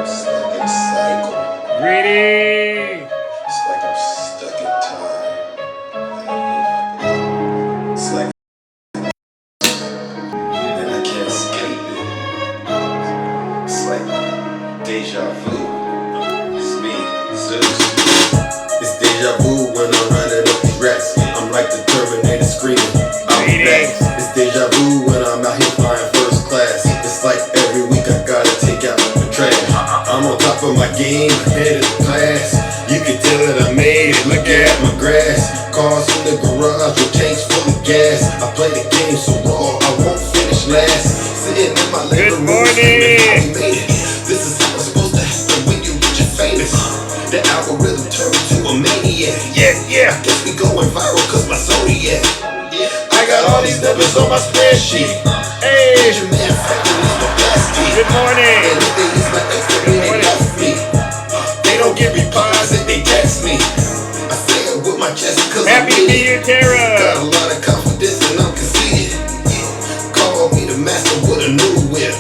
It's like a cycle. Greedy! It's like I'm stuck in time. It's like and I can't escape it. It's like deja vu. It's me, Zeus. It's deja vu when I'm running up these rats. I'm like the Terminator screaming. I'll be back. It's deja vu when I'm out here flying first class. It's like every week I gotta take out the trash. I'm on top of my game, ahead of the class. You can tell that I made it. Look at my grass. Cars in the garage with tanks full of gas. I play the game so raw, I won't finish last. Sitting in my living room, screaming how we made it. This is how it's supposed to happen when you rich and famous. The algorithm turned me to a maniac. Yeah. I guess we going viral cause my zodiac. I got all these numbers on my spreadsheet. Hey! Your man fucking is my bestie. Good morning! And if they use my ex, then they left me. They don't give replies if they text me. I say it with my chest cause Happy I'm New Year, Tara! Got a lot of confidence and I'm conceited. Call me the master with a new whip.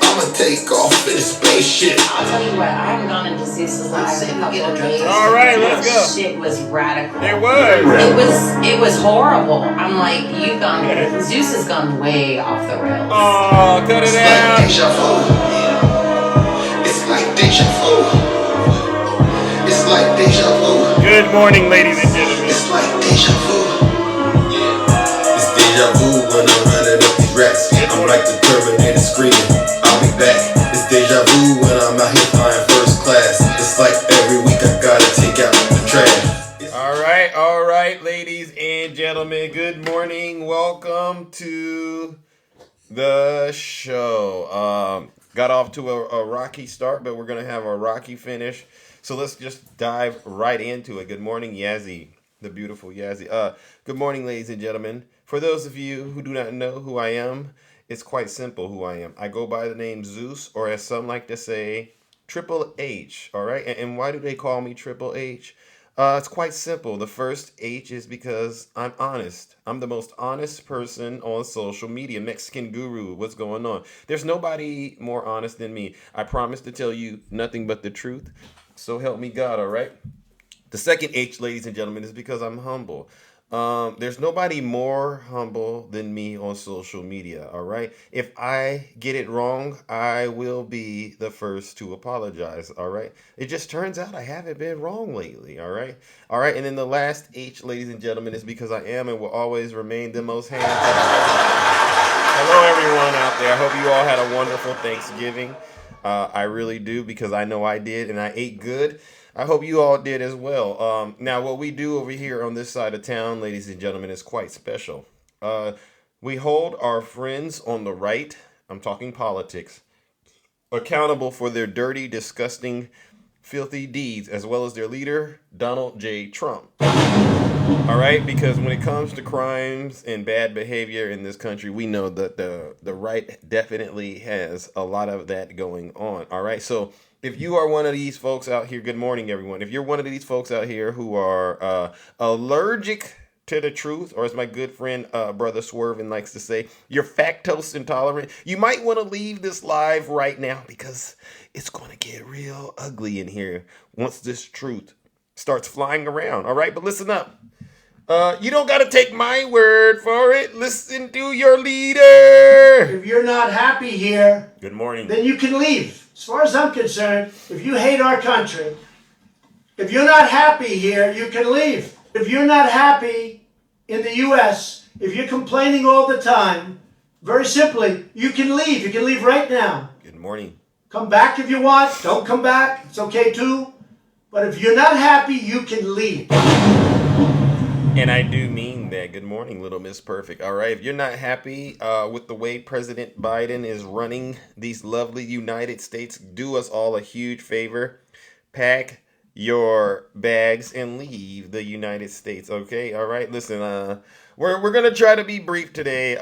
I'ma take off in a spaceship. I'll tell you what, I haven't gone into Zeus's live in a couple of days. All right, let's go. Shit was radical. It was. It was horrible. I'm like, Zeus has gone way off the rails. Oh, cut it out. It's like deja vu. It's like deja vu. Good morning, ladies and gentlemen. It's like deja vu. It's deja vu when I'm running up these rats. I'm like the Terminator screaming, I'll be back. It's deja vu when I'm out here flying first class. It's like every week I gotta take out the trash. All right, ladies and gentlemen. Good morning. Welcome to the show. Got off to a rocky start, but we're going to have a rocky finish. So let's just dive right into it. Good morning, Yazzie, the beautiful Yazzie. Good morning, ladies and gentlemen. For those of you who do not know who I am, it's quite simple who I am. I go by the name Zeus, or as some like to say, Triple H. All right. And why do they call me Triple H? It's quite simple. The first H is because I'm honest. I'm the most honest person on social media. Mexican guru, what's going on? There's nobody more honest than me. I promise to tell you nothing but the truth. So help me God, all right? The second H, ladies and gentlemen, is because I'm humble. There's nobody more humble than me on social media, all right? If I get it wrong, I will be the first to apologize, all right? It just turns out I haven't been wrong lately, all right? All right, and then the last H, ladies and gentlemen, is because I am and will always remain the most handsome. Hello, everyone out there. I hope you all had a wonderful Thanksgiving. I really do, because I know I did, and I ate good. I hope you all did as well. Now, what we do over here on this side of town, ladies and gentlemen, is quite special. We hold our friends on the right, I'm talking politics, accountable for their dirty, disgusting, filthy deeds, as well as their leader, Donald J. Trump. All right, because when it comes to crimes and bad behavior in this country, we know that the right definitely has a lot of that going on. All right, so if you are one of these folks out here, good morning, everyone. If you're one of these folks out here who are allergic to the truth, or as my good friend Brother Swervin likes to say, you're lactose intolerant, you might want to leave this live right now, because it's going to get real ugly in here once this truth starts flying around. All right, but listen up. You don't got to take my word for it. Listen to your leader. If you're not happy here, Good morning. then you can leave. As far as I'm concerned, if you hate our country, if you're not happy here, you can leave. If you're not happy in the U.S., if you're complaining all the time, very simply, you can leave. You can leave right now. Good morning. Come back if you want. Don't come back. It's okay too. But if you're not happy, you can leave. And I do mean that. Good morning, Little Miss Perfect. All right, if you're not happy with the way President Biden is running these lovely United States, do us all a huge favor. Pack your bags and leave the United States, okay? All right, listen, we're going to try to be brief today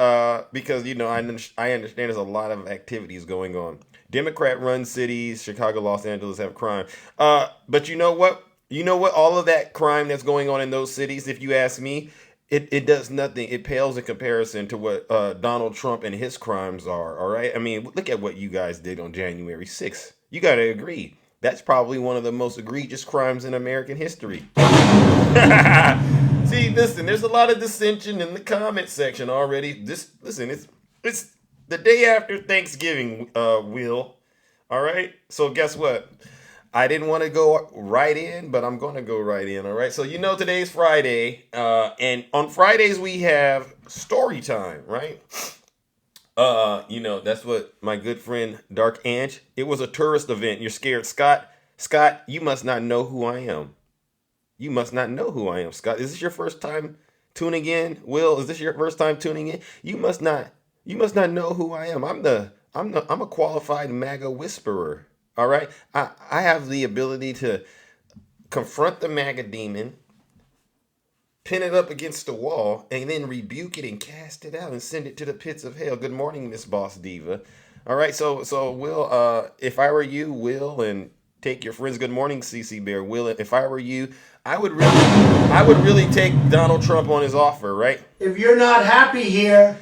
because, you know, I understand there's a lot of activities going on. Democrat-run cities, Chicago, Los Angeles have crime. But you know what? You know what? All of that crime that's going on in those cities, if you ask me, it does nothing. It pales in comparison to what Donald Trump and his crimes are, all right? I mean, look at what you guys did on January 6th. You got to agree. That's probably one of the most egregious crimes in American history. See, listen, there's a lot of dissension in the comment section already. Listen, it's the day after Thanksgiving, Will. All right. So guess what? I didn't want to go right in, but I'm going to go right in. All right. So today's Friday, and on Fridays we have story time, right? That's what my good friend Dark Ange. It was a tourist event. You're scared, Scott. Scott, you must not know who I am. You must not know who I am, Scott. Is this your first time tuning in? Will, is this your first time tuning in? You must not know who I am. I'm a qualified MAGA whisperer. All right. I have the ability to confront the MAGA demon, pin it up against the wall, and then rebuke it and cast it out and send it to the pits of hell. Good morning, Miss Boss Diva. All right, so Will, if I were you, Will, and take your friends. Good morning, CC Bear. Will, if I were you, I would really take Donald Trump on his offer, right? If you're not happy here,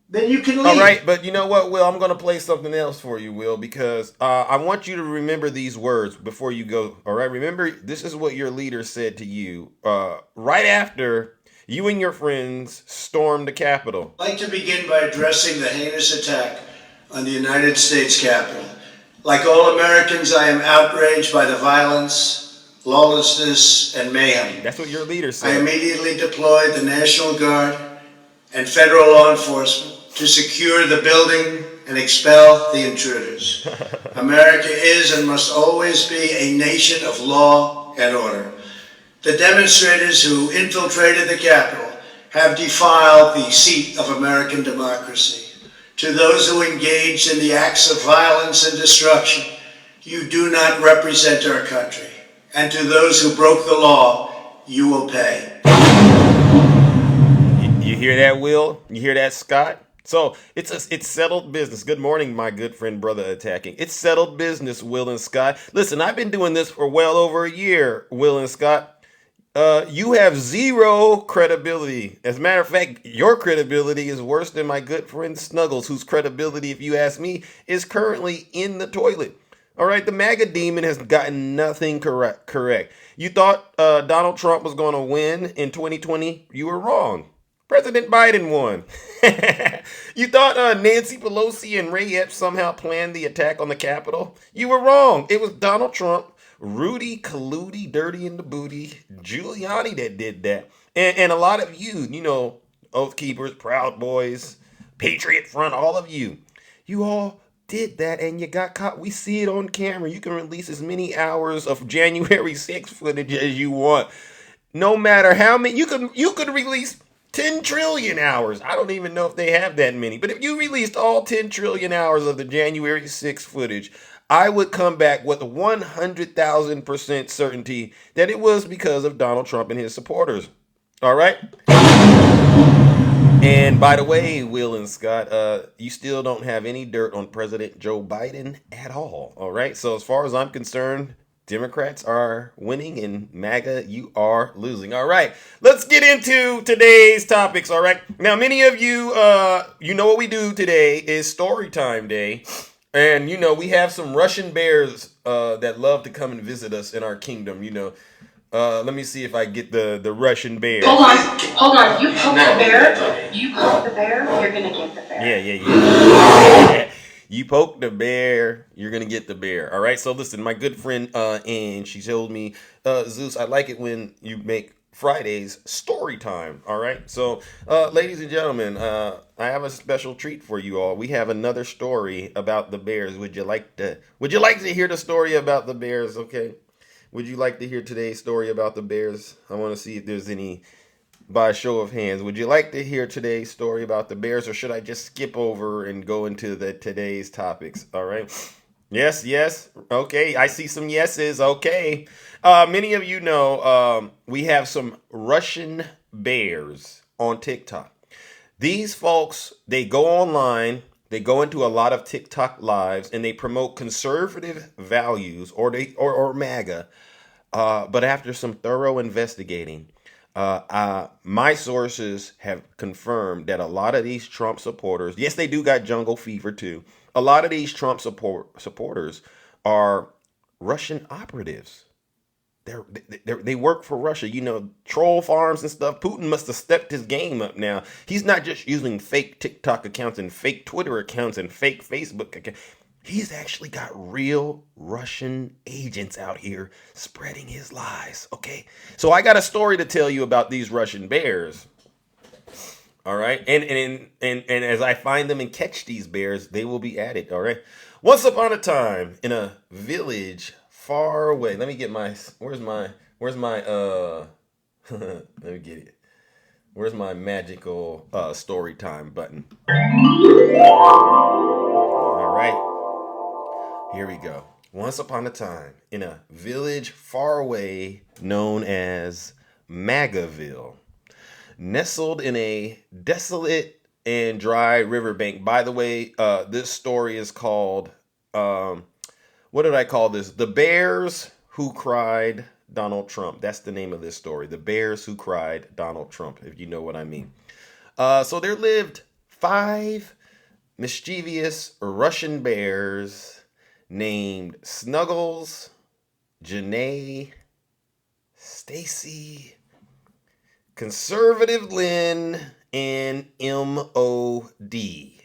then you can leave. All right, but you know what, Will? I'm going to play something else for you, Will, because I want you to remember these words before you go. All right, remember, this is what your leader said to you right after you and your friends stormed the Capitol. I'd like to begin by addressing the heinous attack on the United States Capitol. Like all Americans, I am outraged by the violence, lawlessness, and mayhem. That's what your leader I said. immediately deployed the National Guard and federal law enforcement to secure the building and expel the intruders. America is and must always be a nation of law and order. The demonstrators who infiltrated the Capitol have defiled the seat of American democracy. To those who engaged in the acts of violence and destruction, you do not represent our country. And to those who broke the law, you will pay. You hear that, Will? You hear that, Scott? So it's settled business. Good morning, my good friend, brother attacking. It's settled business, Will and Scott. Listen, I've been doing this for well over a year, Will and Scott. You have zero credibility. As a matter of fact, your credibility is worse than my good friend Snuggles, whose credibility, if you ask me, is currently in the toilet. All right, the MAGA demon has gotten nothing correct. You thought Donald Trump was going to win in 2020? You were wrong. President Biden won. You thought Nancy Pelosi and Ray Epps somehow planned the attack on the Capitol? You were wrong. It was Donald Trump, Rudy Colludi, Dirty in the Booty, Giuliani that did that. And a lot of you, Oath Keepers, Proud Boys, Patriot Front, all of you all did that and you got caught. We see it on camera. You can release as many hours of January 6th footage as you want. No matter how many, you could release 10 trillion hours. I don't even know if they have that many. But if you released all 10 trillion hours of the January 6th footage, I would come back with 100,000% certainty that it was because of Donald Trump and his supporters. All right? And by the way, Will and Scott, you still don't have any dirt on President Joe Biden at all. All right? So as far as I'm concerned, Democrats are winning and MAGA, you are losing. All right, let's get into today's topics. All right. Now, many of you, you know what we do today is story time day. And, we have some Russian bears that love to come and visit us in our kingdom. Let me see if I get the Russian bear. Hold on. You poke the bear, you're going to get the bear. Yeah. You poke the bear, you're going to get the bear. All right. So listen, my good friend, Anne, she told me, Zeus, I like it when you make Fridays story time. All right. So, ladies and gentlemen, I have a special treat for you all. We have another story about the bears. Would you like to hear the story about the bears? Okay. Would you like to hear today's story about the bears? I want to see if there's any, by a show of hands. Would you like to hear today's story about the bears, or should I just skip over and go into today's topics? All right. Yes. Okay. I see some yeses. Okay. Many of you know we have some Russian bears on TikTok. These folks, they go online, they go into a lot of TikTok lives, and they promote conservative values or MAGA. But after some thorough investigating, my sources have confirmed that a lot of these Trump supporters, yes, they do got jungle fever too. A lot of these Trump supporters are Russian operatives. They work for Russia, troll farms and stuff. Putin must have stepped his game up now. He's not just using fake TikTok accounts and fake Twitter accounts and fake Facebook accounts. He's actually got real Russian agents out here spreading his lies, okay? So I got a story to tell you about these Russian bears. All right? And as I find them and catch these bears, they will be added, all right? Once upon a time in a village far away. Let me get my where's my let me get it. Where's my magical story time button? All right. Here we go. Once upon a time in a village far away known as Magaville, nestled in a desolate and dry riverbank. By the way, this story is called what did I call this? The Bears Who Cried Donald Trump. That's the name of this story. The Bears Who Cried Donald Trump, if you know what I mean. So there lived 5 mischievous Russian bears named Snuggles, Janae, Stacy, Conservative Lynn, and M.O.D.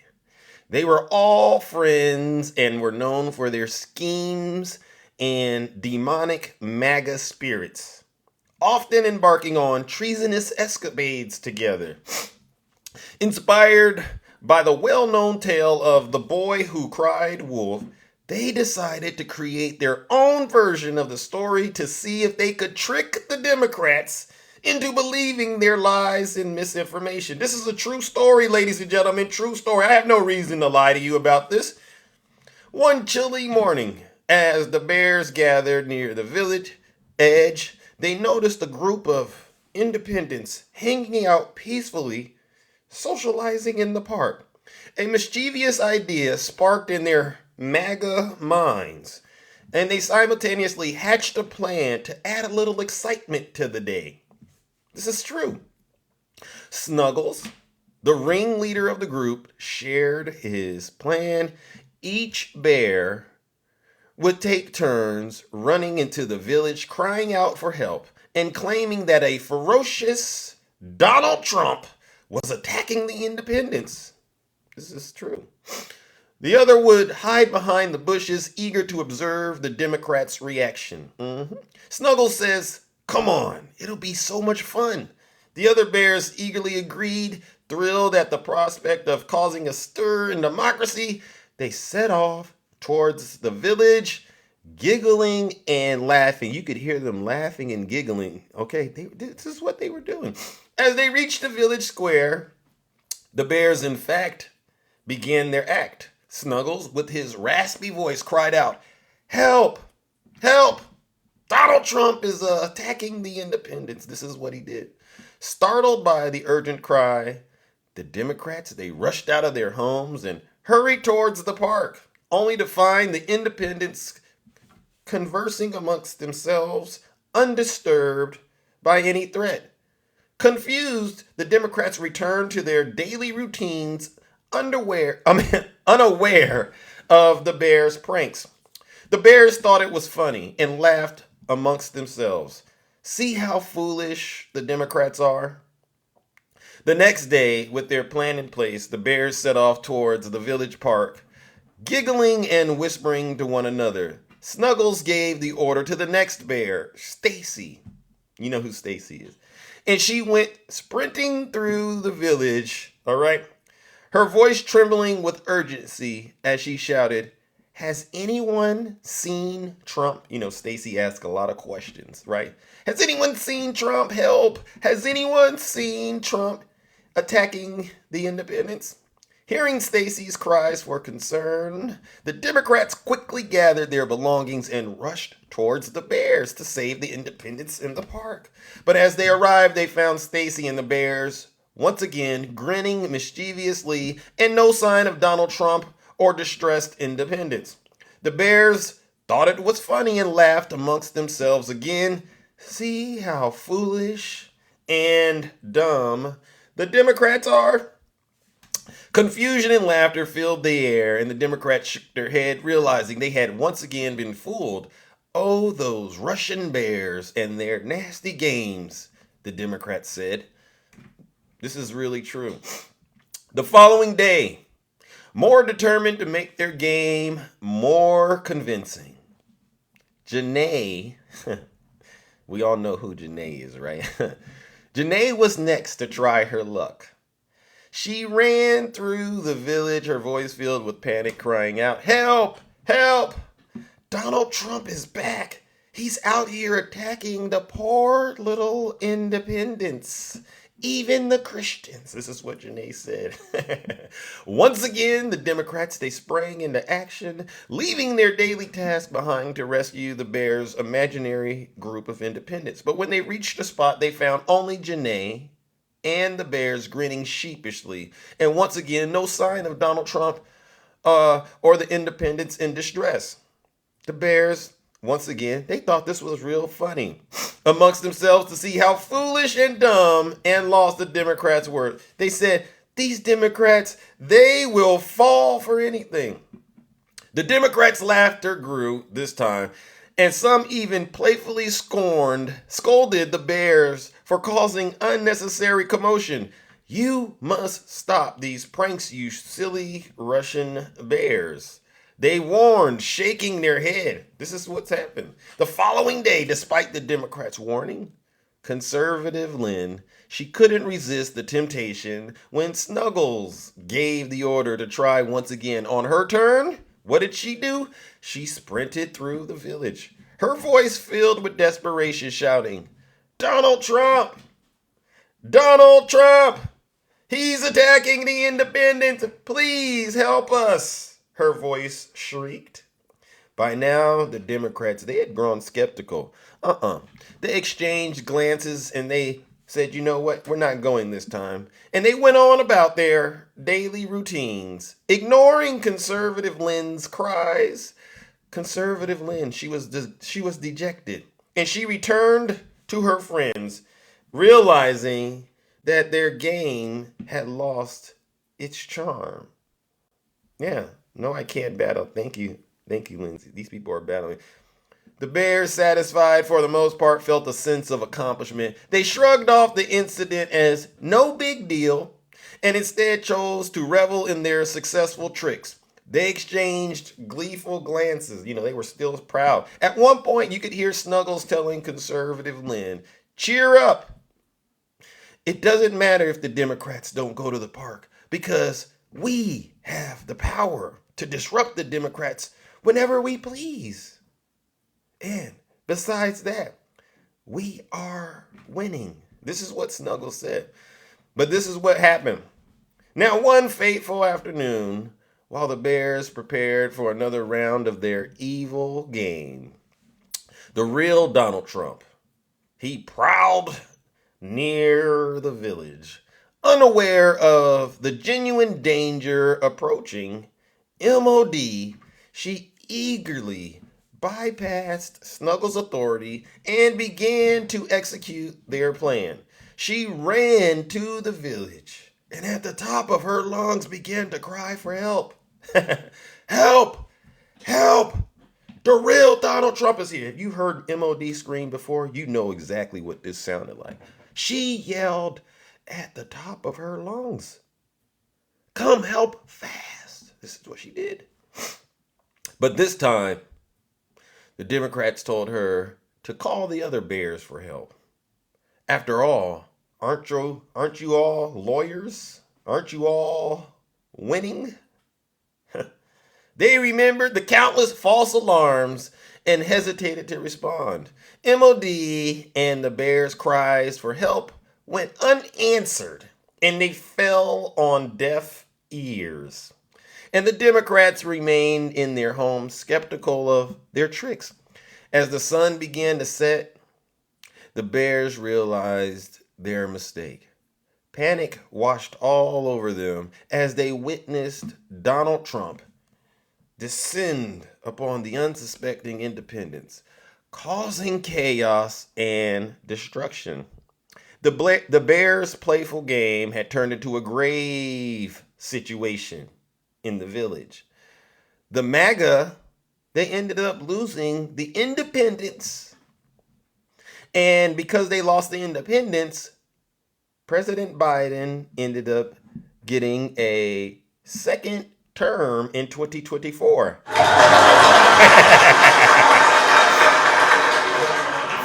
They were all friends and were known for their schemes and demonic MAGA spirits, often embarking on treasonous escapades together. Inspired by the well-known tale of the boy who cried wolf, they decided to create their own version of the story to see if they could trick the Democrats into believing their lies and misinformation. This is a true story, ladies and gentlemen, true story. I have no reason to lie to you about this. One chilly morning, as the bears gathered near the village edge, they noticed a group of independents hanging out peacefully, socializing in the park. A mischievous idea sparked in their MAGA minds, and they simultaneously hatched a plan to add a little excitement to the day. This is true. Snuggles, the ringleader of the group, shared his plan. Each bear would take turns running into the village, crying out for help and claiming that a ferocious Donald Trump was attacking the independents. This is true. The other would hide behind the bushes, eager to observe the Democrats' reaction. Snuggles says, "Come on, it'll be so much fun." The other bears eagerly agreed, thrilled at the prospect of causing a stir in democracy. They set off towards the village, giggling and laughing. You could hear them laughing and giggling. Okay, this is what they were doing. As they reached the village square, the bears, in fact, began their act. Snuggles, with his raspy voice, cried out, "Help! Help! Donald Trump is attacking the independents." This is what he did. Startled by the urgent cry, the Democrats, they rushed out of their homes and hurried towards the park, only to find the independents conversing amongst themselves, undisturbed by any threat. Confused, the Democrats returned to their daily routines, unaware of the bears' pranks. The bears thought it was funny and laughed amongst themselves. See how foolish the Democrats are? The next day, with their plan in place, the bears set off towards the village park, giggling and whispering to one another. Snuggles gave the order to the next bear, Stacy. You know who Stacy is. And she went sprinting through the village, all right? Her voice trembling with urgency as she shouted, "Has anyone seen Trump?" You know, Stacy asked a lot of questions, right? Has anyone seen Trump? Help! Has anyone seen Trump attacking the independents? Hearing Stacy's cries for concern, the Democrats quickly gathered their belongings and rushed towards the bears to save the independents in the park. But as they arrived, they found Stacy and the bears once again grinning mischievously and no sign of Donald Trump or distressed independents. The bears thought it was funny and laughed amongst themselves again. See how foolish and dumb the Democrats are? Confusion and laughter filled the air, and the Democrats shook their head, realizing they had once again been fooled. Oh, those Russian bears and their nasty games, the Democrats said. This is really true. The following day, more determined to make their game more convincing, Janae, we all know who Janae is, right? Janae was next to try her luck. She ran through the village, her voice filled with panic, crying out, "Help! Help! Donald Trump is back. He's out here attacking the poor little independents, even the Christians." This is what Janae said. Once again, the Democrats, they sprang into action, leaving their daily task behind to rescue the Bears' imaginary group of independents. But when they reached the spot, they found only Janae and the Bears grinning sheepishly. And once again, no sign of Donald Trump or the independents in distress. The Bears, once again, they thought this was real funny amongst themselves to see how foolish and dumb and lost the Democrats were. They said, "These Democrats, they will fall for anything." The Democrats' laughter grew this time, and some even playfully scolded the Bears for causing unnecessary commotion. "You must stop these pranks, you silly Russian bears," they warned, shaking their head. This is what's happened. The following day, despite the Democrats' warning, conservative Lynn, she couldn't resist the temptation when Snuggles gave the order to try once again. On her turn, what did she do? She sprinted through the village, her voice filled with desperation, shouting, "Donald Trump! Donald Trump! He's attacking the independents! Please help us!" her voice shrieked. By now, the Democrats, they had grown skeptical. They exchanged glances and they said, "You know what? We're not going this time." And they went on about their daily routines, ignoring conservative Lynn's cries. Conservative Lynn, she was dejected. And she returned to her friends, realizing that their game had lost its charm. Yeah, no, I can't battle. Thank you, Lindsay. These people are battling. The Bears, satisfied for the most part, felt a sense of accomplishment. They shrugged off the incident as no big deal and instead chose to revel in their successful tricks. They exchanged gleeful glances. You know, they were still proud. At one point, you could hear Snuggles telling conservative Lynn, "Cheer up. It doesn't matter if the Democrats don't go to the park because we have the power to disrupt the Democrats whenever we please. And besides that, we are winning." This is what Snuggles said. But this is what happened. Now, one fateful afternoon, while the Bears prepared for another round of their evil game, the real Donald Trump, he prowled near the village, unaware of the genuine danger approaching. MOD, she eagerly bypassed Snuggles' authority and began to execute their plan. She ran to the village and at the top of her lungs began to cry for help. "Help! Help! The real Donald Trump is here." If you heard MOD scream before, you know exactly what this sounded like. She yelled at the top of her lungs, "Come help fast." This is what she did. But this time, the Democrats told her to call the other Bears for help. After all, aren't you all lawyers? Aren't you all winning? They remembered the countless false alarms and hesitated to respond. MOD and the Bears' cries for help went unanswered, and they fell on deaf ears. And the Democrats remained in their homes, skeptical of their tricks. As the sun began to set, the Bears realized their mistake. Panic washed all over them as they witnessed Donald Trump descend upon the unsuspecting independents, causing chaos and destruction. The Bears' playful game had turned into a grave situation in the village. The MAGA, they ended up losing the independence. And because they lost the independence, President Biden ended up getting a second term in 2024.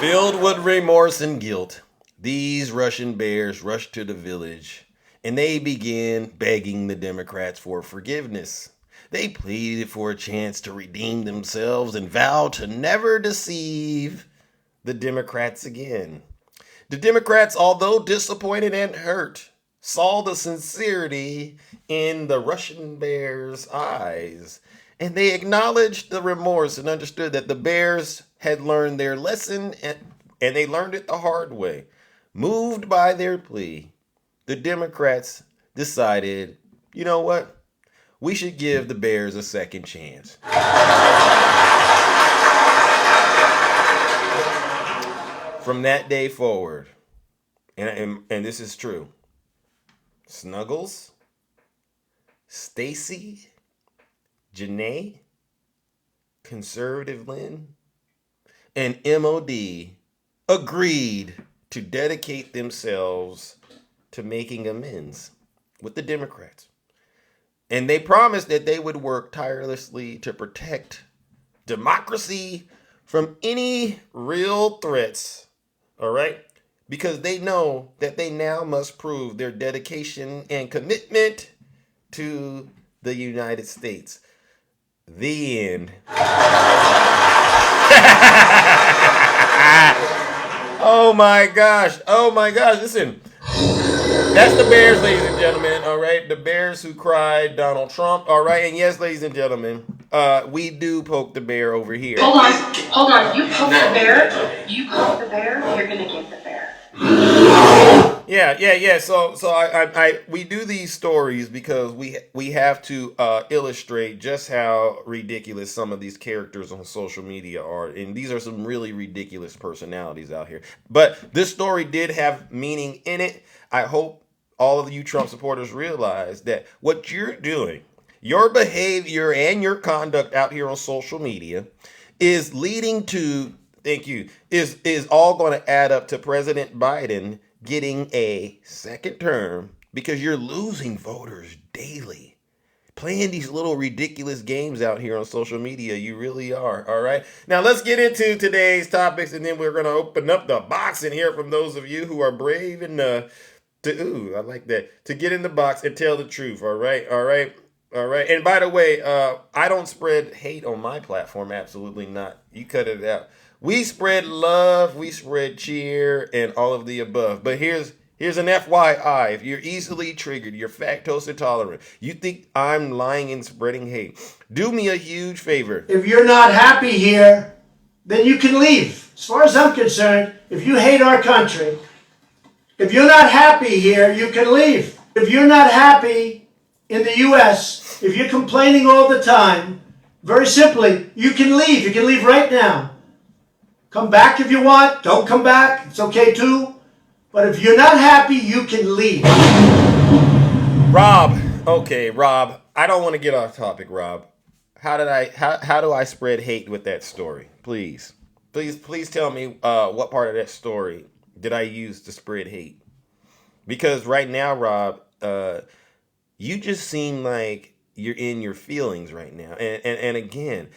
Filled with remorse and guilt, these Russian bears rushed to the village and they began begging the Democrats for forgiveness. They pleaded for a chance to redeem themselves and vowed to never deceive the Democrats again. The Democrats, although disappointed and hurt, saw the sincerity in the Russian bears' eyes, and they acknowledged the remorse and understood that the bears had learned their lesson, and they learned it the hard way. Moved by their plea, the Democrats decided, you know what? We should give the bears a second chance. From that day forward, and this is true, Snuggles, Stacy, Janae, Conservative Lynn, and MOD agreed to dedicate themselves to making amends with the Democrats. And they promised that they would work tirelessly to protect democracy from any real threats, all right? Because they know that they now must prove their dedication and commitment to the United States. The end. Oh my gosh. Oh my gosh. Listen. That's the Bears, ladies and gentlemen, all right? The Bears who cried Donald Trump, all right? And yes, ladies and gentlemen, we do poke the bear over here. Hold on. You poke the bear, you're gonna get the bear. Yeah. So we do these stories because we have to illustrate just how ridiculous some of these characters on social media are, and these are some really ridiculous personalities out here. But this story did have meaning in it. I hope all of you Trump supporters realize that what you're doing, your behavior and your conduct out here on social media, is leading to, is all going to add up to President Biden getting a second term because you're losing voters daily. Playing these little ridiculous games out here on social media, you really are, all right? Now, let's get into today's topics, and then we're going to open up the box and hear from those of you who are brave enough I like that, to get in the box and tell the truth, all right? And by the way, I don't spread hate on my platform, absolutely not. You cut it out. We spread love, we spread cheer, and all of the above. But here's an FYI. If you're easily triggered, you're lactose intolerant, you think I'm lying and spreading hate, do me a huge favor. If you're not happy here, then you can leave. As far as I'm concerned, if you hate our country, if you're not happy here, you can leave. If you're not happy in the U.S., if you're complaining all the time, very simply, you can leave. You can leave right now. Come back if you want. Don't come back. It's okay too. But if you're not happy, you can leave. Rob, I don't want to get off topic, Rob. How do I spread hate with that story? Please tell me what part of that story did I use to spread hate? Because right now, Rob, you just seem like you're in your feelings right now. And again,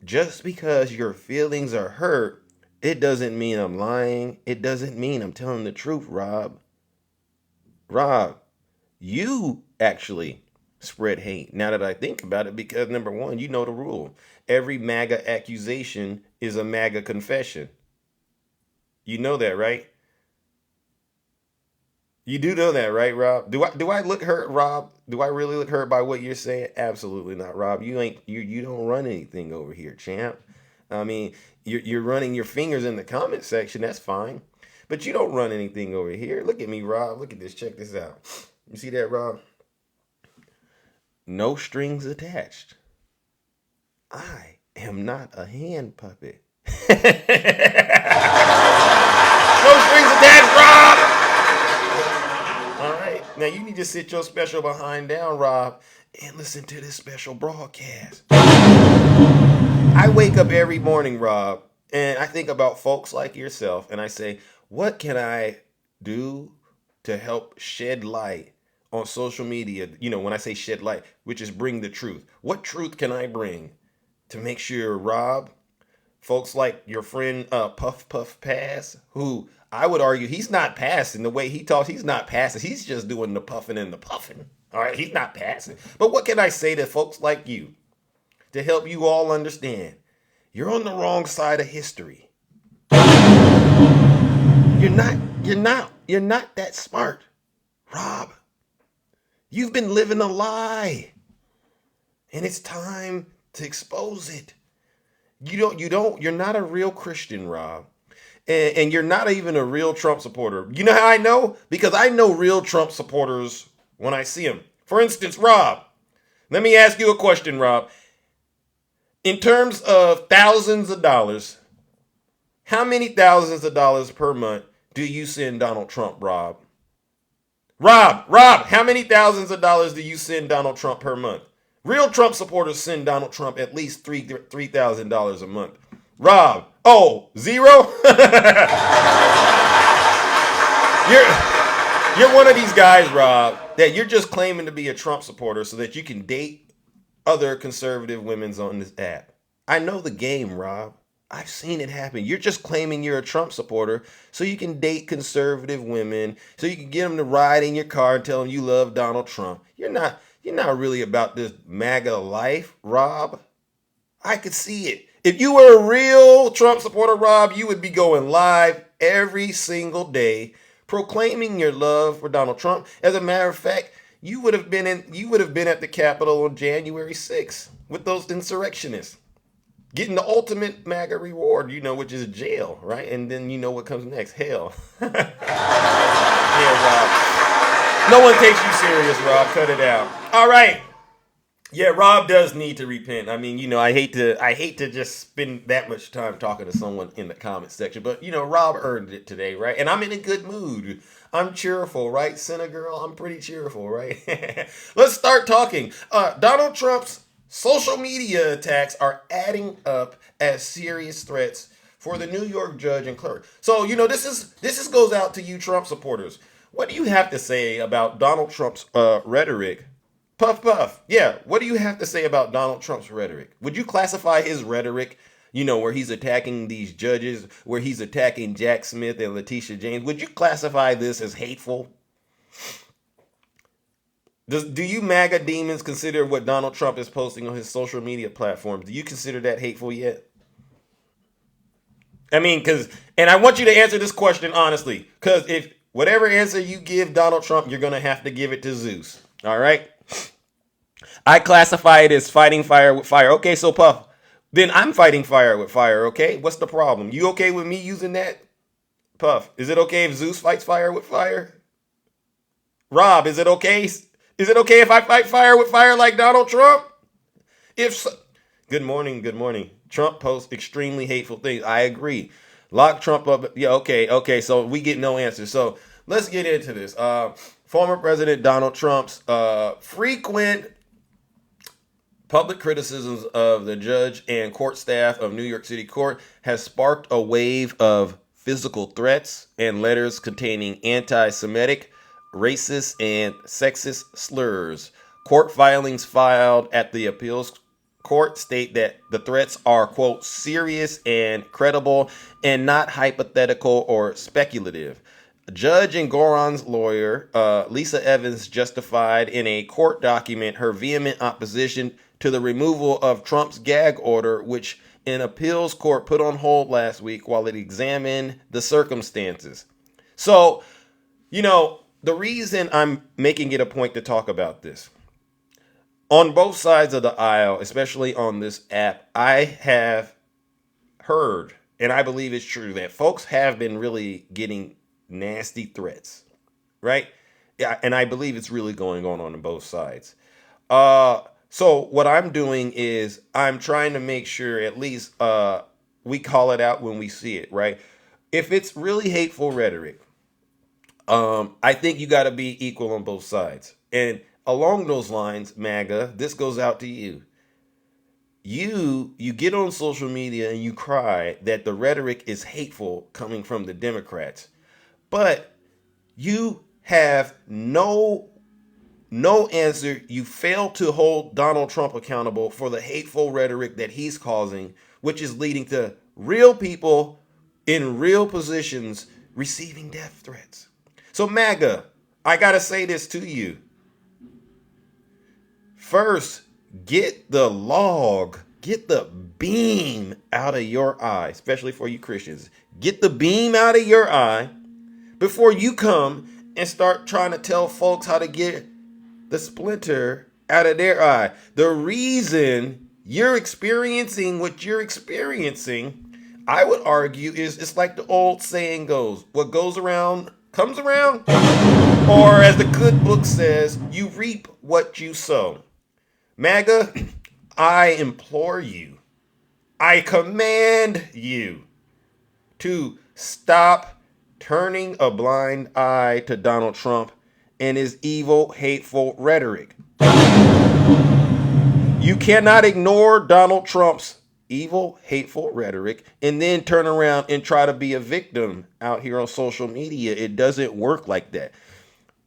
just because your feelings are hurt, it doesn't mean I'm lying. It doesn't mean I'm telling the truth, Rob. Rob, you actually spread hate, now that I think about it, because number one, you know the rule. Every MAGA accusation is a MAGA confession. You know that, right? You do know that, right, Rob? Do I look hurt, Rob? Do I really look hurt by what you're saying? Absolutely not, Rob. You don't run anything over here, champ. I mean, you're running your fingers in the comment section. That's fine, but you don't run anything over here. Look at me, Rob. Look at this. Check this out. You see that, Rob? No strings attached. I am not a hand puppet. No strings attached, Rob. All right. Now you need to sit your special behind down, Rob, and listen to this special broadcast. I wake up every morning, Rob, and I think about folks like yourself, and I say, what can I do to help shed light on social media? You know, when I say shed light, which is bring the truth. What truth can I bring to make sure, Rob, folks like your friend Puff Puff Pass, who I would argue he's not passing the way he talks, he's not passing. He's just doing the puffing and the puffing. All right, he's not passing. But what can I say to folks like you to help you all understand? You're on the wrong side of history. You're not that smart, Rob. You've been living a lie. And it's time to expose it. You're not a real Christian, Rob. And you're not even a real Trump supporter. You know how I know? Because I know real Trump supporters when I see them. For instance, Rob, let me ask you a question, Rob. In terms of thousands of dollars, how many thousands of dollars per month do you send Donald Trump, Rob? Rob, how many thousands of dollars do you send Donald Trump per month? Real Trump supporters send Donald Trump at least $3,000 a month. Rob, zero? You're one of these guys, Rob, that you're just claiming to be a Trump supporter so that you can date other conservative women on this app. I know the game, Rob. I've seen it happen. You're just claiming you're a Trump supporter so you can date conservative women, so you can get them to ride in your car and tell them you love Donald Trump. You're not really about this MAGA life, Rob. I could see it. If you were a real Trump supporter, Rob, you would be going live every single day proclaiming your love for Donald Trump. As a matter of fact, you would have been at the Capitol on January 6th with those insurrectionists, getting the ultimate MAGA reward, which is jail, right? And then you know what comes next, hell. Yeah, Rob. No one takes you serious, Rob. Cut it out. All right. Yeah, Rob does need to repent. I mean, I hate to just spend that much time talking to someone in the comment section, but Rob earned it today, right? And I'm in a good mood. I'm cheerful, right? Senna girl, I'm pretty cheerful, right? Let's start talking. Donald Trump's social media attacks are adding up as serious threats for the New York judge and clerk. So, this goes out to you Trump supporters. What do you have to say about Donald Trump's rhetoric? Puff. Yeah, what do you have to say about Donald Trump's rhetoric? Would you classify his rhetoric, where he's attacking these judges, where he's attacking Jack Smith and Letitia James? Would you classify this as hateful? Do you MAGA demons consider what Donald Trump is posting on his social media platforms? Do you consider that hateful yet? I mean, and I want you to answer this question honestly, because if whatever answer you give Donald Trump, you're going to have to give it to Zeus. All right? I classify it as fighting fire with fire. Okay, so Puff, then I'm fighting fire with fire, okay? What's the problem? You okay with me using that? Puff, is it okay if Zeus fights fire with fire? Rob, is it okay? Is it okay if I fight fire with fire like Donald Trump? If so, good morning. Trump posts extremely hateful things. I agree. Lock Trump up. Yeah, okay. So we get no answer. So let's get into this. Former President Donald Trump's frequent public criticisms of the judge and court staff of New York City Court has sparked a wave of physical threats and letters containing anti-Semitic, racist, and sexist slurs. Court filings filed at the appeals court state that the threats are, quote, serious and credible and not hypothetical or speculative. Judge Engoron's lawyer, Lisa Evans, justified in a court document her vehement opposition to the removal of Trump's gag order, which an appeals court put on hold last week while it examined the circumstances. So, the reason I'm making it a point to talk about this, on both sides of the aisle, especially on this app, I have heard, and I believe it's true, that folks have been really getting nasty threats, right? Yeah, and I believe it's really going on both sides. So what I'm doing is I'm trying to make sure at least we call it out when we see it, right? If it's really hateful rhetoric, I think you got to be equal on both sides. And along those lines, MAGA, this goes out to you. You get on social media and you cry that the rhetoric is hateful coming from the Democrats, but you have no answer. You fail to hold Donald Trump accountable for the hateful rhetoric that he's causing, which is leading to real people in real positions receiving death threats. So MAGA, I gotta say this to you. First, get the log, get the beam out of your eye, especially for you Christians. Get the beam out of your eye before you come and start trying to tell folks how to get the splinter out of their eye. The reason you're experiencing what you're experiencing, I would argue, is it's like the old saying goes, what goes around comes around. Or as the good book says, you reap what you sow. MAGA, I implore you, I command you to stop turning a blind eye to Donald Trump and his evil, hateful rhetoric. You cannot ignore Donald Trump's evil, hateful rhetoric and then turn around and try to be a victim out here on social media. It doesn't work like that.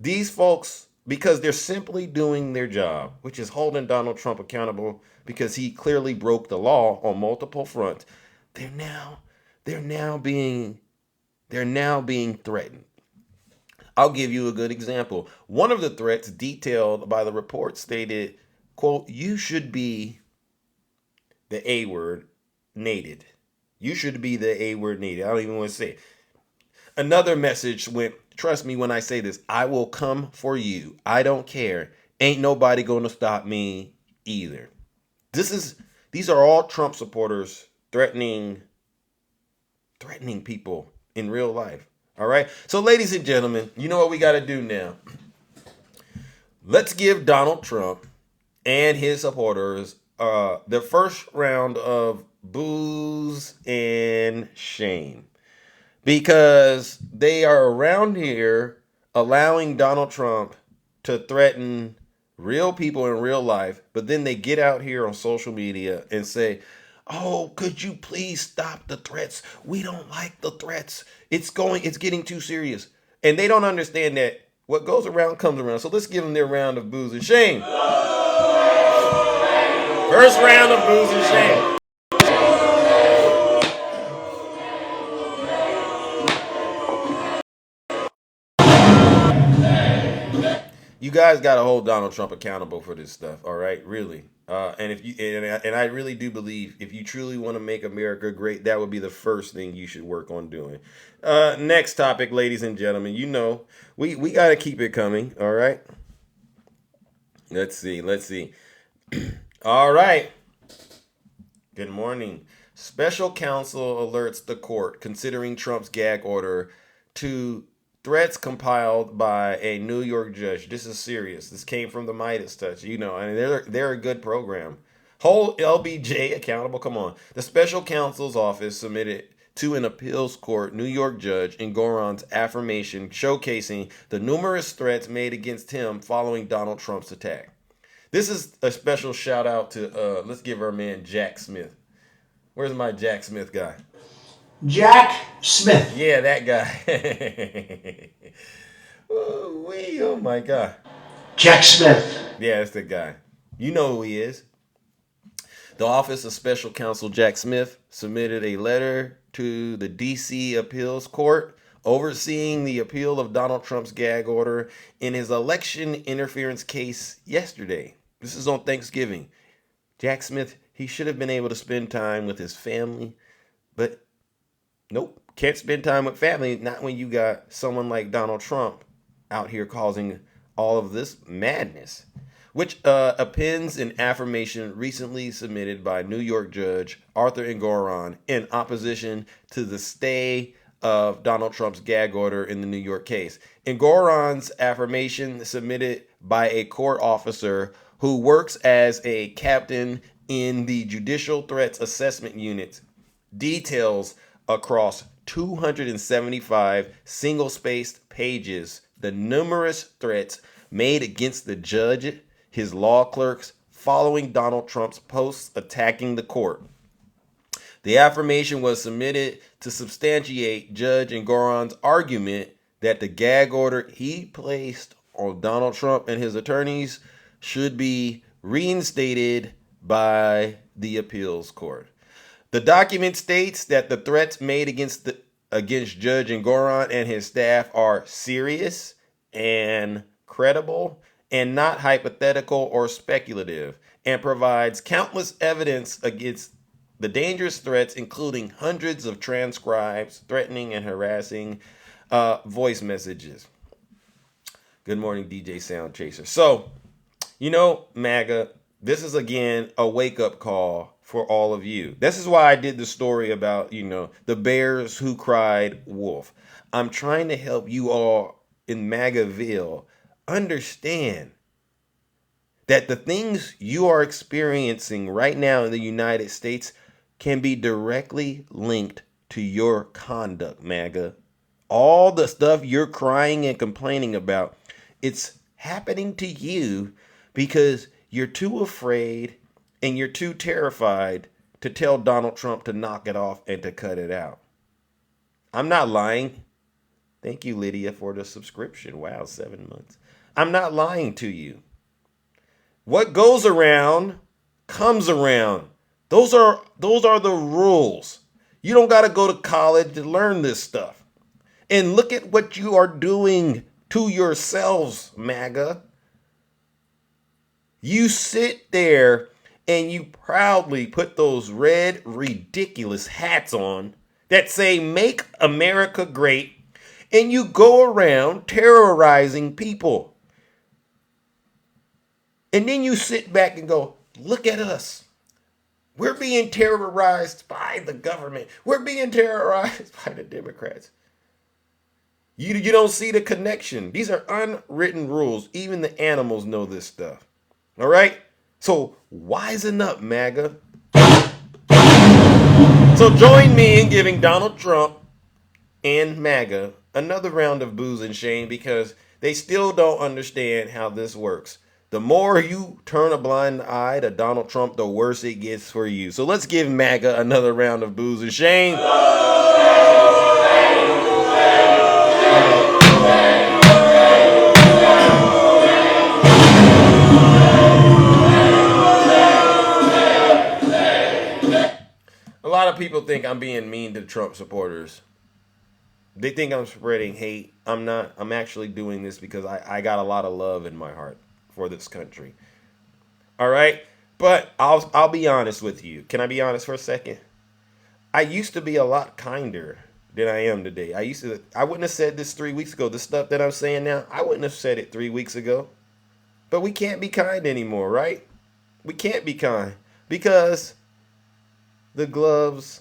These folks, because they're simply doing their job, which is holding Donald Trump accountable because he clearly broke the law on multiple fronts, they're now being threatened. I'll give you a good example. One of the threats detailed by the report stated, quote, you should be the A word nated. You should be the A word nated. I don't even want to say it. Another message went, trust me when I say this, I will come for you. I don't care. Ain't nobody going to stop me either. These are all Trump supporters threatening people in real life. All right. So ladies and gentlemen, you know what we got to do now. Let's give Donald Trump and his supporters the first round of boos and shame. Because they are around here allowing Donald Trump to threaten real people in real life, but then they get out here on social media and say, oh, could you please stop the threats? We don't like the threats. It's getting too serious. And they don't understand that what goes around comes around. So let's give them their round of boos and shame. First round of boos and shame. You guys got to hold Donald Trump accountable for this stuff, all right? Really. And if you and I really do believe if you truly want to make America great, that would be the first thing you should work on doing. Next topic, ladies and gentlemen. You know, we got to keep it coming, all right? Let's see. All right. Good morning. Special counsel alerts the court considering Trump's gag order to threats compiled by a New York judge. This is serious. This came from the Midas Touch, you know, and they're a good program. Hold LBJ accountable. Come on. The special counsel's office submitted to an appeals court New York judge Engoron's affirmation showcasing the numerous threats made against him following Donald Trump's attack. This is a special shout out to, let's give our man Jack Smith. Where's my Jack Smith guy? Jack Smith. Yeah, that guy. Oh my God. Jack Smith. Yeah, that's the guy. You know who he is. The Office of Special Counsel Jack Smith submitted a letter to the D.C. Appeals Court overseeing the appeal of Donald Trump's gag order in his election interference case yesterday. This is on Thanksgiving. Jack Smith, he should have been able to spend time with his family, but nope, can't spend time with family, not when you got someone like Donald Trump out here causing all of this madness, which appends an affirmation recently submitted by New York Judge Arthur Engoron in opposition to the stay of Donald Trump's gag order in the New York case. Engoron's affirmation, submitted by a court officer who works as a captain in the Judicial Threats Assessment Unit, details across 275 single-spaced pages the numerous threats made against the judge, his law clerks, following Donald Trump's posts attacking the court. The affirmation was submitted to substantiate Judge Engoron's argument that the gag order he placed on Donald Trump and his attorneys should be reinstated by the appeals court. The document states that the threats made against Judge Engoron and his staff are serious and credible and not hypothetical or speculative, and provides countless evidence against the dangerous threats, including hundreds of transcribes, threatening and harassing voice messages. Good morning, DJ Sound Chaser. So, MAGA, this is again a wake-up call for all of you. This is why I did the story about, the bears who cried wolf. I'm trying to help you all in MAGAville understand that the things you are experiencing right now in the United States can be directly linked to your conduct, MAGA. All the stuff you're crying and complaining about, it's happening to you because you're too afraid and you're too terrified to tell Donald Trump to knock it off and to cut it out. I'm not lying. Thank you, Lydia, for the subscription. Wow, 7 months. I'm not lying to you. What goes around comes around. Those are the rules. You don't got to go to college to learn this stuff. And look at what you are doing to yourselves, MAGA. You sit there and you proudly put those red, ridiculous hats on that say, "Make America Great," and you go around terrorizing people. And then you sit back and go, "Look at us. We're being terrorized by the government. We're being terrorized by the Democrats." You don't see the connection. These are unwritten rules. Even the animals know this stuff. All right? So wisen up, MAGA. So join me in giving Donald Trump and MAGA another round of booze and shame, because they still don't understand how this works. The more you turn a blind eye to Donald Trump, the worse it gets for you. So let's give MAGA another round of booze and shame. A lot of people think I'm being mean to Trump supporters. They think I'm spreading hate. I'm not. I'm actually doing this because I got a lot of love in my heart for this country. All right? But I'll be honest with you. Can I be honest for a second? I used to be a lot kinder than I am today. I wouldn't have said this 3 weeks ago. The stuff that I'm saying now, I wouldn't have said it 3 weeks ago. But we can't be kind anymore, right? We can't be kind because the gloves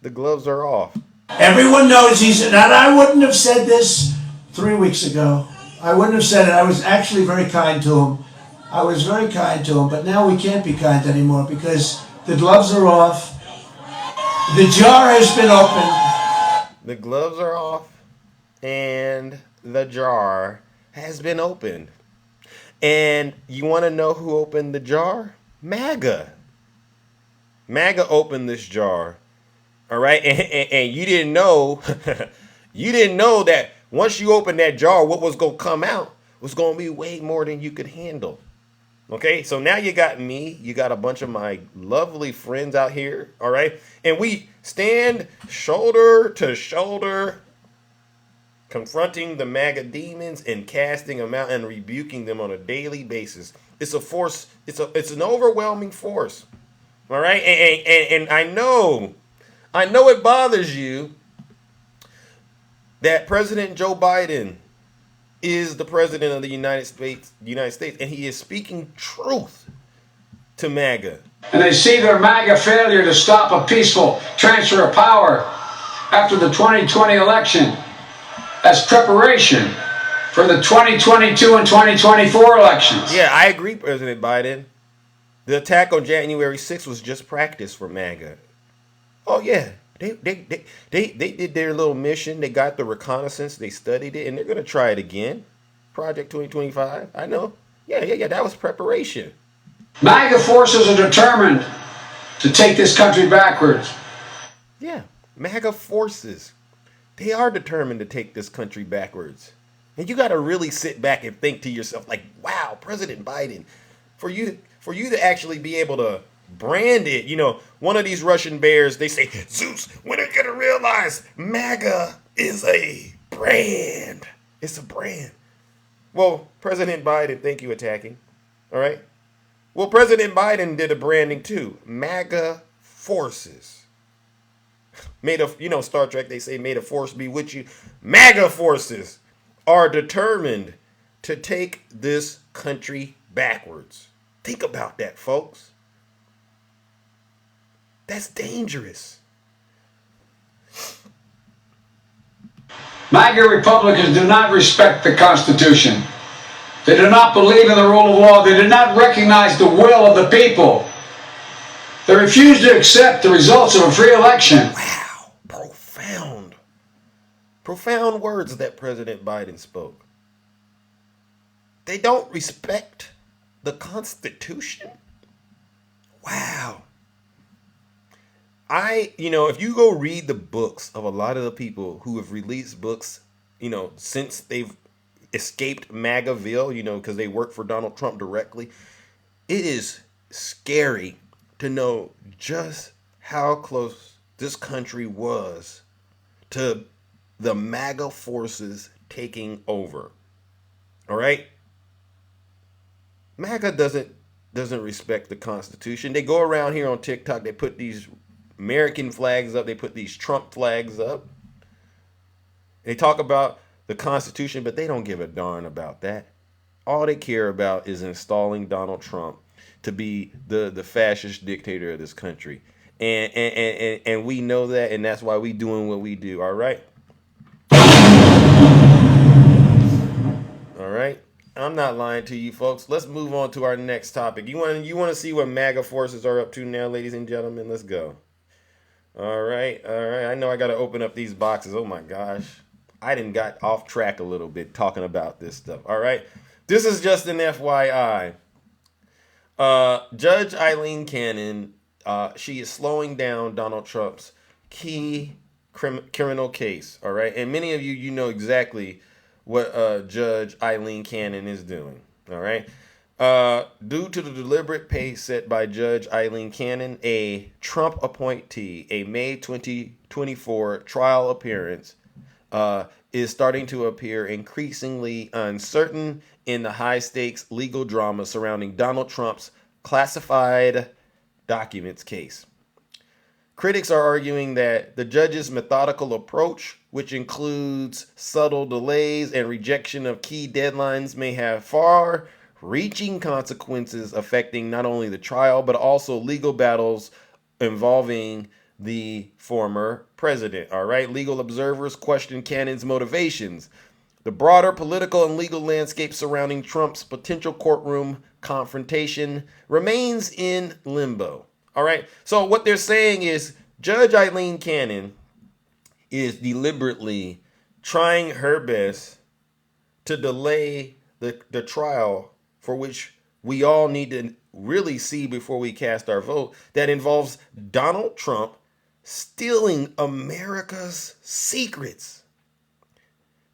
are off. Everyone knows that I wouldn't have said this 3 weeks ago. I wouldn't have said it. I was actually very kind to him. But now we can't be kind anymore because the gloves are off. The jar has been opened. The gloves are off and the jar has been opened. And you want to know who opened the jar? MAGA. MAGA opened this jar. All right. And you didn't know, that once you opened that jar, what was going to come out was going to be way more than you could handle. Okay. So now you got me. You got a bunch of my lovely friends out here. All right. And we stand shoulder to shoulder, confronting the MAGA demons and casting them out and rebuking them on a daily basis. It's a force. It's an overwhelming force. All right. And I know it bothers you that President Joe Biden is the president of the United States, and he is speaking truth to MAGA. And they see their MAGA failure to stop a peaceful transfer of power after the 2020 election as preparation for the 2022 and 2024 elections. Yeah, I agree, President Biden. The attack on January 6th was just practice for MAGA. Oh, yeah. They did their little mission. They got the reconnaissance. They studied it, and they're gonna try it again. Project 2025. I know. Yeah. That was preparation. MAGA forces are determined to take this country backwards. Yeah, MAGA forces. They are determined to take this country backwards. And you got to really sit back and think to yourself, like, wow, President Biden, for you to actually be able to brand it. You know, one of these Russian bears, they say, Zeus, when are you going to realize MAGA is a brand? It's a brand. Well, President Biden, thank you, attacking. All right. Well, President Biden did a branding too. MAGA forces. Made of, Star Trek, they say, may the force be with you. MAGA forces are determined to take this country backwards. Think about that, folks. That's dangerous. MAGA Republicans do not respect the Constitution. They do not believe in the rule of law. They do not recognize the will of the people. They refuse to accept the results of a free election. Wow. Profound words that President Biden spoke. They don't respect the Constitution. Wow. If you go read the books of a lot of the people who have released books, since they've escaped MAGAville, because they work for Donald Trump directly, it is scary to know just how close this country was to the MAGA forces taking over. All right? MAGA doesn't respect the Constitution. They go around here on TikTok, they put these American flags up, they put these Trump flags up. They talk about the Constitution, but they don't give a darn about that. All they care about is installing Donald Trump to be the fascist dictator of this country. And we know that, and that's why we doing what we do, all right? All right. I'm not lying to you, folks. Let's move on to our next topic. You want to see what MAGA forces are up to now, ladies and gentlemen? Let's go. All right. I know I got to open up these boxes. Oh my gosh. I done got off track a little bit talking about this stuff. All right. This is just an FYI. Judge Eileen Cannon, she is slowing down Donald Trump's key criminal case. All right. And many of you know exactly what Judge Eileen Cannon is doing. All right. Due to the deliberate pace set by Judge Eileen Cannon, a Trump appointee, a May 2024 trial appearance is starting to appear increasingly uncertain in the high-stakes legal drama surrounding Donald Trump's classified documents case. Critics are arguing that the judge's methodical approach, which includes subtle delays and rejection of key deadlines, may have far-reaching consequences affecting not only the trial, but also legal battles involving the former president. All right, legal observers question Cannon's motivations. The broader political and legal landscape surrounding Trump's potential courtroom confrontation remains in limbo. All right, so what they're saying is Judge Eileen Cannon is deliberately trying her best to delay the trial, for which we all need to really see before we cast our vote, that involves Donald Trump stealing America's secrets.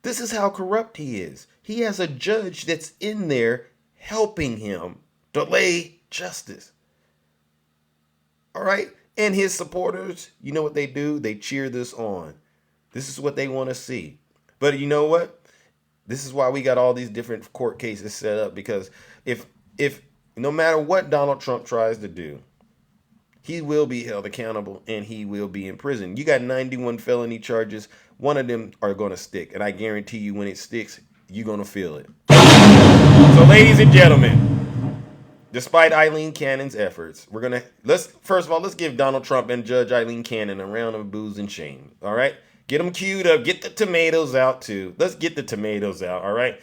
This is how corrupt he is. He has a judge that's in there helping him delay justice. All right? And his supporters, you know what they do? They cheer this on. This is what they want to see. But you know what? This is why we got all these different court cases set up, because if no matter what Donald Trump tries to do, he will be held accountable and he will be in prison. You got 91 felony charges. One of them are going to stick. And I guarantee you when it sticks, you're going to feel it. So ladies and gentlemen, despite Eileen Cannon's efforts, let's give Donald Trump and Judge Eileen Cannon a round of boos and shame. All right? Get them queued up. Get the tomatoes out too. Let's get the tomatoes out. All right?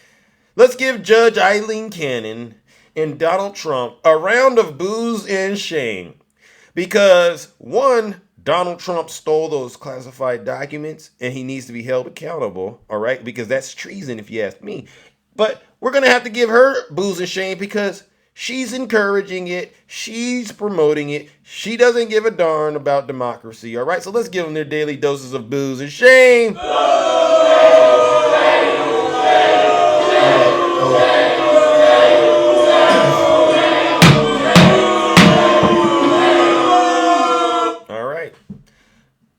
Let's give Judge Eileen Cannon and Donald Trump a round of boos and shame. Because one, Donald Trump stole those classified documents and he needs to be held accountable, all right? Because that's treason if you ask me. But we're going to have to give her booze and shame because she's encouraging it. She's promoting it. She doesn't give a darn about democracy, all right? So let's give them their daily doses of booze and shame.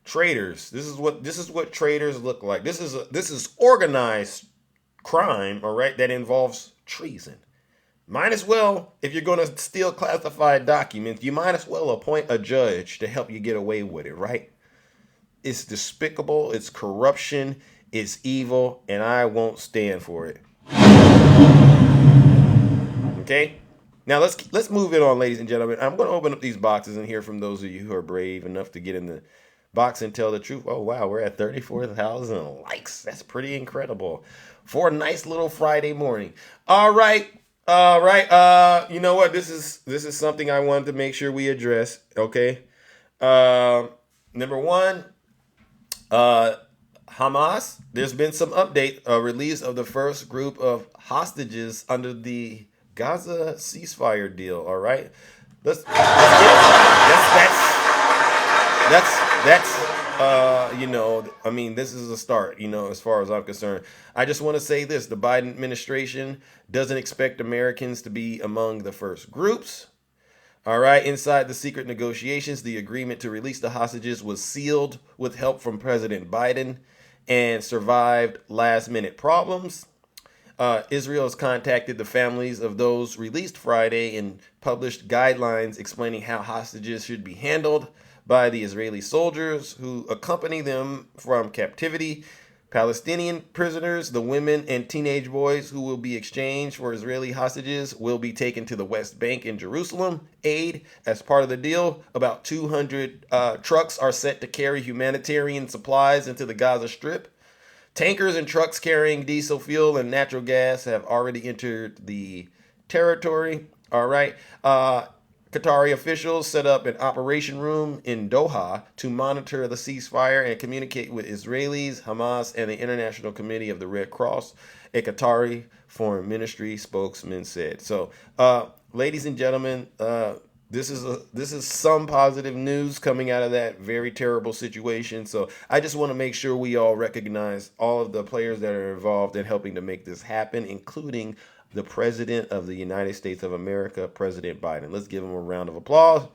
Traitors. This is what traitors look like. This is organized crime, all right, that involves treason. Might as well, if you're going to steal classified documents, you might as well appoint a judge to help you get away with it, right? It's despicable, it's corruption, it's evil, and I won't stand for it. Okay? Now let's move it on, ladies and gentlemen. I'm going to open up these boxes and hear from those of you who are brave enough to get in the box and tell the truth. Oh wow, we're at 34,000 likes. That's pretty incredible for a nice little Friday morning. All right. You know what? This is something I wanted to make sure we address. Okay. Number one, Hamas. There's been some update. Release of the first group of hostages under the Gaza ceasefire deal. All right. Let's get it. That's I mean, this is a start, as far as I'm concerned. I just want to say this. The Biden administration doesn't expect Americans to be among the first groups. All right. Inside the secret negotiations, the agreement to release the hostages was sealed with help from President Biden and survived last-minute problems. Israel has contacted the families of those released Friday and published guidelines explaining how hostages should be handled by the Israeli soldiers who accompany them from captivity. Palestinian prisoners, the women and teenage boys who will be exchanged for Israeli hostages, will be taken to the West Bank in Jerusalem. Aid, as part of the deal, about 200 trucks are set to carry humanitarian supplies into the Gaza Strip. Tankers and trucks carrying diesel fuel and natural gas have already entered the territory. All right. Qatari officials set up an operation room in Doha to monitor the ceasefire and communicate with Israelis, Hamas, and the International Committee of the Red Cross, a Qatari foreign ministry spokesman said. So, ladies and gentlemen, this is some positive news coming out of that very terrible situation. So I just want to make sure we all recognize all of the players that are involved in helping to make this happen, including the President of the United States of America, President Biden. Let's give him a round of applause.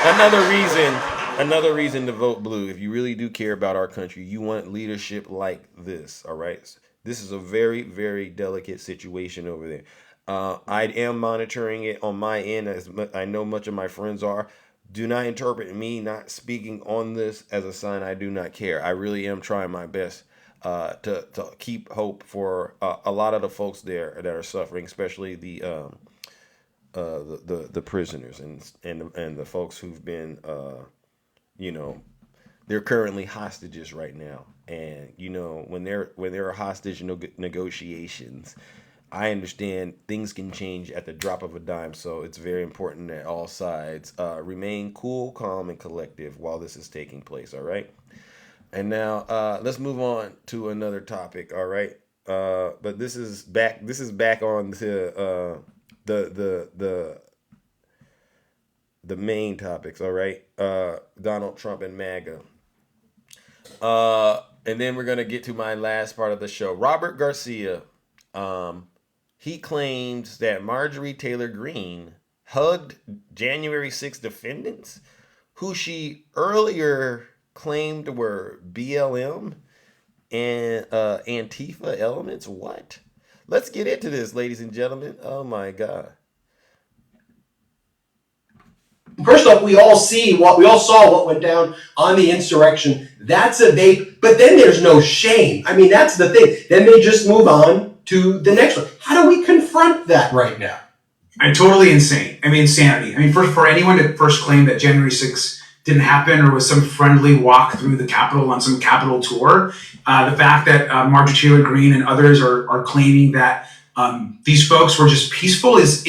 Another reason to vote blue. If you really do care about our country, you want leadership like this, all right? This is a very, very delicate situation over there. I am monitoring it on my end, as I know much of my friends are. Do not interpret me not speaking on this as a sign I do not care. I really am trying my best to keep hope for a lot of the folks there that are suffering, especially the prisoners and the folks who've been they're currently hostages right now. And when there are hostage negotiations, I understand things can change at the drop of a dime, so it's very important that all sides remain cool, calm, and collective while this is taking place. All right. And now let's move on to another topic. All right. But this is back. This is back on to the main topics. All right. Donald Trump and MAGA. And then we're gonna get to my last part of the show. Robert Garcia. He claims that Marjorie Taylor Greene hugged January 6 defendants, who she earlier claimed were BLM and Antifa elements. What? Let's get into this, ladies and gentlemen. Oh my God. First off, we all saw what went down on the insurrection. That's a vape, but then there's no shame. I mean, that's the thing. Then they just move on to the next one. How do we confront that right now? I'm totally insane. I mean, insanity. I mean, for anyone to first claim that January 6th didn't happen or was some friendly walk through the Capitol on some Capitol tour, the fact that Marjorie Taylor Greene and others are claiming that these folks were just peaceful is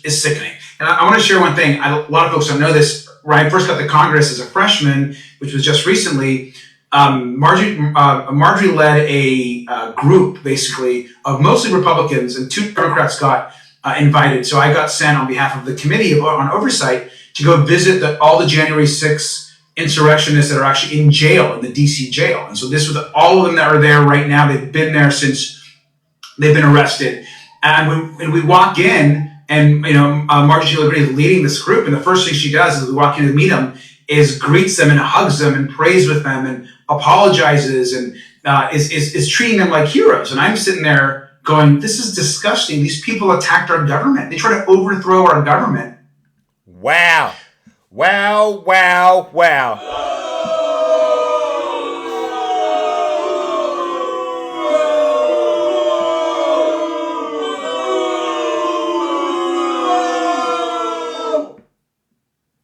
sickening. And I want to share one thing. A lot of folks don't know this. When I first got to Congress as a freshman, which was just recently, Marjorie led a group, basically, of mostly Republicans, and 2 Democrats got invited. So I got sent on behalf of the Committee on Oversight to go visit all the January 6th insurrectionists that are actually in jail, in the D.C. jail. And so this was all of them that are there right now. They've been there since they've been arrested. And when we walk in, and Marjorie Taylor Greene is leading this group, and the first thing she does as we walk in to meet them is greets them and hugs them and prays with them and apologizes and is treating them like heroes. And I'm sitting there going, this is disgusting. These people attacked our government. They try to overthrow our government. Wow. Wow, wow, wow.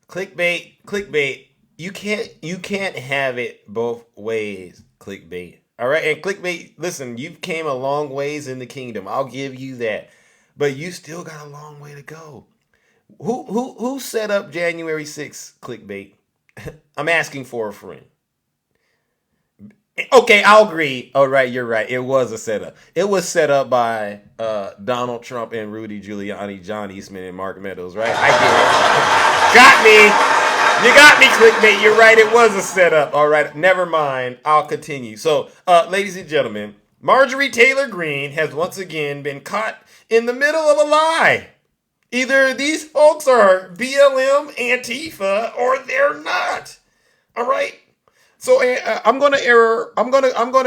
Clickbait. You can't have it both ways, clickbait. All right, and clickbait, listen, you've came a long ways in the kingdom. I'll give you that. But you still got a long way to go. Who set up January 6th clickbait? I'm asking for a friend. Okay, I'll agree. Oh, right, you're right. It was a setup. It was set up by Donald Trump and Rudy Giuliani, John Eastman, and Mark Meadows, right? I get it. Got me. You got me, clickbait. You're right. It was a setup. All right, never mind. I'll continue. So, ladies and gentlemen, Marjorie Taylor Greene has once again been caught in the middle of a lie. Either these folks are BLM, Antifa, or they're not. All right. So I'm gonna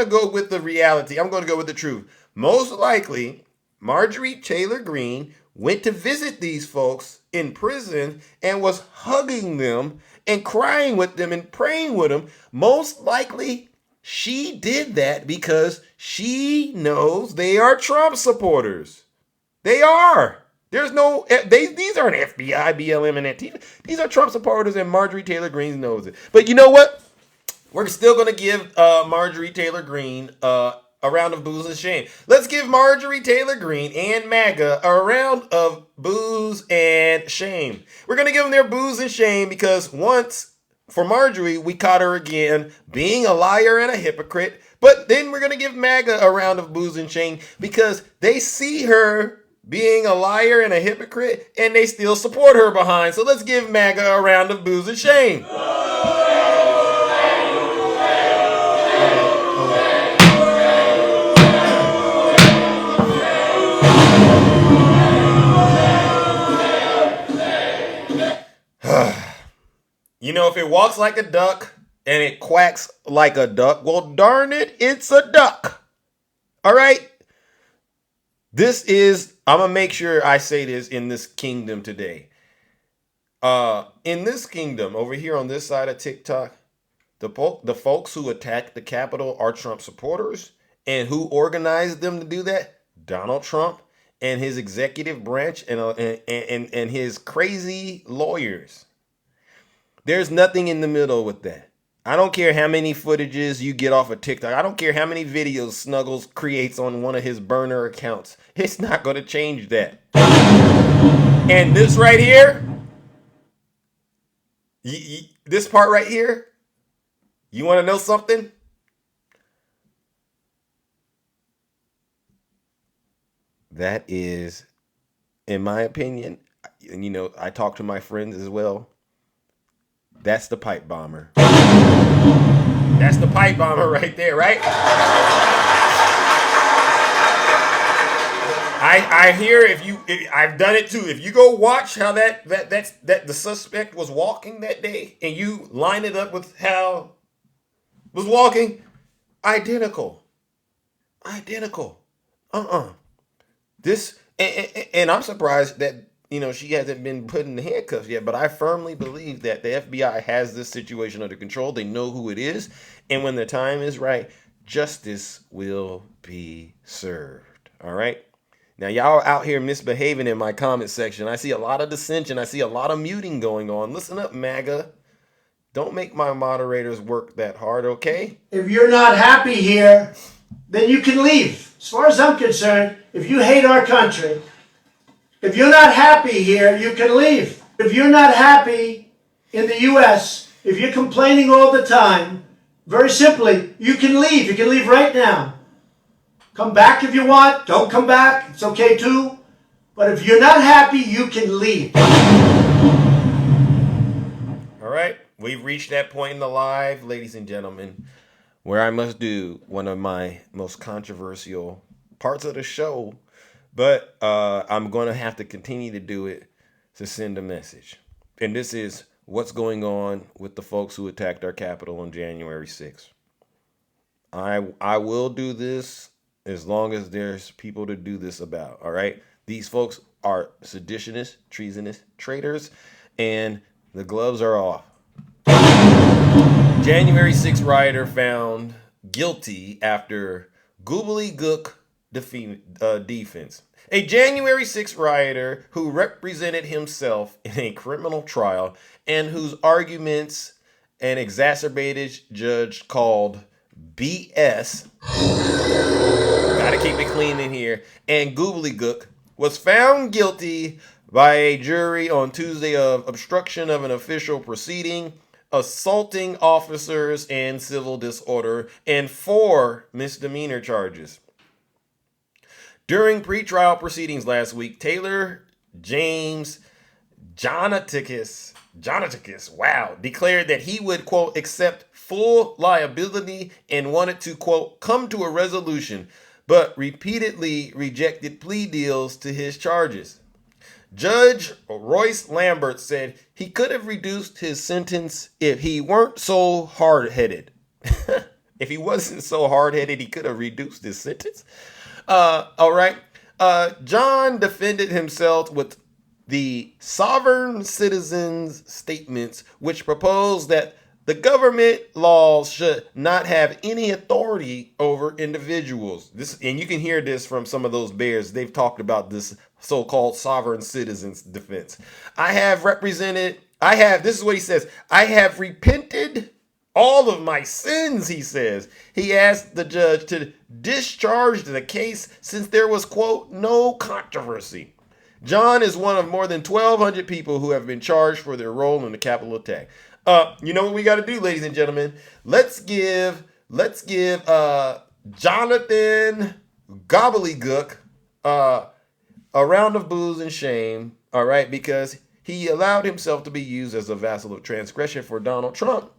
go with the reality. I'm gonna go with the truth. Most likely, Marjorie Taylor Greene went to visit these folks in prison and was hugging them and crying with them and praying with them. Most likely, she did that because she knows they are Trump supporters. They are. These aren't FBI, BLM, and Antifa. These are Trump supporters, and Marjorie Taylor Greene knows it. But you know what? We're still going to give Marjorie Taylor Greene a round of boos and shame. Let's give Marjorie Taylor Greene and MAGA a round of boos and shame. We're going to give them their boos and shame because once, for Marjorie, we caught her again being a liar and a hypocrite. But then we're going to give MAGA a round of boos and shame because they see her being a liar and a hypocrite and they still support her behind. So let's give MAGA a round of boos and shame. You know, if it walks like a duck and it quacks like a duck, well, darn it, it's a duck. All right? I'm going to make sure I say this in this kingdom today. In this kingdom, over here on this side of TikTok, the folks who attacked the Capitol are Trump supporters. And who organized them to do that? Donald Trump and his executive branch and his crazy lawyers. There's nothing in the middle with that. I don't care how many footages you get off of TikTok. I don't care how many videos Snuggles creates on one of his burner accounts. It's not going to change that. And this right here, this part right here, you want to know something? That is, in my opinion, and you know, I talk to my friends as well. That's the pipe bomber. That's the pipe bomber right there, right? I hear I've done it too. If you go watch how that the suspect was walking that day, and you line it up with how was walking, identical. This and I'm surprised that she hasn't been put in the handcuffs yet, but I firmly believe that the FBI has this situation under control. They know who it is, and when the time is right, justice will be served. All right? Now, y'all out here misbehaving in my comment section. I see a lot of dissension. I see a lot of muting going on. Listen up, MAGA. Don't make my moderators work that hard, okay? If you're not happy here, then you can leave. As far as I'm concerned, if you hate our country, If you're not happy here, you can leave. If you're not happy in the US, if you're complaining all the time, very simply, you can leave. You can leave right now. Come back if you want. Don't come back. It's okay too. But if you're not happy, you can leave. All right. We've reached that point in the live, ladies and gentlemen, where I must do one of my most controversial parts of the show. But I'm going to have to continue to do it to send a message. And this is what's going on with the folks who attacked our Capitol on January 6th. I will do this as long as there's people to do this about, all right? These folks are seditionists, treasonous, traitors, and the gloves are off. January 6th rioter found guilty after gobbledygook defense. A January 6th rioter who represented himself in a criminal trial and whose arguments an exacerbated judge called BS, gotta keep it clean in here, and gobbledygook, was found guilty by a jury on Tuesday of obstruction of an official proceeding, assaulting officers, and civil disorder, and 4 misdemeanor charges. During pretrial proceedings last week, Taylor James Jonaticus, declared that he would, quote, accept full liability and wanted to, quote, come to a resolution, but repeatedly rejected plea deals to his charges. Judge Royce Lambert said he could have reduced his sentence if he weren't so hard-headed. If he wasn't so hard-headed, he could have reduced his sentence. All right. John defended himself with the sovereign citizens statements, which proposed that the government laws should not have any authority over individuals. And you can hear this from some of those bears. They've talked about this so-called sovereign citizens defense. This is what he says. I have repented all of my sins, he says. He asked the judge to discharge the case since there was, quote, no controversy. John is one of more than 1,200 people who have been charged for their role in the Capitol attack. You know what we got to do, ladies and gentlemen? Let's give Jonathan Gobbledygook a round of boos and shame, all right, because he allowed himself to be used as a vassal of transgression for Donald Trump.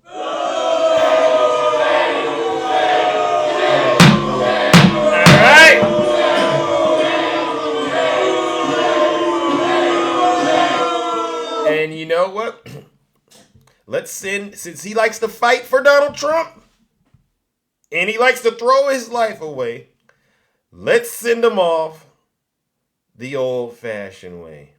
And you know what? Since he likes to fight for Donald Trump and he likes to throw his life away, let's send him off the old-fashioned way.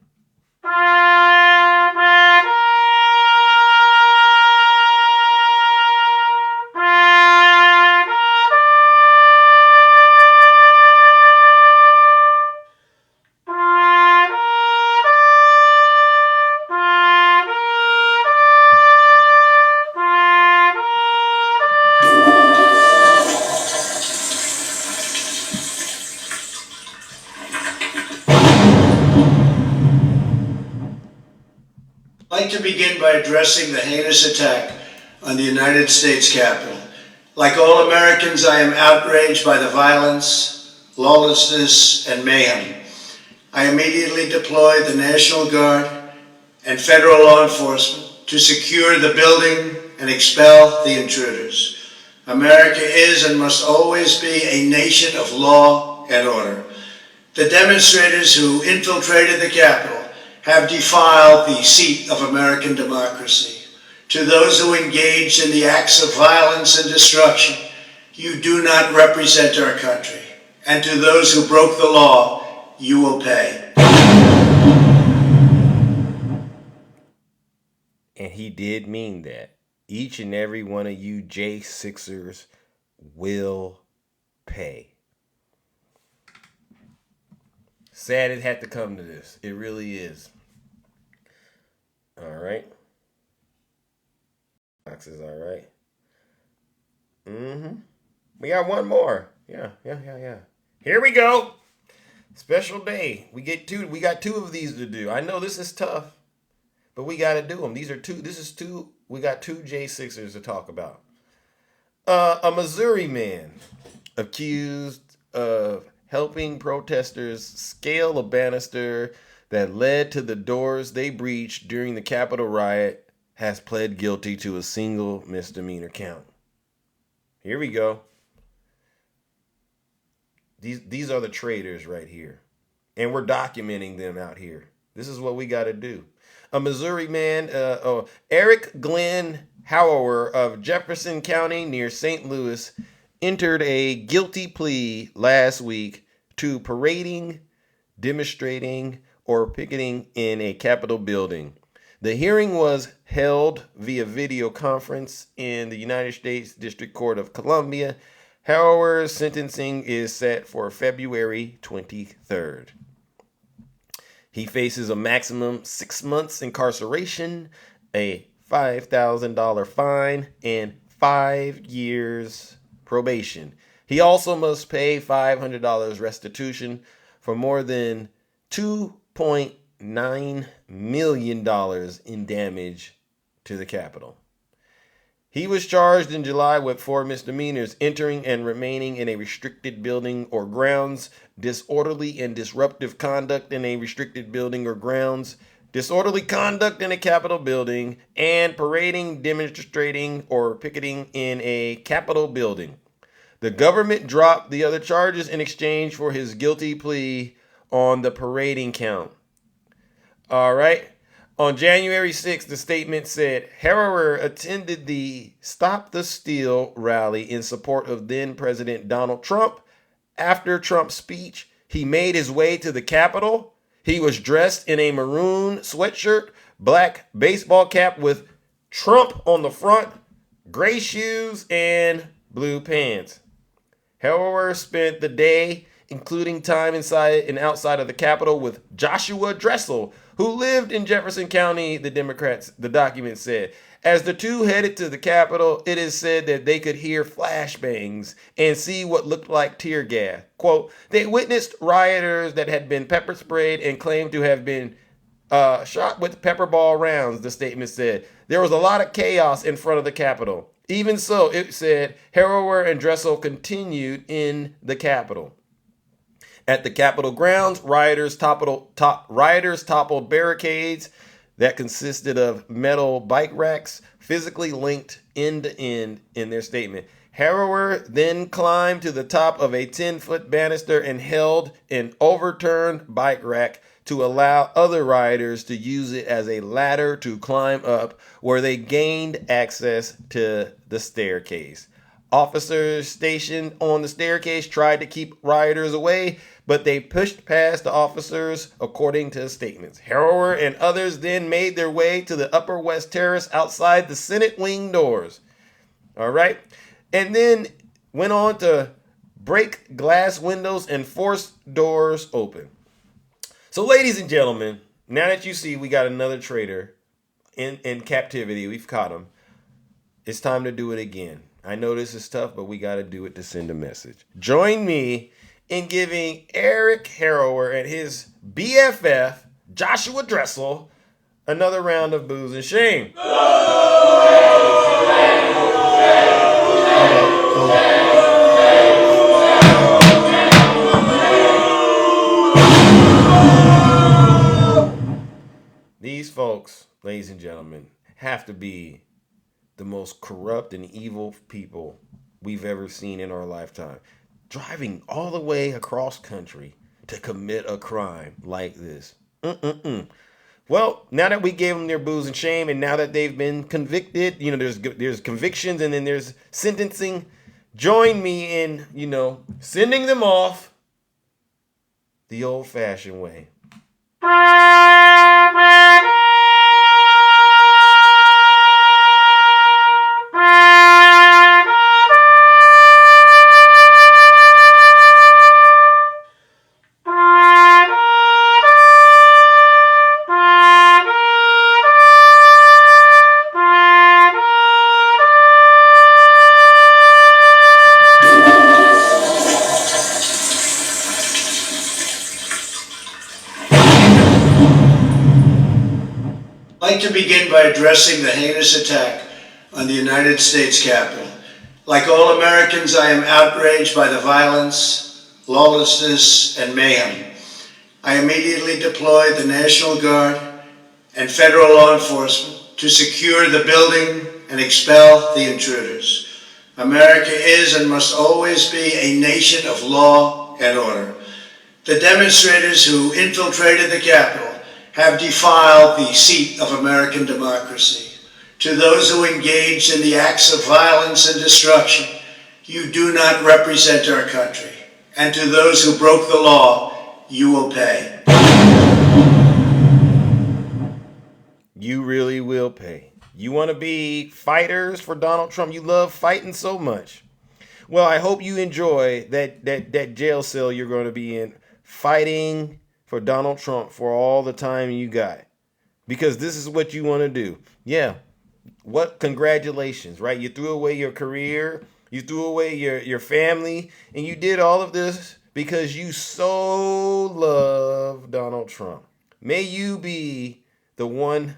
I'd like to begin by addressing the heinous attack on the United States Capitol. Like all Americans, I am outraged by the violence, lawlessness, and mayhem. I immediately deployed the National Guard and federal law enforcement to secure the building and expel the intruders. America is and must always be a nation of law and order. The demonstrators who infiltrated the Capitol have defiled the seat of American democracy. To those who engaged in the acts of violence and destruction, you do not represent our country. And to those who broke the law, you will pay. And he did mean that. Each and every one of you J6ers will pay. Sad it had to come to this. It really is. All right. Boxes, all right. We got one more. Yeah. Here we go. Special day. We got two of these to do. I know this is tough, but we got to do them. We got two J6ers to talk about. A Missouri man accused of helping protesters scale a banister that led to the doors they breached during the Capitol riot has pled guilty to a single misdemeanor count. Here we go. These are the traitors right here. And we're documenting them out here. This is what we got to do. A Missouri man, Eric Glenn Hauer of Jefferson County near St. Louis, entered a guilty plea last week to parading, demonstrating, or picketing in a Capitol building. The hearing was held via video conference in the United States District Court of Columbia. However, sentencing is set for February 23rd. He faces a maximum 6 months incarceration, a $5,000 fine, and 5 years probation. He also must pay $500 restitution for more than $2.9 million in damage to the Capitol. He was charged in July with 4 misdemeanors: entering and remaining in a restricted building or grounds, disorderly and disruptive conduct in a restricted building or grounds, disorderly conduct in a Capitol building, and parading, demonstrating, or picketing in a Capitol building. The government dropped the other charges in exchange for his guilty plea on the parading count. All right. On January 6th, the statement said, Harrower attended the Stop the Steal rally in support of then-President Donald Trump. After Trump's speech, he made his way to the Capitol. He was dressed in a maroon sweatshirt, black baseball cap with Trump on the front, gray shoes, and blue pants. Harrower spent the day, including time inside and outside of the Capitol, with Joshua Dressel, who lived in Jefferson County, the document said. As the two headed to the Capitol, it is said that they could hear flashbangs and see what looked like tear gas. Quote, they witnessed rioters that had been pepper sprayed and claimed to have been shot with pepper ball rounds, the statement said. There was a lot of chaos in front of the Capitol. Even so, it said, Harrower and Dressel continued in the Capitol. At the Capitol grounds, rioters toppled barricades that consisted of metal bike racks, physically linked end to end in their statement. Harrower then climbed to the top of a 10-foot banister and held an overturned bike rack to allow other rioters to use it as a ladder to climb up, where they gained access to the staircase. Officers stationed on the staircase tried to keep rioters away, but they pushed past the officers, according to statements. Harrower and others then made their way to the Upper West Terrace outside the Senate wing doors. All right. And then went on to break glass windows and force doors open. So, ladies and gentlemen, now that you see we got another traitor in captivity, we've caught him, it's time to do it again. I know this is tough, but we got to do it to send a message. Join me in giving Eric Harrower and his BFF, Joshua Dressel, another round of booze and shame. These folks, ladies and gentlemen, have to be the most corrupt and evil people we've ever seen in our lifetime. Driving all the way across country to commit a crime like this. Well, now that we gave them their booze and shame, and now that they've been convicted, there's convictions and then there's sentencing. Join me in, sending them off the old-fashioned way. begin by addressing the heinous attack on the United States Capitol. Like all Americans, I am outraged by the violence, lawlessness, and mayhem. I immediately deployed the National Guard and federal law enforcement to secure the building and expel the intruders. America is and must always be a nation of law and order. The demonstrators who infiltrated the Capitol have defiled the seat of American democracy. To those who engaged in the acts of violence and destruction, you do not represent our country. And to those who broke the law, you will pay. You really will pay. You want to be fighters for Donald Trump? You love fighting so much. Well, I hope you enjoy that jail cell you're going to be in, fighting for Donald Trump for all the time you got. Because this is what you want to do. Yeah. What? Congratulations, right? You threw away your career, you threw away your family, and you did all of this because you so love Donald Trump. May you be the one,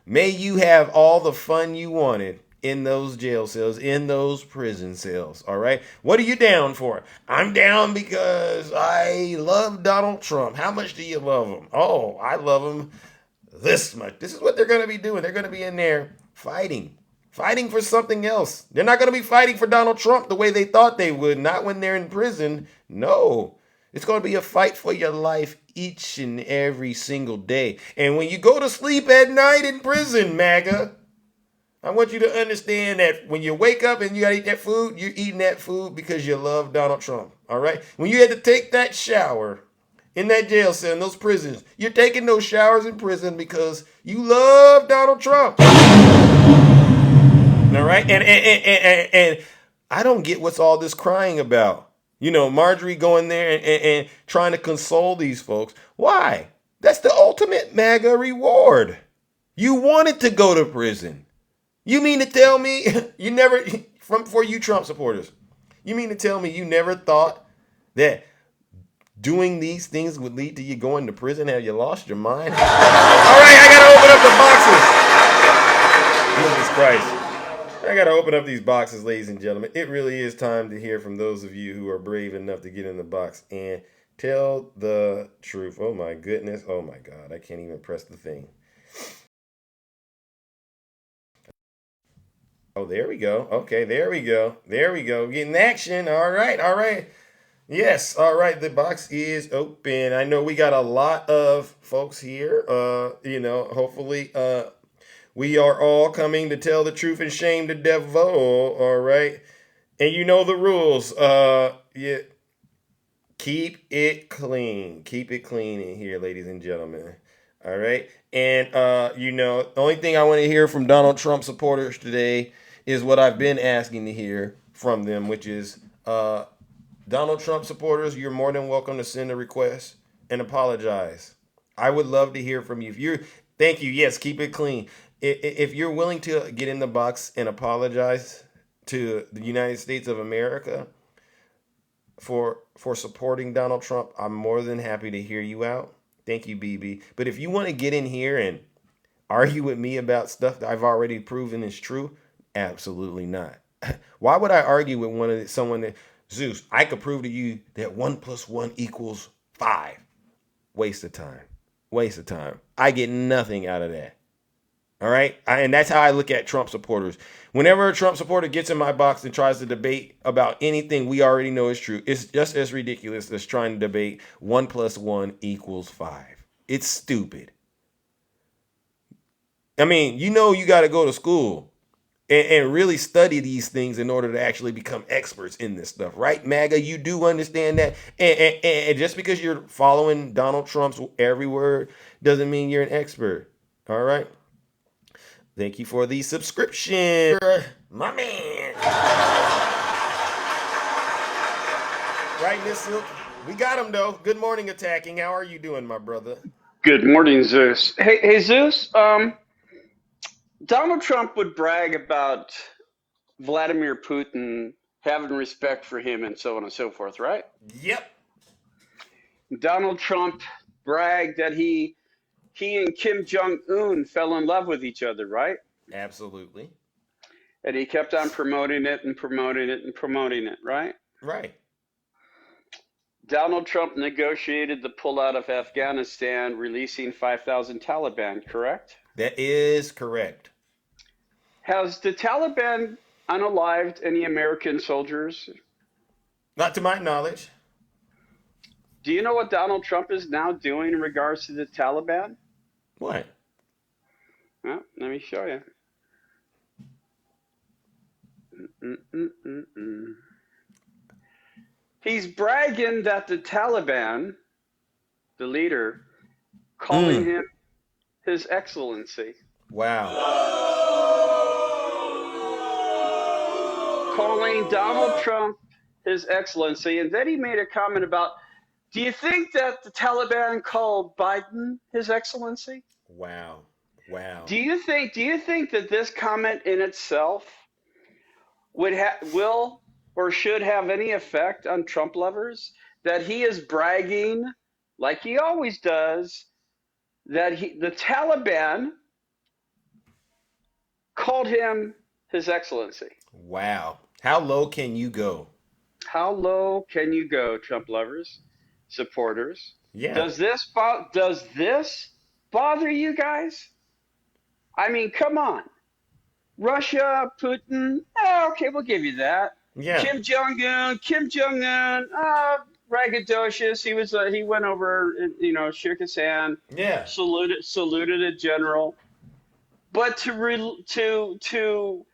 may you have all the fun you wanted in those jail cells, in those prison cells, all right? What are you down for? I'm down because I love Donald Trump. How much do you love him? Oh, I love him this much. This is what they're going to be doing. They're going to be in there fighting for something else. They're not going to be fighting for Donald Trump the way they thought they would, not when they're in prison. No, it's going to be a fight for your life each and every single day. And when you go to sleep at night in prison, MAGA, I want you to understand that when you wake up and you gotta eat that food, you're eating that food because you love Donald Trump, all right? When you had to take that shower in that jail cell, in those prisons, you're taking those showers in prison because you love Donald Trump. All right? And I don't get what's all this crying about. You know, Marjorie going there and trying to console these folks. Why? That's the ultimate MAGA reward. You wanted to go to prison. You mean to tell me you never, for you Trump supporters, you mean to tell me you never thought that doing these things would lead to you going to prison? Have you lost your mind? All right, I got to open up the boxes. Jesus Christ. I got to open up these boxes, ladies and gentlemen. It really is time to hear from those of you who are brave enough to get in the box and tell the truth. Oh, my goodness. Oh, my God. I can't even press the thing. Oh, there we go. Okay, there we go. There we go. Getting action. All right, all right. Yes, all right. The box is open. I know we got a lot of folks here. Hopefully, we are all coming to tell the truth and shame the devil. All right, and you know the rules. Yeah, keep it clean. Keep it clean in here, ladies and gentlemen. All right, and the only thing I want to hear from Donald Trump supporters today is what I've been asking to hear from them, which is Donald Trump supporters, you're more than welcome to send a request and apologize. I would love to hear from you. Thank you. Yes, keep it clean. If you're willing to get in the box and apologize to the United States of America for supporting Donald Trump, I'm more than happy to hear you out. Thank you, BB. But if you want to get in here and argue with me about stuff that I've already proven is true, absolutely not. Why would I argue with someone that, Zeus, I could prove to you that 1 + 1 = 5. Waste of time. Waste of time. I get nothing out of that. All right? And that's how I look at Trump supporters. Whenever a Trump supporter gets in my box and tries to debate about anything we already know is true, it's just as ridiculous as trying to debate 1 + 1 = 5. It's stupid. I mean, you got to go to school and really study these things in order to actually become experts in this stuff, right? MAGA, you do understand that. And just because you're following Donald Trump's every word doesn't mean you're an expert. All right. Thank you for the subscription, my man. Right, Miss Silk? We got him, though. Good morning, Attacking. How are you doing, my brother? Good morning, Zeus. Hey, Zeus. Donald Trump would brag about Vladimir Putin having respect for him and so on and so forth, right? Yep. Donald Trump bragged that he he and Kim Jong-un fell in love with each other, right? Absolutely. And he kept on promoting it and promoting it and promoting it, right? Right. Donald Trump negotiated the pullout of Afghanistan, releasing 5,000 Taliban, correct? That is correct. Has the Taliban unalived any American soldiers? Not to my knowledge. Do you know what Donald Trump is now doing in regards to the Taliban? What? Well, let me show you. He's bragging that the Taliban, the leader, calling him His Excellency. Wow. Calling Donald Trump His Excellency. And then he made a comment about, do you think that the Taliban called Biden His Excellency? Wow. Wow. Do you think that this comment in itself will or should have any effect on Trump lovers? That he is bragging, like he always does, that the Taliban called him His Excellency. Wow. How low can you go? How low can you go, Trump lovers, supporters? Yeah. Does this bother you guys? I mean, come on. Russia, Putin, okay, we'll give you that. Yeah. Kim Jong-un, braggadocious. He went over, shook his hand. Yeah. Saluted a general. But to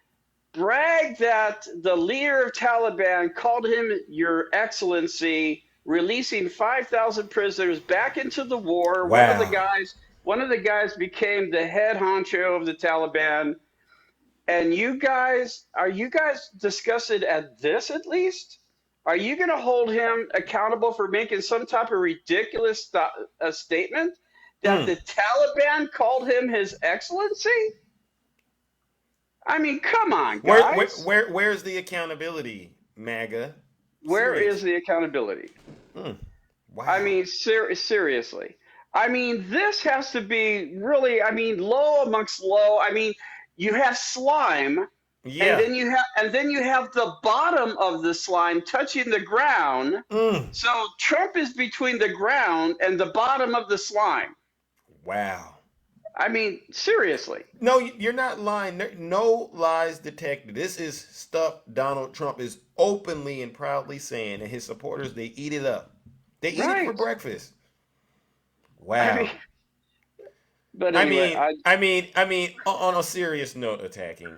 brag that the leader of Taliban called him Your Excellency, releasing 5,000 prisoners back into the war. Wow. One of the guys became the head honcho of the Taliban. And are you guys discussing at this at least? Are you going to hold him accountable for making some type of ridiculous statement that the Taliban called him His Excellency? I mean, come on, guys. Where's the accountability, MAGA? Where is the accountability? Wow. I mean, seriously. I mean, this has to be really, low amongst low. I mean, you have slime, yeah. and then you have the bottom of the slime touching the ground. So Trump is between the ground and the bottom of the slime. Wow. I mean, seriously. No, you're not lying. No lies detected. This is stuff Donald Trump is openly and proudly saying, and his supporters, they eat it up. They eat it for breakfast. Wow. But anyway, I mean, on a serious note, attacking.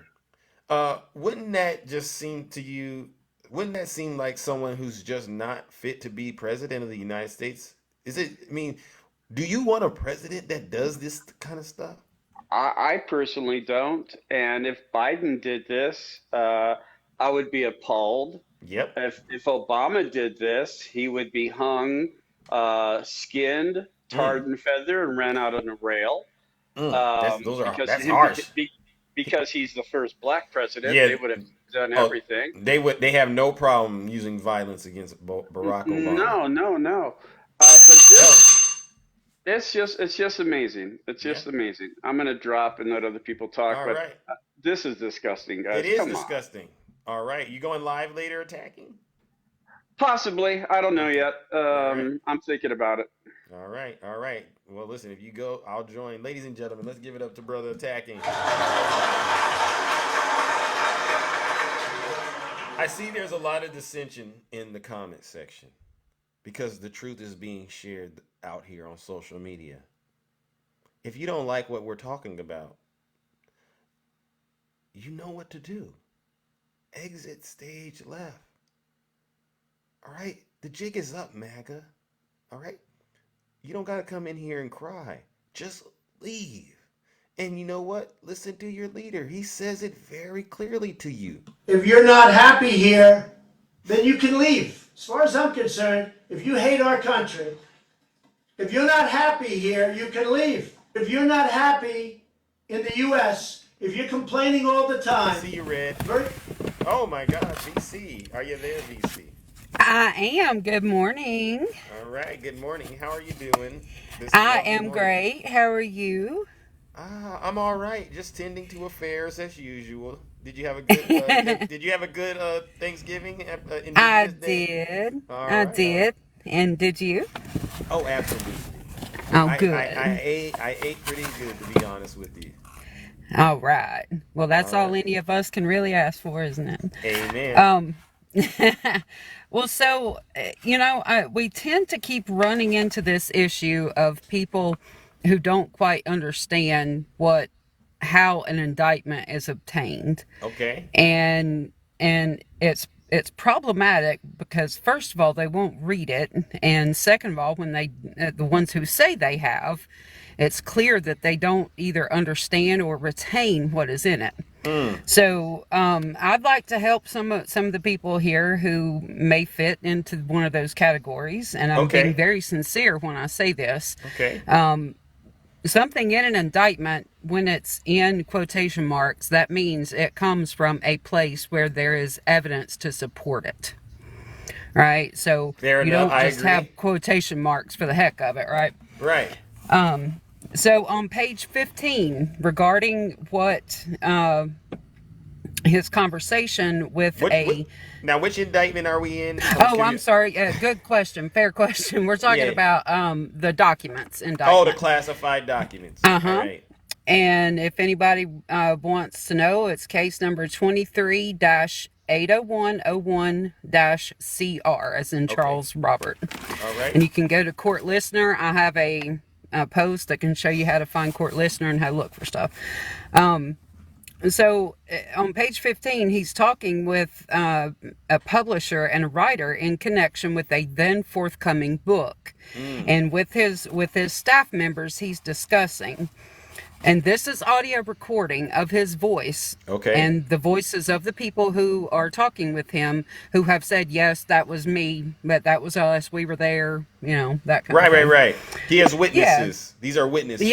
Wouldn't that just seem to you? Wouldn't that seem like someone who's just not fit to be president of the United States? Is it? I mean, do you want a president that does this kind of stuff? I personally don't. And if Biden did this, I would be appalled. Yep. If Obama did this, he would be hung, skinned, tarred and feathered, and ran out on a rail. That's harsh. Because he's the first black president, yeah. They would have done everything. They have no problem using violence against Barack Obama. No. But it's just amazing. It's just amazing. I'm gonna drop and let other people talk. All but right. This is disgusting, guys. It is Come disgusting. On. All right, you going live later, attacking? Possibly. I don't know yet. I'm thinking about it. All right. Well, listen, if you go, I'll join. Ladies and gentlemen, let's give it up to Brother Attacking. I see there's a lot of dissension in the comment section because the truth is being shared out here on social media. If you don't like what we're talking about, you know what to do. Exit stage left. All right? The jig is up, MAGA. All right? You don't got to come in here and cry. Just leave. And you know what? Listen to your leader. He says it very clearly to you. If you're not happy here, then you can leave. As far as I'm concerned, if you hate our country, if you're not happy here, you can leave. If you're not happy in the U.S., if you're complaining all the time. I see you, Red. Oh my God, VC. Are you there, VC? I am. Good morning. All right. Good morning. How are you doing? This I lovely am morning. great. How are you? I'm all right. Just tending to affairs as usual. Did you have a good? Did you have a good Thanksgiving, I Indigenous Day? did. All I right. All right. did. And did you? Oh, absolutely. Oh, I good. ate pretty good, to be honest with you. All right. Well, that's All all right. any of us can really ask for, isn't it? Amen. Um, well, so, we tend to keep running into this issue of people who don't quite understand how an indictment is obtained. Okay. And it's problematic because first of all they won't read it, and second of all when the ones who say they have, it's clear that they don't either understand or retain what is in it. So I'd like to help some of the people here who may fit into one of those categories, and I'm being Okay. very sincere when I say this. Okay. Something in an indictment, when it's in quotation marks, that means it comes from a place where there is evidence to support it. Right? So Fair you enough. don't I just agree. have quotation marks for the heck of it, right? Right. So on page 15, regarding what his conversation with Now, which indictment are we in? Oh, I'm sorry. Good question. Fair question. We're talking Yeah. about the documents Oh, the indictment. classified documents. All Uh-huh. right. And if anybody wants to know, it's case number 23-80101-CR, as in Okay. Charles Robert. All right. And you can go to Court Listener. I have a post that can show you how to find Court Listener and how to look for stuff. So on page 15, he's talking with a publisher and a writer in connection with a then forthcoming book. And with his staff members, he's discussing. And this is audio recording of his voice. Okay. And the voices of the people who are talking with him, who have said, yes, that was me, but that was us, we were there, that kind of thing. Right. He has witnesses. These are witnesses.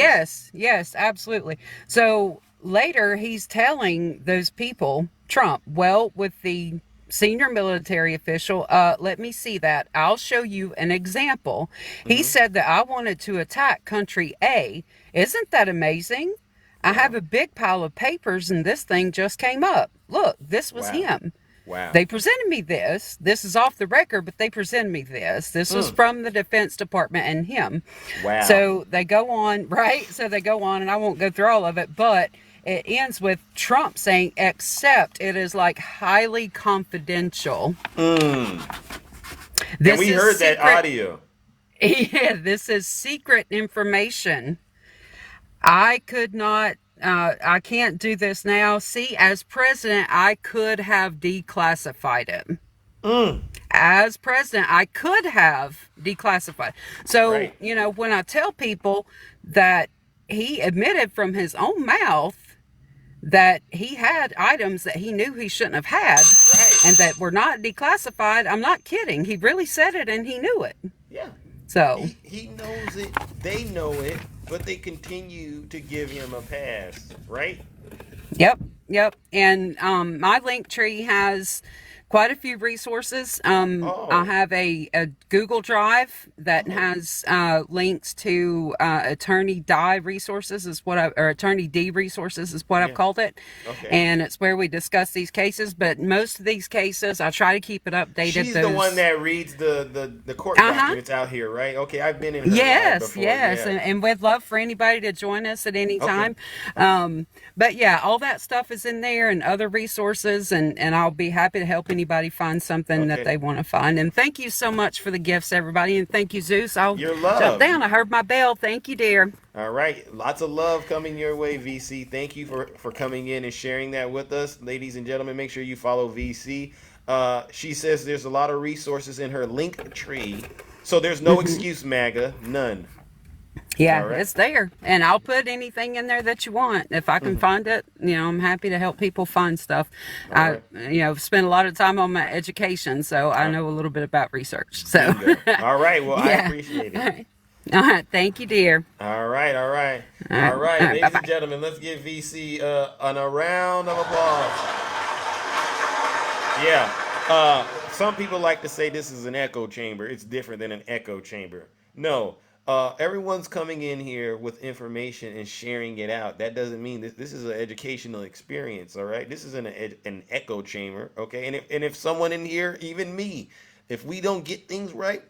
Yes, absolutely. So later he's telling those people, Trump, well, with the senior military official, let me see that. I'll show you an example. He said that I wanted to attack country A. Isn't that amazing? I have a big pile of papers and this thing just came up. Look, this was him. Wow. They presented me this. This is off the record, but they presented me this. This was from the Defense Department and him. Wow. So they go on, right? So they go on, and I won't go through all of it, but it ends with Trump saying, except it is like highly confidential. And we heard that audio. Yeah, this is secret information. I could not, I can't do this now. See, as president, I could have declassified it. As president, I could have declassified. So, Right. When I tell people that he admitted from his own mouth that he had items that he knew he shouldn't have had, Right. and that were not declassified, I'm not kidding. He really said it and he knew it. Yeah. So He knows it. They know it, but they continue to give him a pass, right? Yep. And my link tree has quite a few resources. I have a Google Drive that has links to Attorney D resources is what I've called it. Okay. And it's where we discuss these cases. But most of these cases, I try to keep it updated. She's the one that reads the court documents out here, right? Okay, I've been in her live before. Yes, Yeah. and we'd love for anybody to join us at any Okay. time. But yeah, all that stuff is in there and other resources, and I'll be happy to help anybody find something that they want to find. And thank you so much for the gifts, everybody, and thank you, Zeus. I'll Your love. shut down. I heard my bell. Thank you, dear. All right. Lots of love coming your way, VC. Thank you for coming in and sharing that with us. Ladies and gentlemen, make sure you follow VC. She says there's a lot of resources in her link tree. So there's no excuse, MAGA. None. Yeah, All right. it's there. And I'll put anything in there that you want. If I can find it, I'm happy to help people find stuff. All I've spent a lot of time on my education, so I know a little bit about research. So, All right. Well, I Yeah. appreciate it. All right. Thank you, dear. All right. Ladies and gentlemen, let's give VC a round of applause. Yeah. some people like to say this is an echo chamber. It's different than an echo chamber. No, everyone's coming in here with information and sharing it out. That doesn't mean this is an educational experience. All right, this isn't an echo chamber. Okay, and if someone in here, even me, if we don't get things right,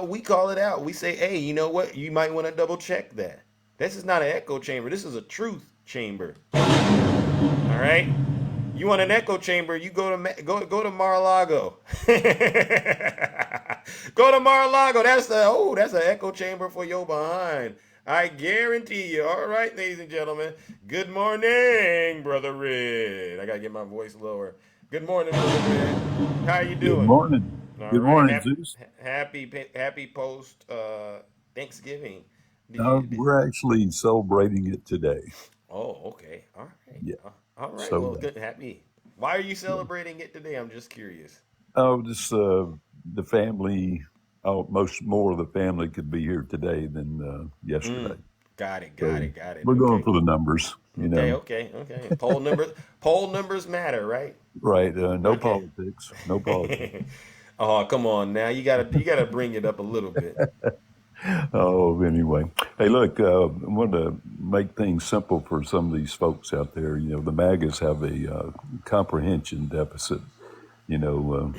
we call it out. We say, hey, you know what? You might want to double check that. This is not an echo chamber. This is a truth chamber. All right. You want an echo chamber? You go to Mar-a-Lago. Go to Mar-a-Lago. That's an echo chamber for your behind. I guarantee you. All right, ladies and gentlemen. Good morning, Brother Red. I gotta get my voice lower. Good morning, Brother Red. How you Good doing? morning. All Good right. morning, Zeus. Happy post Thanksgiving. We're actually celebrating it today. Oh, okay. All right. Yeah. All right. So, Well, good. Happy. Why are you celebrating it today? I'm just curious. just the family. Most more of the family could be here today than yesterday. Got it. Got So it. Got it. we're going Okay. for the numbers. Okay. Okay. Okay. Poll numbers matter, right? Right? No Okay. politics. No politics. Oh, come on now. You gotta bring it up a little bit. Oh, anyway. Hey, look, I want to make things simple for some of these folks out there. The MAGAs have a comprehension deficit. You know,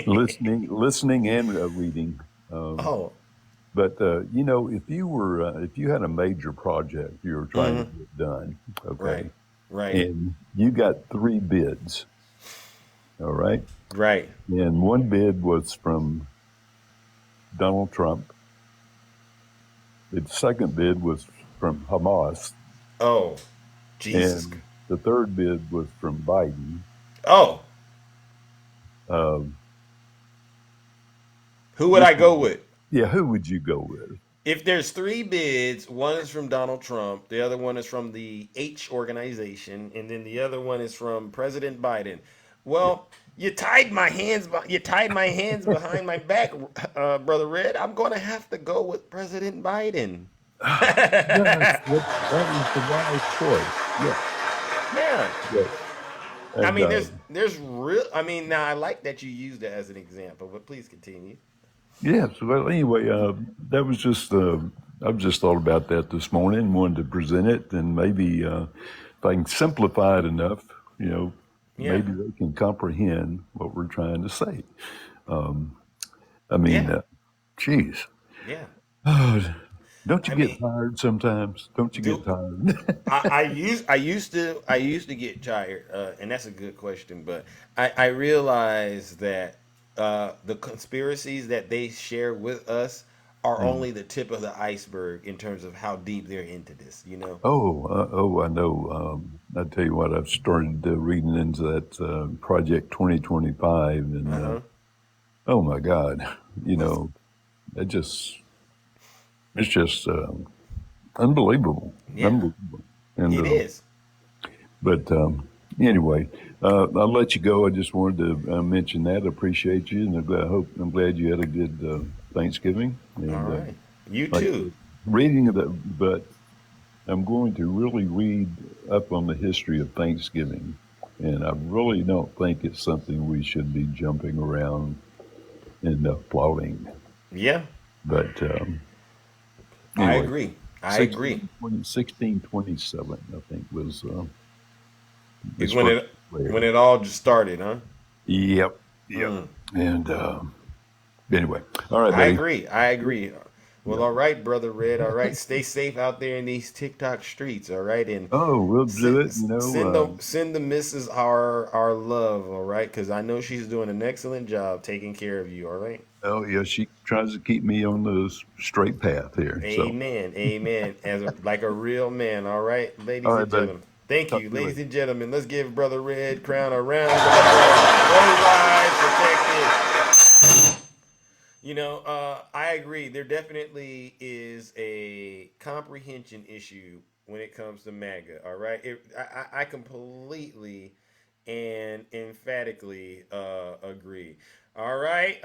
listening and reading. Oh. But if you had a major project you were trying to get done, Right. okay, Right. and you got three bids, all right, Right. and one bid was from Donald Trump, the second bid was from Hamas, Oh. Jesus. and the third bid was from Biden. Oh. Um, Who would which I go with? who would you go with? If there's three bids, one is from Donald Trump, the other one is from the H organization, and then the other one is from President Biden. Yeah. Well, you tied my hands. You tied my hands behind my back, Brother Red. I'm going to have to go with President Biden. Yes, that is the wise choice. Yeah, Yeah. yeah. I And mean, there's real. I mean, now I like that you used it as an example, but please continue. yes. Well, anyway, that was just I've just thought about that this morning and wanted to present it, and maybe if I can simplify it enough, Yeah. maybe they can comprehend what we're trying to say. I mean, Yeah. geez, Yeah. don't you I get mean, tired sometimes? Don't you get do tired? I used to get tired, and that's a good question. But I realize that the conspiracies that they share with us are Mm. only the tip of the iceberg in terms of how deep they're into this. I know. I tell you what, I've started reading into that Project 2025, and Uh huh. oh my God, you What's know, it just it's just unbelievable, Yeah, unbelievable. And it is. but anyway, I'll let you go. I just wanted to mention that. I appreciate you, and I'm glad you had a good Thanksgiving. All And right. You like too. reading the, but I'm going to really read up on the history of Thanksgiving, and I really don't think it's something we should be jumping around and applauding. Yeah, But I anyway, agree. I agree. 1627, I think, was Is his when first it when prayer. it all just started, huh? Yep, yep. Mm. And anyway, all right, I buddy. agree. I agree. Well, Yep. all right, brother Red. All right, stay safe out there in these TikTok streets. All right, and Oh, we'll do send it. send the missus our love. All right, because I know she's doing an excellent job taking care of you. All right. Oh, yeah, she tries to keep me on the straight path here. So, Amen. Amen. Like a real man. All right, all ladies right, and buddy. gentlemen. Thank Talk you, to you ladies later. and gentlemen. Let's give Brother Red Crown a round of applause. Those lives protected. I agree. There definitely is a comprehension issue when it comes to MAGA. All right, I completely and emphatically agree. All right.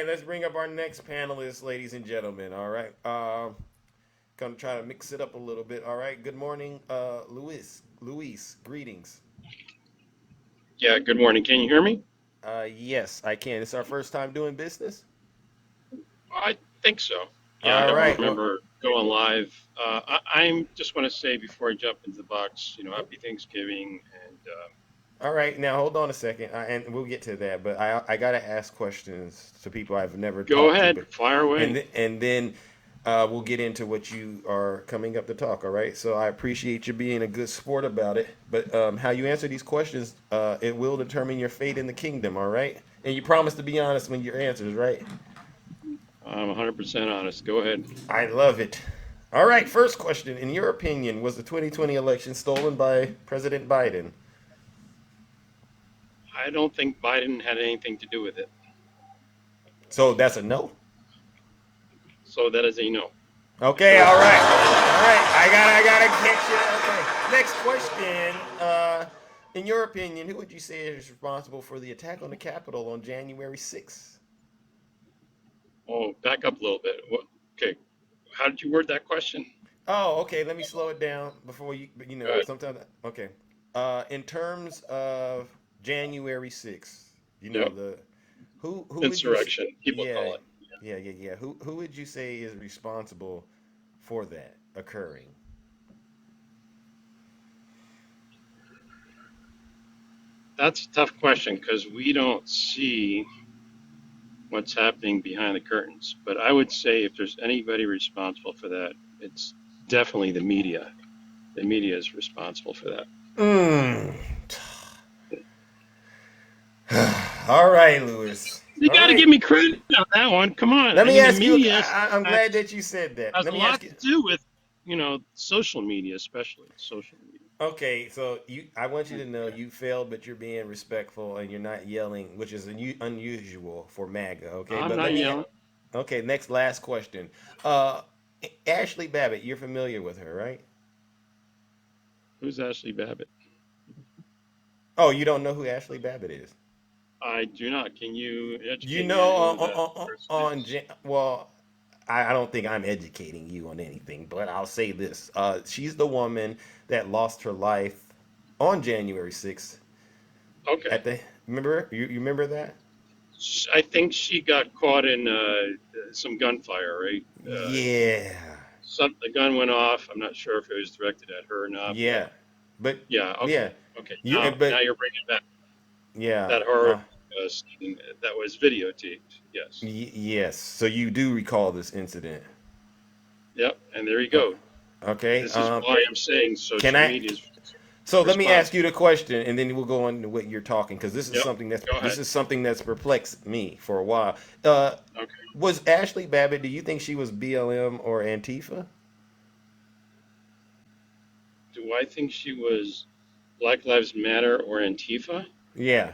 Let's bring up our next panelist, ladies and gentlemen. All right, gonna try to mix it up a little bit. All right. Good morning, Luis. Luis, greetings. Yeah, good morning. Can you hear me? Yes, I can. It's our first time doing business. I think so. Yeah, I All don't right. Well, remember going live. I'm just want to say before I jump into the box, happy Thanksgiving, and all right. Now hold on a second, and we'll get to that. But I gotta ask questions to people I've never go talked to. ahead, But fire away. and then we'll get into what you are coming up to talk. All right. So I appreciate you being a good sport about it. But how you answer these questions, it will determine your fate in the kingdom. All right. And you promise to be honest when your answers, right? I'm 100% honest. Go ahead. I love it. All right, first question. In your opinion, was the 2020 election stolen by President Biden? I don't think Biden had anything to do with it. So that's a no. So that is a no. Okay, all right. All right. I gotta catch you. Okay. Next question. In your opinion, who would you say is responsible for the attack on the Capitol on January 6th? Oh, back up a little bit. Okay, how did you word that question? Oh, okay. Let me slow it down before Good. sometimes. Okay. In terms of January 6th, Yep. the who would you? Insurrection, people Yeah, call it. yeah. Who would you say is responsible for that occurring? That's a tough question because we don't see what's happening behind the curtains. But I would say if there's anybody responsible for that, it's definitely the media. The media is responsible for that. Mm. All right, Lewis. You All got to right. give me credit on that one. Come on. Let I me mean, the ask you. media I'm has, glad that you said that. has Let a me ask lot you. to do with, social media, especially social media. Okay, so I want you to know you failed, but you're being respectful and you're not yelling, which is unusual for MAGA. Okay, I'm but not yelling. Okay, last question. Ashley Babbitt, you're familiar with her, right? Who's Ashley Babbitt? Oh, you don't know who Ashley Babbitt is? I do not. Can you You educate me know, on who that person is? well, I don't think I'm educating you on anything, but I'll say this: she's the woman that lost her life on January 6th. Okay. Remember you remember that? I think she got caught in some gunfire, right? Yeah, The gun went off. I'm not sure if it was directed at her or not, but yeah, but yeah. Okay. yeah, Okay. you Now but you're bringing back yeah, that horror scene that was videotaped. Yes. yes. So you do recall this incident? Yep. And there you Uh, go. okay. This is why I'm saying Can social I? media is So let me ask responsible. you the question, and then we'll go on to what you're talking, because Yep. Go this ahead. is something that's perplexed me for a while. Okay. Was Ashley Babbitt? Do you think she was BLM or Antifa? Do I think she was Black Lives Matter or Antifa? Yeah.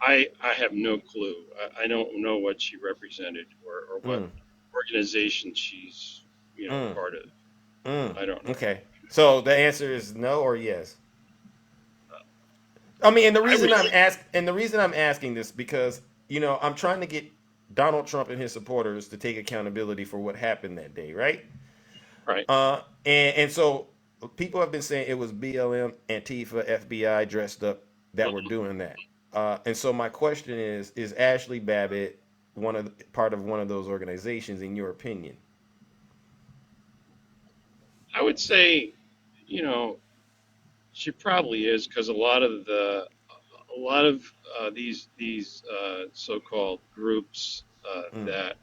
I have no clue. I don't know what she represented or what Mm, organization she's mm, part of. mm. I don't know. Okay. So the answer is no or yes. I mean, and I would the reason I'm asking this because I'm trying to get Donald Trump and his supporters to take accountability for what happened that day, right? right. And so people have been saying it was BLM, Antifa, FBI dressed up that were doing that. And so my question is Ashley Babbitt part of one of those organizations in your opinion? I would say, you know, she probably is because a lot of these so-called groups Mm. that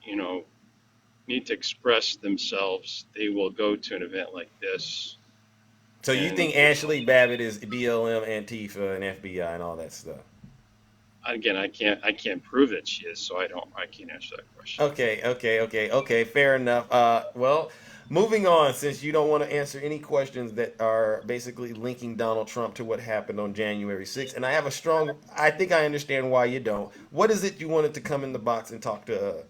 you know need to express themselves, they will go to an event like this, So you and think Ashley Babbitt is BLM, Antifa, and FBI and all that stuff? again, I can't prove that she is, so I can't answer that question. Okay. Fair enough. Well, moving on, since you don't want to answer any questions that are basically linking Donald Trump to what happened on January 6th, and I think I understand why you don't. What is it you wanted to come in the box and talk to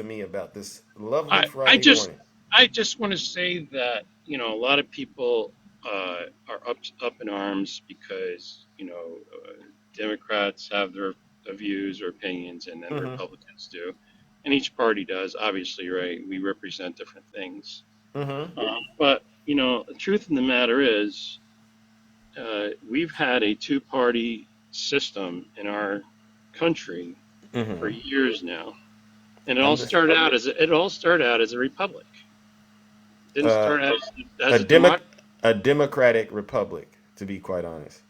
me about this lovely I Friday just morning? I just want to say that a lot of people are up in arms because Democrats have their views or opinions, and then the Mm-hmm. Republicans do, and each party does. Obviously, right? We represent different things, Mm-hmm. but the truth of the matter is, we've had a two-party system in our country for Mm-hmm. years now, and I'm just it all started out as a republic. It didn't uh, start out a as a demo democracy. a democratic republic, to be quite honest.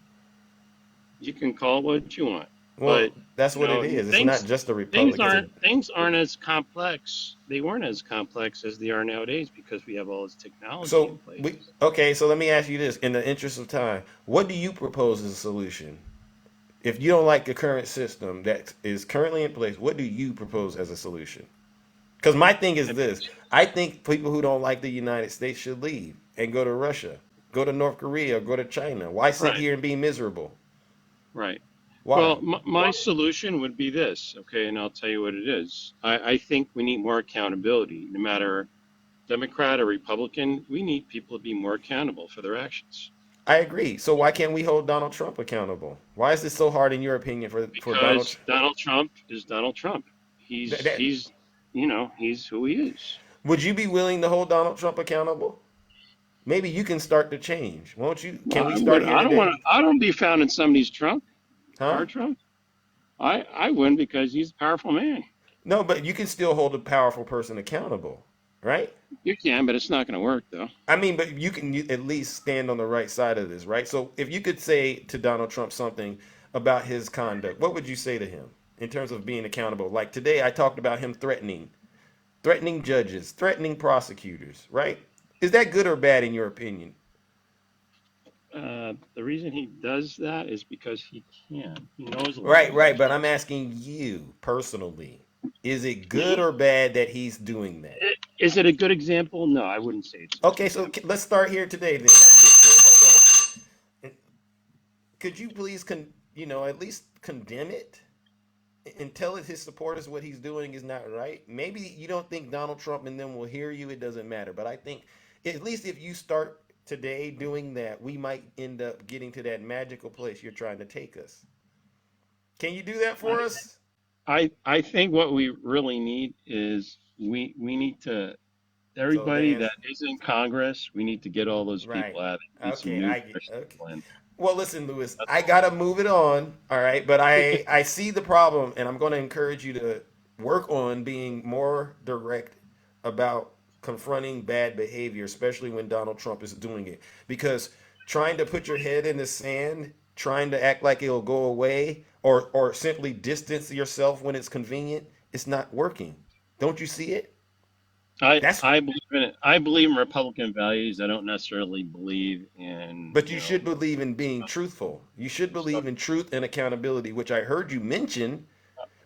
You can call it what you want, but Well, that's you what it know is. It's not things just a republic. It's a things aren't as complex. They weren't as complex as they are nowadays because we have all this technology in so place. we okay. So let me ask you this: in the interest of time, what do you propose as a solution? If you don't like the current system that is currently in place, what do you propose as a solution? Because my thing is this: I think people who don't like the United States should leave and go to Russia, go to North Korea, or go to China. Why sit Right, here and be miserable? right. Why? Well, my solution would be this, okay, and I'll tell you what it is. I think we need more accountability. No matter Democrat or Republican, we need people to be more accountable for their actions. I agree. So why can't we hold Donald Trump accountable? Why is this so hard, in your opinion, for Donald? Because Donald Trump is Donald Trump. That He's he's who he is. would you be willing to hold Donald Trump accountable? Maybe you can start the change. Won't you? Can we start But here today? I don't be found in somebody's trunk, Huh? our trunk. I wouldn't because he's a powerful man. No, but you can still hold a powerful person accountable, right? You can, but it's not going to work though. I mean, but you can at least stand on the right side of this, right? So if you could say to Donald Trump something about his conduct, what would you say to him in terms of being accountable? Like today, I talked about him threatening judges, threatening prosecutors, right? Is that good or bad in your opinion? The reason he does that is because he can. He knows a lot Right, of right. laws. But I'm asking you personally, is it good Me? or bad that he's doing that? Is it a good example? No, I wouldn't say it's a good Okay, so example. let's start here today then. Hold on. Could you please, at least condemn it and tell his supporters what he's doing is not right? Maybe you don't think Donald Trump and them will hear you. It doesn't matter. But I think at least if you start today doing that, we might end up getting to that magical place you're trying to take us. Can you do that for us? I think what we really need is we need to So everybody Dan, that is in Congress, we need to get all those right. people out. There need some Okay, new I get fresh okay. people in. Well, listen, Lewis, That's I all. gotta move it on. All right, but I see the problem, and I'm going to encourage you to work on being more direct about confronting bad behavior, especially when Donald Trump is doing it. Because trying to put your head in the sand, trying to act like it'll go away, or simply distance yourself when it's convenient, it's not working. Don't you see it? That's I believe in it. I believe in Republican values. I don't necessarily believe in, But you should believe in being truthful. You should so believe in truth and accountability, which I heard you mention.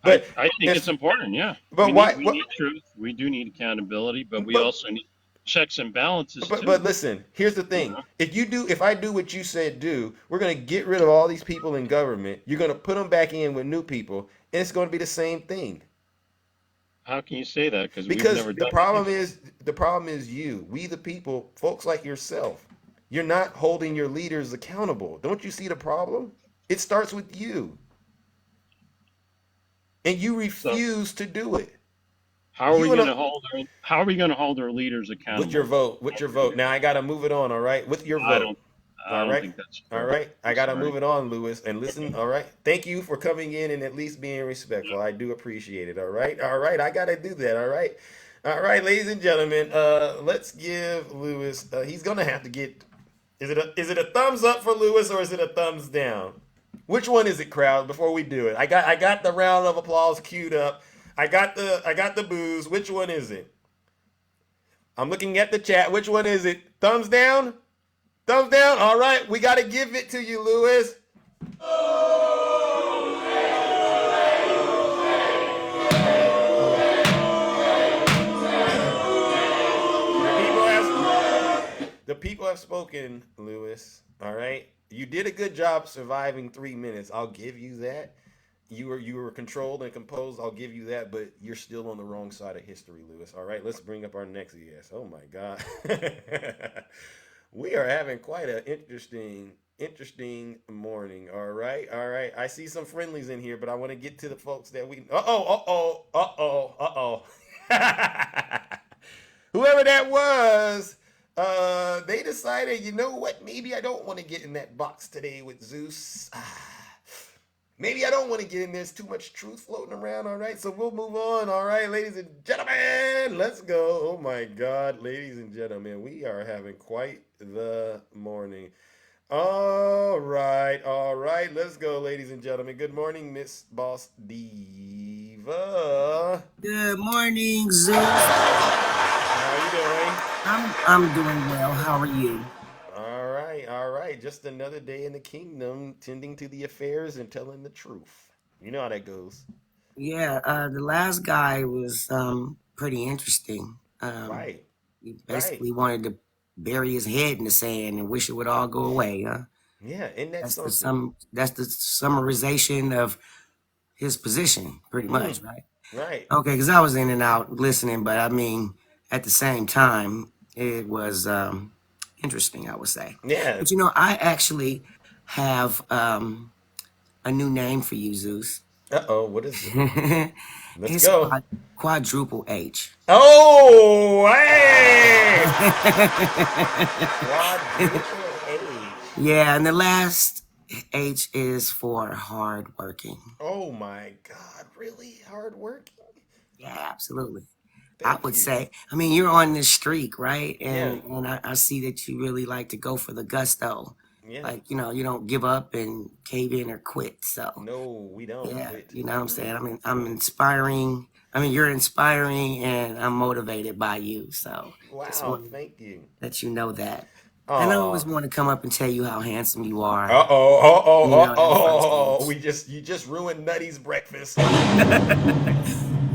I But I think it's if important. Yeah, but why we what need truth. We do need accountability, but we but also need checks and balances but too. listen, here's the You thing. know, If I do what you said do, we're gonna get rid of all these people in government. You're gonna put them back in with new people, and it's gonna be the same thing. how can you say that? Because we've Because never done anything. the problem is you, we the people, folks like yourself. You're not holding your leaders accountable. Don't you see the problem? It starts with you, and you So refuse to do it. how are we You and going to hold how are we going to hold our leaders with your accountable? vote, with your vote. Now I gotta move it on. All right, with your I vote. don't I All don't right, think that's all fair. right. I I'm gotta move sorry. it on, Lewis. And listen. All right. Thank you for coming in and at least being respectful. I do appreciate it. All right. All right. I gotta do that. All right. All right, ladies and gentlemen. Let's give Lewis. He's gonna have to get. Is it a thumbs up for Lewis or is it a thumbs down? Which one is it, crowd? Before we do it, I got the round of applause queued up. I got the booze. Which one is it? I'm looking at the chat. Which one is it? Thumbs down? Thumbs down? All right. We got to give it to you, Lewis. The people have spoken, Lewis. All right. You did a good job surviving 3 minutes. I'll give you that. You were controlled and composed. I'll give you that, but you're still on the wrong side of history, Lewis. All right, let's bring up our next guest. Oh my God, we are having quite an interesting morning. All right. I see some friendlies in here, but I want to get to the folks that we. Whoever that was, they decided, you know what? Maybe I don't want to get in that box today with Zeus. maybe I don't want to get in. There's too much truth floating around. All right, so we'll move on. All right, ladies and gentlemen, let's go. Oh my God, ladies and gentlemen, we are having quite the morning. All right, let's go, ladies and gentlemen. Good morning, Miss Boss Diva. Good morning, Zeus. How you doing? I'm doing well. How are you? All right. Just another day in the kingdom, tending to the affairs and telling the truth. You know how that goes. Yeah, the last guy was pretty interesting. Right, He right. basically wanted to bury his head in the sand and wish it would all go away, huh? Yeah, isn't that That's the something? summarization of his position, pretty Mm, much, right? right. Okay, because I was in and out listening, but I mean, at the same time, it was interesting, I would say. Yeah. But I actually have a new name for you, Zeus. Uh-oh, what is it? Let's It's go. quadruple H. Oh, hey! Quadruple H. Yeah, and the last H is for hardworking. Oh my God, really? Hard working? Yeah, absolutely. I Thank would you. say. I mean, you're on this streak, right? Yeah, And I see that you really like to go for the gusto. yeah. Like, you don't give up and cave in or quit. So No, we don't yeah, quit. you know what I'm saying? I Mm-mm. mean, I'm inspiring. I mean, you're inspiring and I'm motivated by you. So just Wow, want to thank you. let you know that. And I Aw. always want to come up and tell you how handsome you are. Uh-oh, At first glance. You just ruined Nutty's breakfast.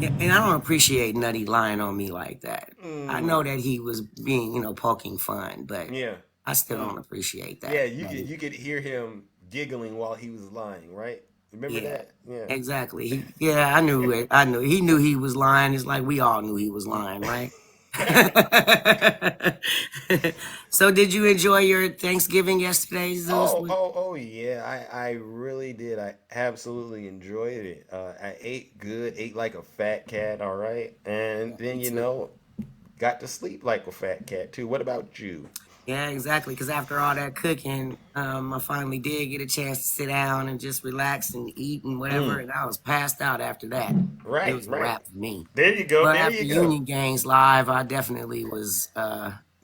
Yeah, and I don't appreciate Nutty lying on me like that. I know Mm, that he was being, poking fun, but yeah. I still Mm. don't appreciate Yeah, that, Nutty. you could hear him giggling while he was lying, right? Remember Yeah, that? Yeah. exactly. Yeah, I knew it. I knew he knew he was lying. It's like we all knew he was lying, right? So, did you enjoy your Thanksgiving yesterday, Zeus? Oh yeah, I really did. I absolutely enjoyed it. I ate good, ate like a fat cat, all right? And Yeah, then me too. got to sleep like a fat cat too. What about you? Yeah, exactly. Because after all that cooking, I finally did get a chance to sit down and just relax and eat and whatever. Mm. And I was passed out after that. It Right, was a right. wrap for me. There you go. But There after you go. Union Gangs live, I definitely was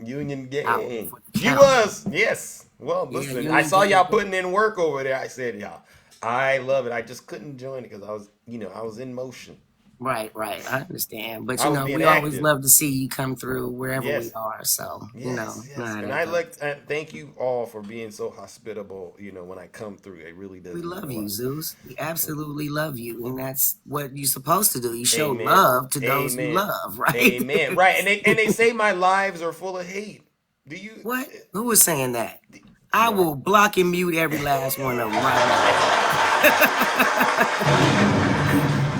Union out gang. for the You count. was, yes. Well, Yeah, listen, I Union saw Gangs. y'all putting in work over there. I said, y'all, I love it. I just couldn't join it because I was in motion. Right, right. I understand. But I was being we always active. love to see you come through wherever we Yes, are. So, yes, you know yes. how And that goes. thank you all for being so hospitable. When I come through, it really We does mean love a you, lot. Zeus. We absolutely love you. And that's what you're supposed to do. You show Amen. love to those you Amen. love, right? Amen. Right. And they say my lives are full of hate. Do you? What? Who was saying that? I No. will block and mute every last one of them right now.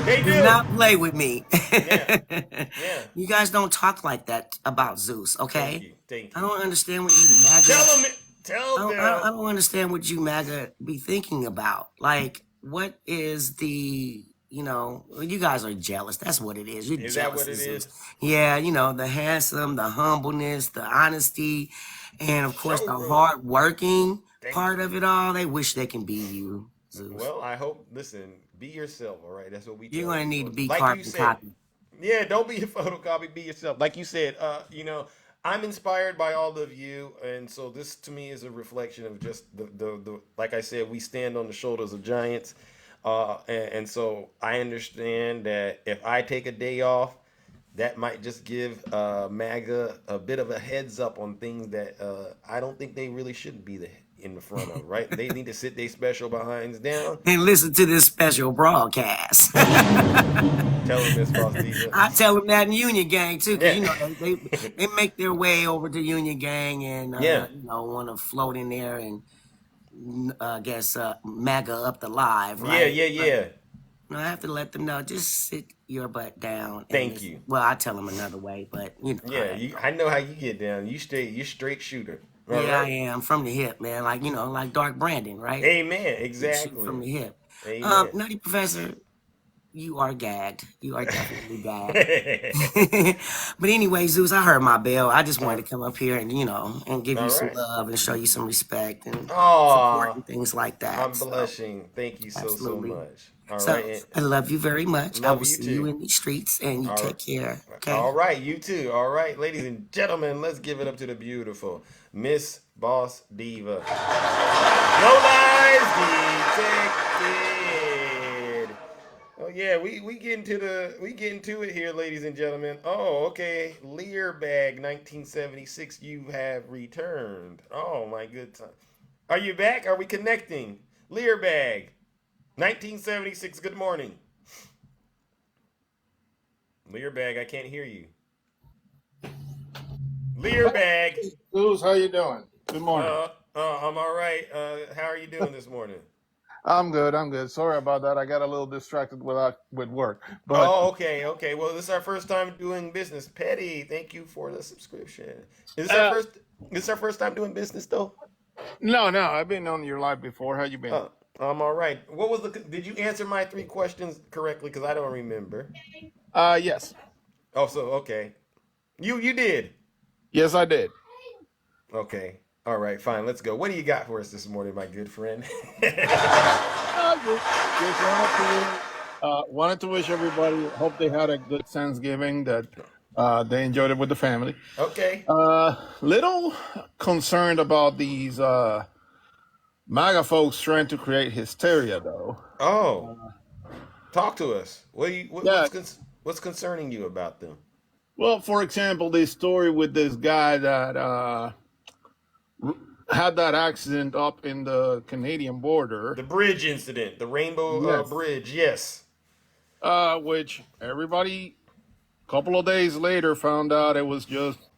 They Do do. not play with me. Yeah. Yeah. You guys don't talk like that about Zeus, Thank okay? you. Thank I you. don't understand what you Tell MAGA. them. Tell them. I don't understand what you MAGA be thinking about. Like, what is the, well, you guys are jealous. That's what it is. You're Is that jealous what of it Zeus. is? Yeah, the handsome, the humbleness, the honesty, and of course the Showroom. hard working Thank part you. of it all. They wish they can be you, Zeus. Well, I hope. Listen, be yourself. All right. That's what we You're tell gonna need to people. be Like you carbon said. copy. Yeah. Don't be a photocopy. Be yourself. Like you said. I'm inspired by all of you, and so this to me is a reflection of just the like I said, we stand on the shoulders of giants, and so I understand that if I take a day off, that might just give MAGA a bit of a heads up on things that I don't think they really should be in the front of. Right? They need to sit their special behinds down. And listen to this special broadcast. Tell them, Miss Boss Diva. I tell them that in Union Gang too, because Yeah. they make their way over to Union Gang and Yeah. want to float in there and I guess MAGA up the live, Yeah. right? Yeah. But Yeah. I have to let them know, just sit your butt down and Thank listen. you. Well, I tell them another way, but you know how Yeah. that goes. I know how you get down. You straight shooter. All Yeah, I right. am from the hip, man. Like like Dark Brandon, right? Amen. Big shoot from Exactly. the hip. Amen. Nutty Professor, You are gagged. You are definitely gagged. But anyway, Zeus, I heard my bell. I just wanted to come up here and and give you All some right. love and show you some respect and support Aw, and things like that. I'm So blushing. Thank you so absolutely. much. All right. So I love you very much. I Love will you see you too. in these streets, and you All, take care. Okay. all right, you too. All right, ladies and gentlemen, let's give it up to the beautiful Miss Boss Diva. No lies detected. Oh yeah, we get into it here, ladies and gentlemen. Oh, okay. Learbag 1976, you have returned. Oh my good time. Are you back? Are we connecting? Learbag 1976, good morning. Learbag, I can't hear you. Learbag. Luz, how you doing? Good morning. I'm all right. How are you doing this morning? I'm good. I'm good. Sorry about that. I got a little distracted with work. But Oh, okay. Well, this is our first time doing business. Petty, thank you for the subscription. Is this our uh, first? This is our first time doing business, though. no, I've been on your live before. How you been? I'm all right. What was the? Did you answer my 3 questions correctly? Because I don't remember. Yes. Oh, so okay. You did. Yes, I did. Okay. All right. Fine. Let's go. What do you got for us this morning, my good friend? Just wanted to wish everybody. Hope they had a good Thanksgiving. That they enjoyed it with the family. Okay. Little concerned about these MAGA folks trying to create hysteria, though. Oh, talk to us. Yeah. What's concerning you about them? Well, for example, this story with this guy that had that accident up in the Canadian border. The bridge incident, the Rainbow Yes. Bridge, yes. Which everybody, a couple of days later, found out it was just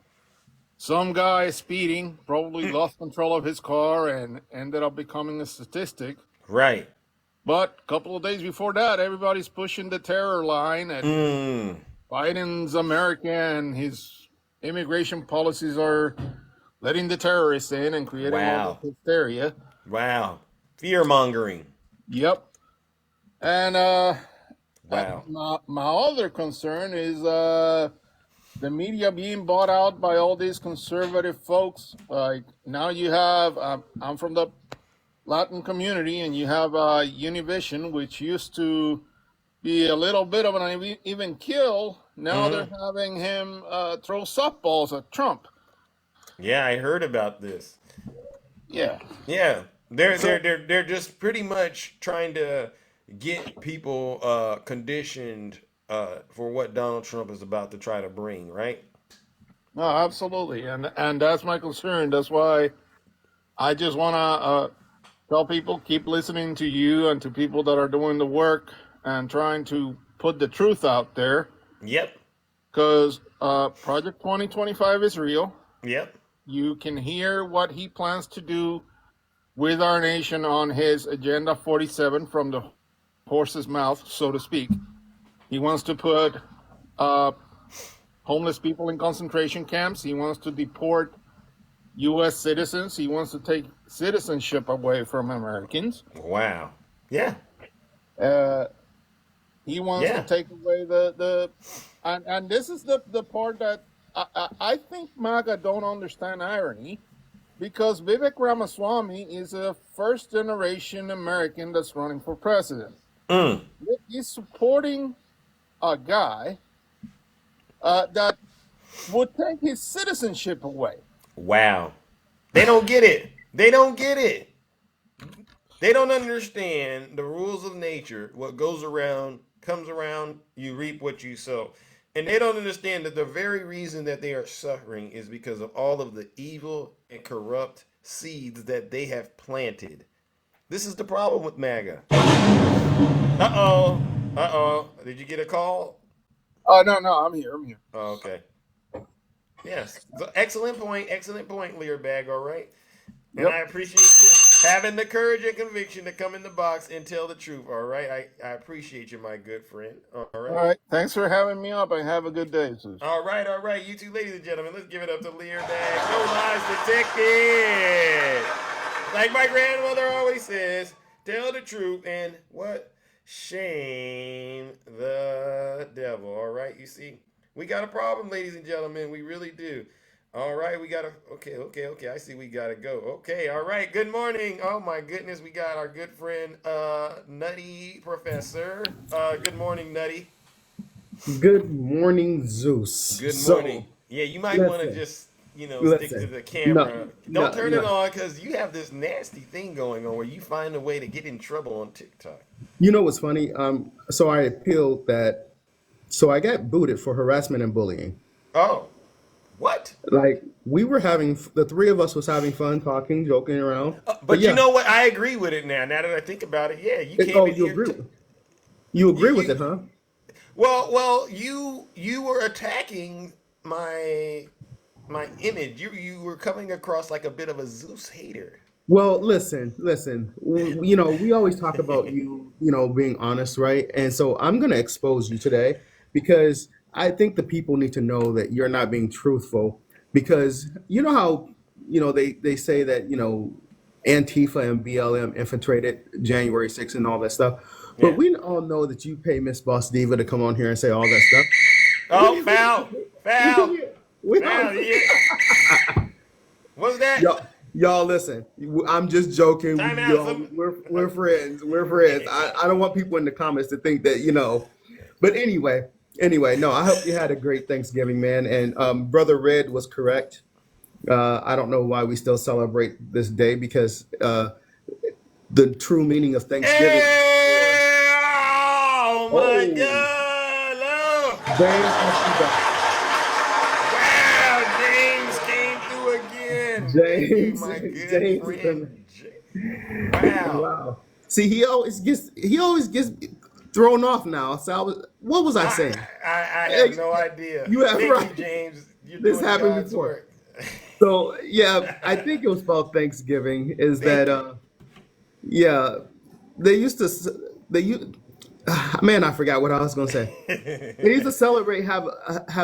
some guy speeding, probably lost control of his car and ended up becoming a statistic. Right. But a couple of days before that, everybody's pushing the terror line at Biden's America and his immigration policies are letting the terrorists in and creating all this hysteria. Wow. Fear mongering. Yep. And wow. My other concern is the media being bought out by all these conservative folks. Like now you have, I'm from the Latin community, and you have Univision, which used to be a little bit of an even kill. Now they're having him throw softballs at Trump. Yeah, I heard about this. Yeah. Yeah. They're just pretty much trying to get people conditioned for what Donald Trump is about to try to bring, right? No, absolutely. And that's my concern. That's why I just want to tell people, keep listening to you and to people that are doing the work and trying to put the truth out there. Yep. Because Project 2025 is real. Yep. You can hear what he plans to do with our nation on his Agenda 47 from the horse's mouth, so to speak. He wants to put homeless people in concentration camps. He wants to deport U.S. citizens. He wants to take citizenship away from Americans. Wow. Yeah. He wants to take away and this is the part that I think MAGA don't understand irony, because Vivek Ramaswamy is a first-generation American that's running for president. He's supporting a guy that would take his citizenship away. Wow. They don't get it. They don't get it. They don't understand the rules of nature. What goes around comes around. You reap what you sow. And they don't understand that the very reason that they are suffering is because of all of the evil and corrupt seeds that they have planted. This is the problem with MAGA. Uh-oh. Did you get a call? Oh, no, I'm here. Oh, okay. Yes. So excellent point, Learbag, all right? And I appreciate you having the courage and conviction to come in the box and tell the truth, all right? I appreciate you, my good friend. All right. All right. Thanks for having me up, and have a good day, Sus. All right. You two, ladies and gentlemen, let's give it up to Learbag. No lies detected. Like my grandmother always says, tell the truth and what? shame the devil. All right, you see, we got a problem, ladies and gentlemen. We really do. All right, we got to. Okay. I see we got to go. Okay, all right. Good morning. Oh my goodness, we got our good friend, Nutty Professor. Good morning, Nutty. Good morning, Zeus. Good morning. So, Yeah, you might want to listen, just, stick to listen. the No, camera. Don't no, turn it no. on because you have this nasty thing going on where you find a way to get in trouble on TikTok. You know what's funny? So I appealed that. So I got booted for harassment and bullying. Oh, what? Like we were having, the three of us was having fun, talking, joking around. But But you yeah, know what? I agree with it now. Now that I think about it, yeah, you came oh, in here. you You agree with you it, huh? well, you were attacking my image. You were coming across like a bit of a Zeus hater. Well, listen. We always talk about you, being honest, right? And so I'm going to expose you today because I think the people need to know that you're not being truthful. Because you know how, they say that, Antifa and BLM infiltrated January 6th and all that stuff. But Yeah. we all know that you pay Miss Boss Diva to come on here and say all that stuff. Oh, We, we, foul, we, foul, we all foul. Yeah. What's that? y'all listen. I'm just joking. Time out. We're friends. We're friends. I don't want people in the comments to think that. But anyway, no. I hope you had a great Thanksgiving, man. And Brother Red was correct. I don't know why we still celebrate this day because the true meaning of Thanksgiving is for Oh my oh God! Oh. James must be back. Wow, James came through again. Thank you, James my good James is friend. in. Wow. Wow. See, he always gets thrown off now. So what was I saying? I have Hey, no idea. you have Thank you, right. James. You're This doing happened God's before. work. So yeah, I think it was about Thanksgiving. Is that Thank you. yeah, they used to they used man, I forgot what I was gonna say. They used to celebrate have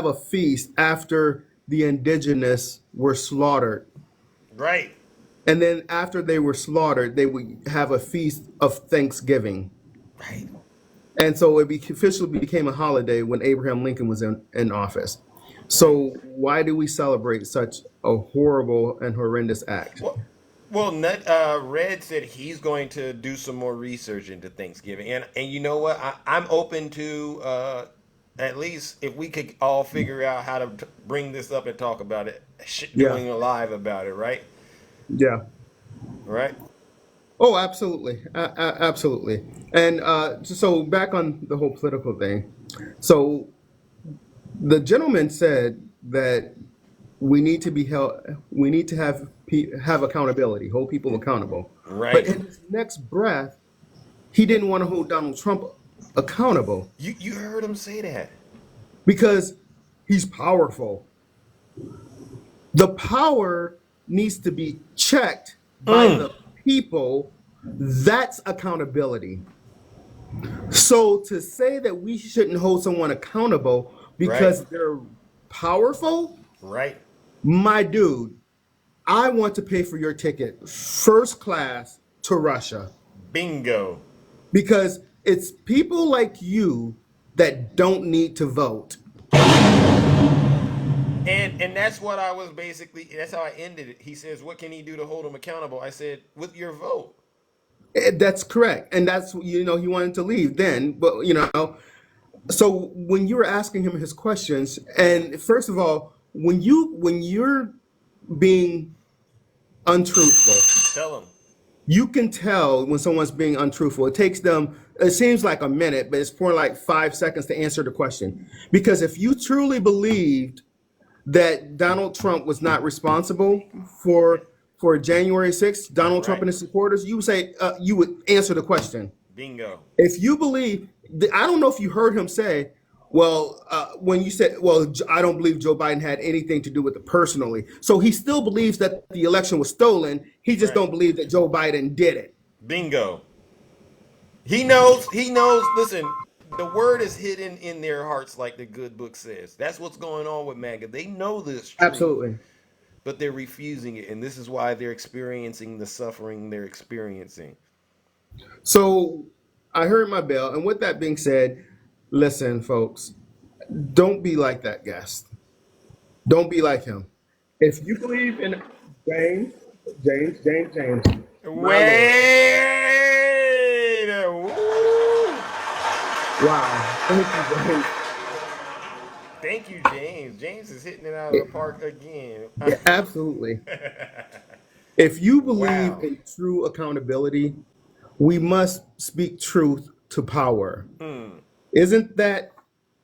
a feast after the indigenous were slaughtered. Right. And then after they were slaughtered, they would have a feast of Thanksgiving. Right. And so officially became a holiday when Abraham Lincoln was in office. Right. So why do we celebrate such a horrible and horrendous act? Well, Red said he's going to do some more research into Thanksgiving, and you know what? I'm open to at least if we could all figure out how to bring this up and talk about it, Yeah, doing a live about it, right? yeah. Right. Oh, absolutely, absolutely. And so back on the whole political thing. So the gentleman said that we need to be held. We need to have accountability, hold people accountable. But Right. in his next breath, he didn't want to hold Donald Trump accountable You heard him say that. because he's powerful. The power needs to be checked by Mm. the people. That's accountability. So to say that we shouldn't hold someone accountable Right. because they're powerful, Right. my dude, I want to pay for your ticket first class to Russia Bingo. because it's people like you that don't need to vote. And that's what I was basically. That's how I ended it. He says, "What can he do to hold him accountable?" I said, "With your vote." That's correct. And that's, he wanted to leave then. But, so when you were asking him his questions, and first of all, when you're being untruthful, Tell him. you can tell when someone's being untruthful. It seems like a minute, but it's more like 5 seconds to answer the question. Because if you truly believed that Donald Trump was not responsible for January 6th, Donald Trump Right. and his supporters, you would answer the question. Bingo. If you believe, I don't know if you heard him say, well, when you said, well, I don't believe Joe Biden had anything to do with it personally. So he still believes that the election was stolen. He just Right. don't believe that Joe Biden did it. Bingo. He knows. He knows. Listen, the word is hidden in their hearts, like the good book says. That's what's going on with MAGA. They know this truth, Absolutely. but they're refusing it, and this is why they're experiencing the suffering they're experiencing. So I heard my bell. And with that being said, listen, folks, don't be like that guest. Don't be like him. If you believe in James, James, my lord. Wait. Woo. Wow. Thank you, James. Thank you, James. James is hitting it out of the park again. Yeah, absolutely. If you believe Wow. in true accountability, we must speak truth to power. Isn't that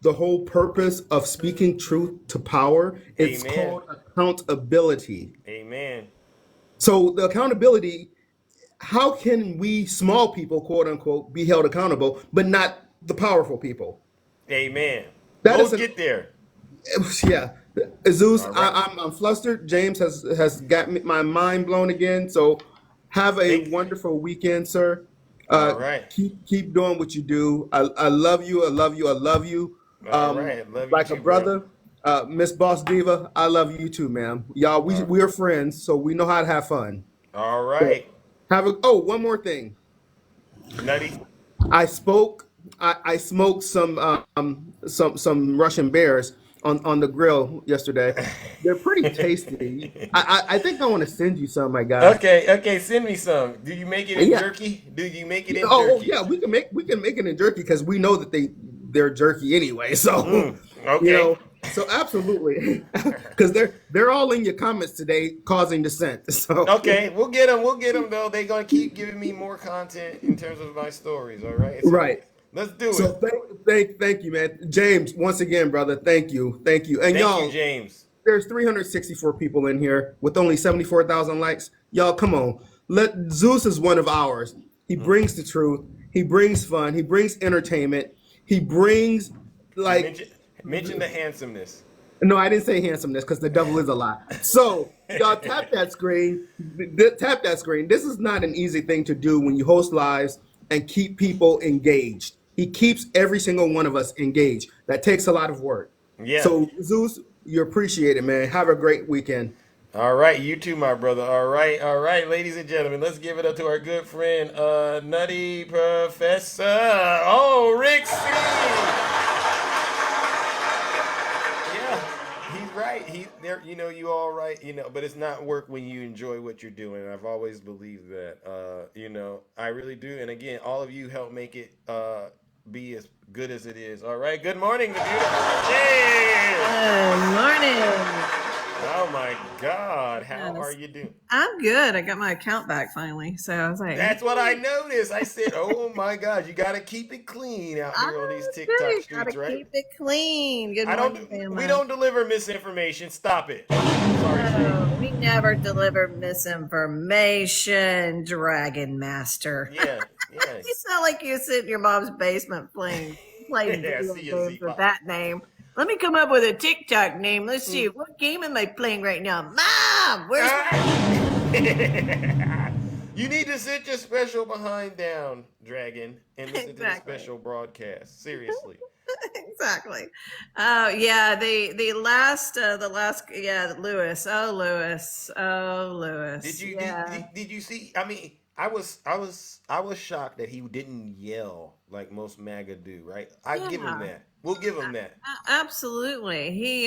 the whole purpose of speaking truth to power? It's Amen. called accountability. Amen. So, the accountability, how can we small people, quote unquote, be held accountable, but not the powerful people? Amen. That is Both an get there. yeah. Zeus, All right. I'm flustered. James has got my mind blown again. So have a Thank. wonderful weekend, sir. All right. Keep doing what you do. I love you. I love you. I love you. All right. Love you Like a too, bro. brother. Miss Boss Diva, I love you too, ma'am. Y'all, All we're friends, so we know how to have fun. all So right. have a one more thing. Nutty. I spoke. I smoked some Russian bears on the grill yesterday. They're pretty tasty. I think I want to send you some, my guy. Okay. Okay. Send me some. Do you make it in Yeah. jerky? Do you make it in Oh jerky? yeah, we can make it in jerky because we know that they're jerky anyway. So Okay. so absolutely, because they're all in your comments today causing dissent. So Okay, we'll get them. We'll get them though. They're gonna keep giving me more content in terms of my stories. All right, so right. let's do So it. thank you, man. James, once again, brother, thank you. And Thank you, y'all, James. there's 364 people in here with only 74,000 likes. Y'all, come on. Zeus is one of ours. He brings the truth. He brings fun. He brings entertainment. He brings like Mention the handsomeness. no, I didn't say handsomeness because the devil is a lie. So y'all tap that screen. Tap that screen. This is not an easy thing to do when you host lives and keep people engaged. He keeps every single one of us engaged. That takes a lot of work. Yeah. So Zeus, you appreciate it, man. Have a great weekend. All right, you too, my brother. All right, ladies and gentlemen, let's give it up to our good friend, Nutty Professor. Oh, Rick C. Yeah, he's right. He there. You know, you all right. You know, but it's not work when you enjoy what you're doing. I've always believed that. You know, I really do. And again, all of you help make it be as good as it is. All right. Good morning, the beautiful. Yeah. Good morning. Oh my God! How Yes. are you doing? I'm good. I got my account back finally. So I was like, That's what I noticed. I said, "Oh my God, you got to keep it clean out here on these TikTok gotta streets, right?" keep it clean. Good I morning, don't. family. We don't deliver misinformation. Stop it. Sorry, No, we never deliver misinformation, Dragon Master. Yeah. You sound like you sit in your mom's basement playing Yeah, video see ya, games with that name. Let me come up with a TikTok name. Let's see. What game am I playing right now? Mom, where's You need to sit your special behind down, Dragon, and listen to the Exactly. special broadcast. Seriously. Exactly. Oh yeah, the last Lewis. Oh Lewis. Did you Yeah. did you see? I mean, I was shocked that he didn't yell like most MAGA do. Right? I give him Yeah. that. We'll give him that. Absolutely. He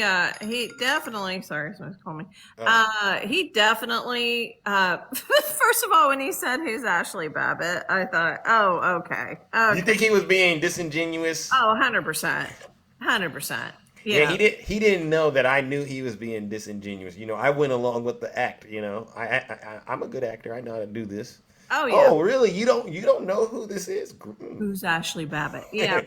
definitely sorry, someone's calling me. Oh. He definitely first of all when he said who's Ashley Babbitt, I thought, oh, okay. You think he was being disingenuous? Oh, 100%. 100%. Yeah, he didn't know that I knew he was being disingenuous. You know, I went along with the act. You know, I'm a good actor. I know how to do this. Oh yeah. Oh really? You don't know who this is? Who's Ashley Babbitt? Yeah.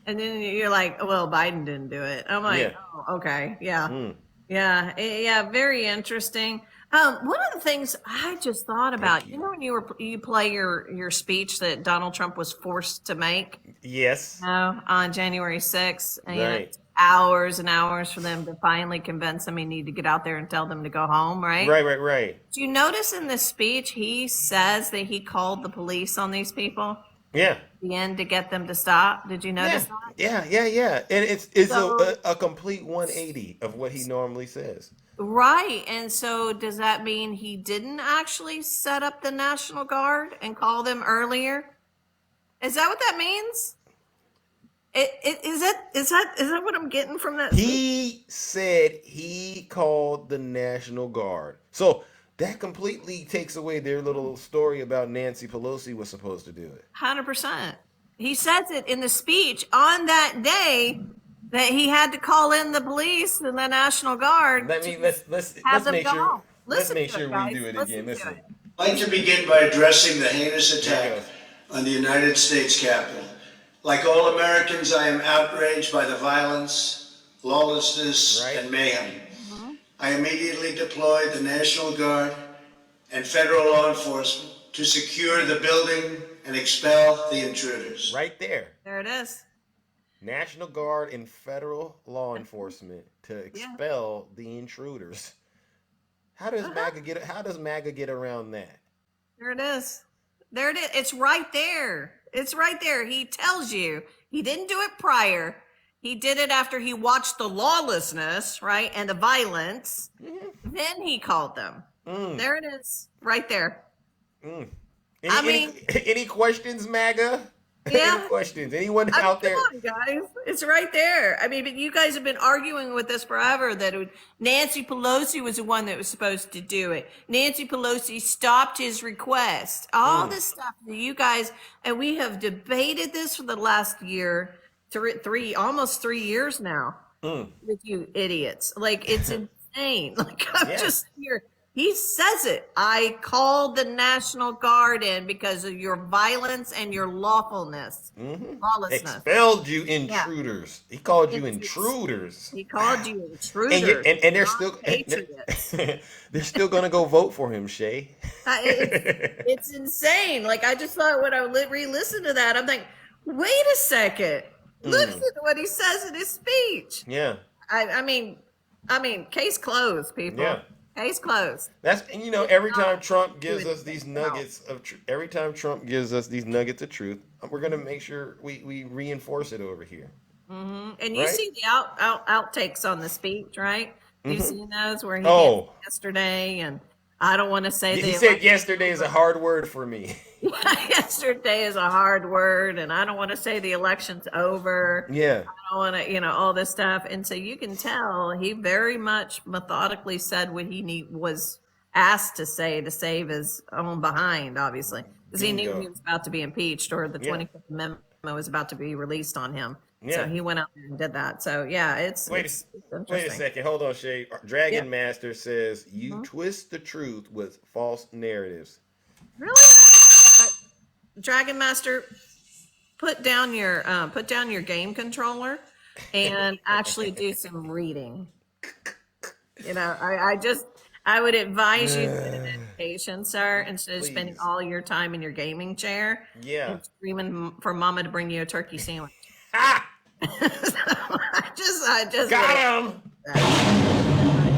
And then you're like, well, Biden didn't do it. I'm like, Yeah. oh, okay, yeah, yeah, very interesting. One of the things I just thought about, you know, when you play your speech that Donald Trump was forced to make, Yes. on January 6th, and you know, Right. it's hours and hours for them to finally convince him he need to get out there and tell them to go home, right? Right. Do you notice in this speech he says that he called the police on these people? Yeah. At the end to get them to stop. Did you notice that? Yeah. And it's So- a complete 180 of what he normally says. Right. And so does that mean he didn't actually set up the National Guard and call them earlier? Is that what that means? Is that what I'm getting from that? He said he called the National Guard. So that completely takes away their little story about Nancy Pelosi was supposed to do it. 100%. He says it in the speech on that day that he had to call in the police and the National Guard. Let's have them make go sure. home. Let's Listen make to sure it, we guys. do it Listen again. to Listen. it. I'd like to begin by addressing the heinous attack on the United States Capitol. Like all Americans, I am outraged by the violence, lawlessness, and mayhem. I immediately deployed the National Guard and federal law enforcement to secure the building and expel the intruders. Right there. There it is. National Guard and federal law enforcement to expel the intruders. How does MAGA get around that? There it is. There it is. It's right there. It's right there. He tells you he didn't do it prior. He did it after he watched the lawlessness, right, and the violence. Then he called them. There it is, right there. Any questions, MAGA? Yeah. Any questions? Anyone out there? Come on, guys. It's right there. I mean, but you guys have been arguing with us forever that Nancy Pelosi was the one that was supposed to do it. Nancy Pelosi stopped his request. All this stuff that you guys, and we have debated this for the last year, almost 3 years now with you idiots. Like, it's insane. Like, I'm just here. He says it. I called the National Guard in because of your violence and your lawfulness. Lawlessness. Expelled you intruders. He called you intruders. He called you intruders. And they're still patriots. They're still gonna go vote for him, Shay. It's insane. Like, I just thought when I re-listened to that, I'm like, wait a second. Listen to what he says in his speech. Yeah. I mean, case closed, people. Yeah. Case closed. That's every time Trump gives us these nuggets of every time Trump gives us these nuggets of truth, we're gonna make sure we reinforce it over here. And you see the outtakes on the speech, right? You've seen those where he did yesterday, and I don't want to say he said yesterday is a hard word for me. Yesterday is a hard word, and I don't want to say the election's over. Yeah. I don't want to, all this stuff. And so you can tell he very much methodically said what he was asked to say to save his own behind, obviously, because he knew he was about to be impeached or the 25th Amendment was about to be released on him. Yeah. So he went out there and did that. So yeah, it's wait a second. Hold on, Shay. Dragon Master says you twist the truth with false narratives. Really? Dragon Master, put down your game controller and actually do some reading. I would advise you to get an education, sir, instead of spending all your time in your gaming chair. Yeah. And screaming for mama to bring you a turkey sandwich. I just got him.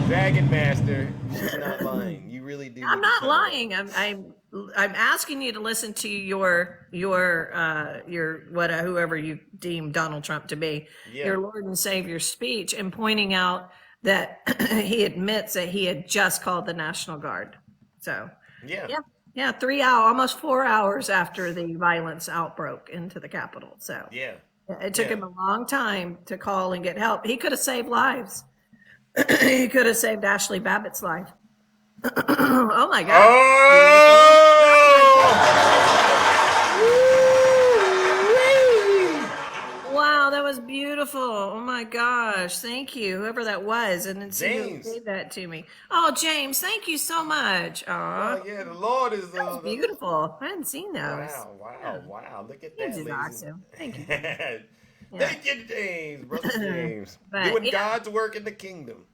Dragon Master, she's not lying. You really do. I'm not lying. I'm asking you to listen to your whoever you deem Donald Trump to be, your Lord and Savior speech, and pointing out that he admits that he had just called the National Guard. So 3 hours, almost 4 hours after the violence outbroke into the Capitol. So it took him a long time to call and get help. He could have saved lives. He could have saved Ashley Babbitt's life. Oh my God. Wow, that was beautiful. Oh my gosh. Thank you, whoever that was. And James gave that to me. Oh, James, thank you so much. Oh, yeah, the Lord is that was beautiful. I hadn't seen those. Wow. Look at James that. Is awesome. Thank you. Thank you, James. Brother James. Doing God's work in the kingdom.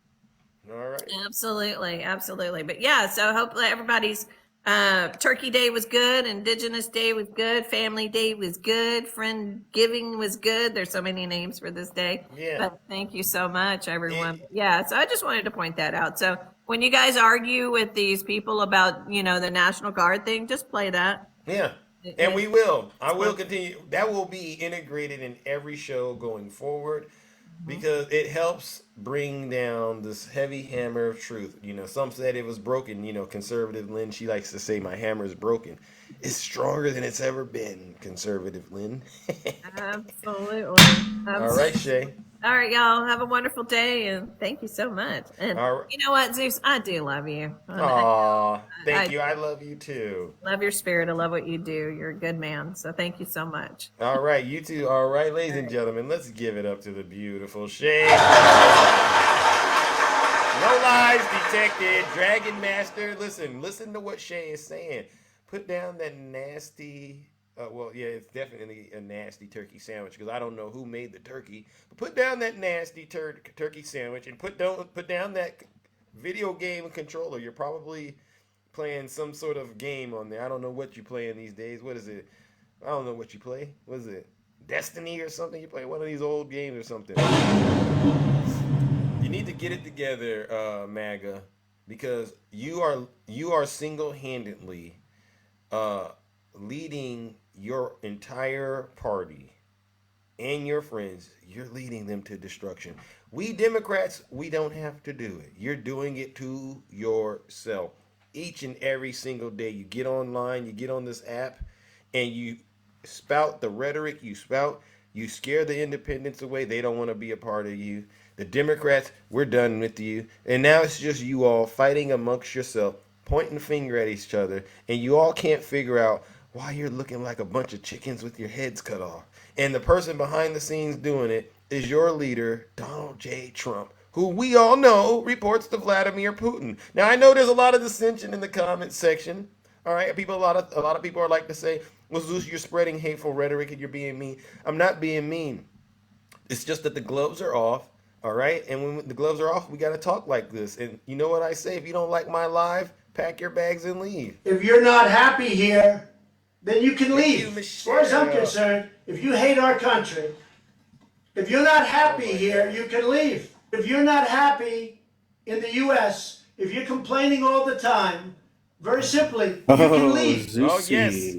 All right. Absolutely. But yeah, so hopefully everybody's Turkey Day was good, Indigenous Day was good, Family Day was good, Friend Giving was good. There's so many names for this day. Yeah. But thank you so much, everyone. Yeah, so I just wanted to point that out. So when you guys argue with these people about, the National Guard thing, just play that. Yeah. And we will. I will continue. That will be integrated in every show going forward because it helps bring down this heavy hammer of truth. Some said it was broken. Conservative Lynn, she likes to say my hammer is broken. is stronger than it's ever been, conservative Lynn. Absolutely. All right, Absolutely. Shay. All right, y'all. Have a wonderful day, and thank you so much. And All right. you know what, Zeus? I do love you. Aw, thank I you. I love you too. love your spirit. I love what you do. You're a good man. So thank you so much. All right, you too. All right, ladies and gentlemen, let's give it up to the beautiful Shay. No lies detected. Dragon Master. Listen to what Shay is saying. Put down that nasty. Well, yeah, it's definitely a nasty turkey sandwich because I don't know who made the turkey. But put down that nasty turkey sandwich and put down that video game controller. You're probably playing some sort of game on there. I don't know what you're playing these days. What is it? I don't know what you play. What is it? Destiny or something? You play one of these old games or something. You need to get it together, MAGA, because you are single-handedly leading your entire party and your friends. You're leading them to destruction. We Democrats, we don't have to do it. You're doing it to yourself. Each and every single day, you get online, you get on this app, and you spout the rhetoric you spout. You scare the independents away. They don't want to be a part of you. The Democrats, we're done with you. And now it's just you all fighting amongst yourself, pointing the finger at each other, and you all can't figure out why you're looking like a bunch of chickens with your heads cut off. And the person behind the scenes doing it is your leader, Donald J. Trump, who we all know reports to Vladimir Putin. Now I know there's a lot of dissension in the comment section. All right, a lot of people are like to say, "Well, Zeus, you're spreading hateful rhetoric and you're being mean." I'm not being mean. It's just that the gloves are off. All right, and when the gloves are off, we got to talk like this. And you know what I say? If you don't like my live, pack your bags and leave. If you're not happy here, then you can leave. As far as I'm concerned, if you hate our country, if you're not happy here, you can leave. If you're not happy in the U.S., if you're complaining all the time, very simply, you can leave. Oh, yes.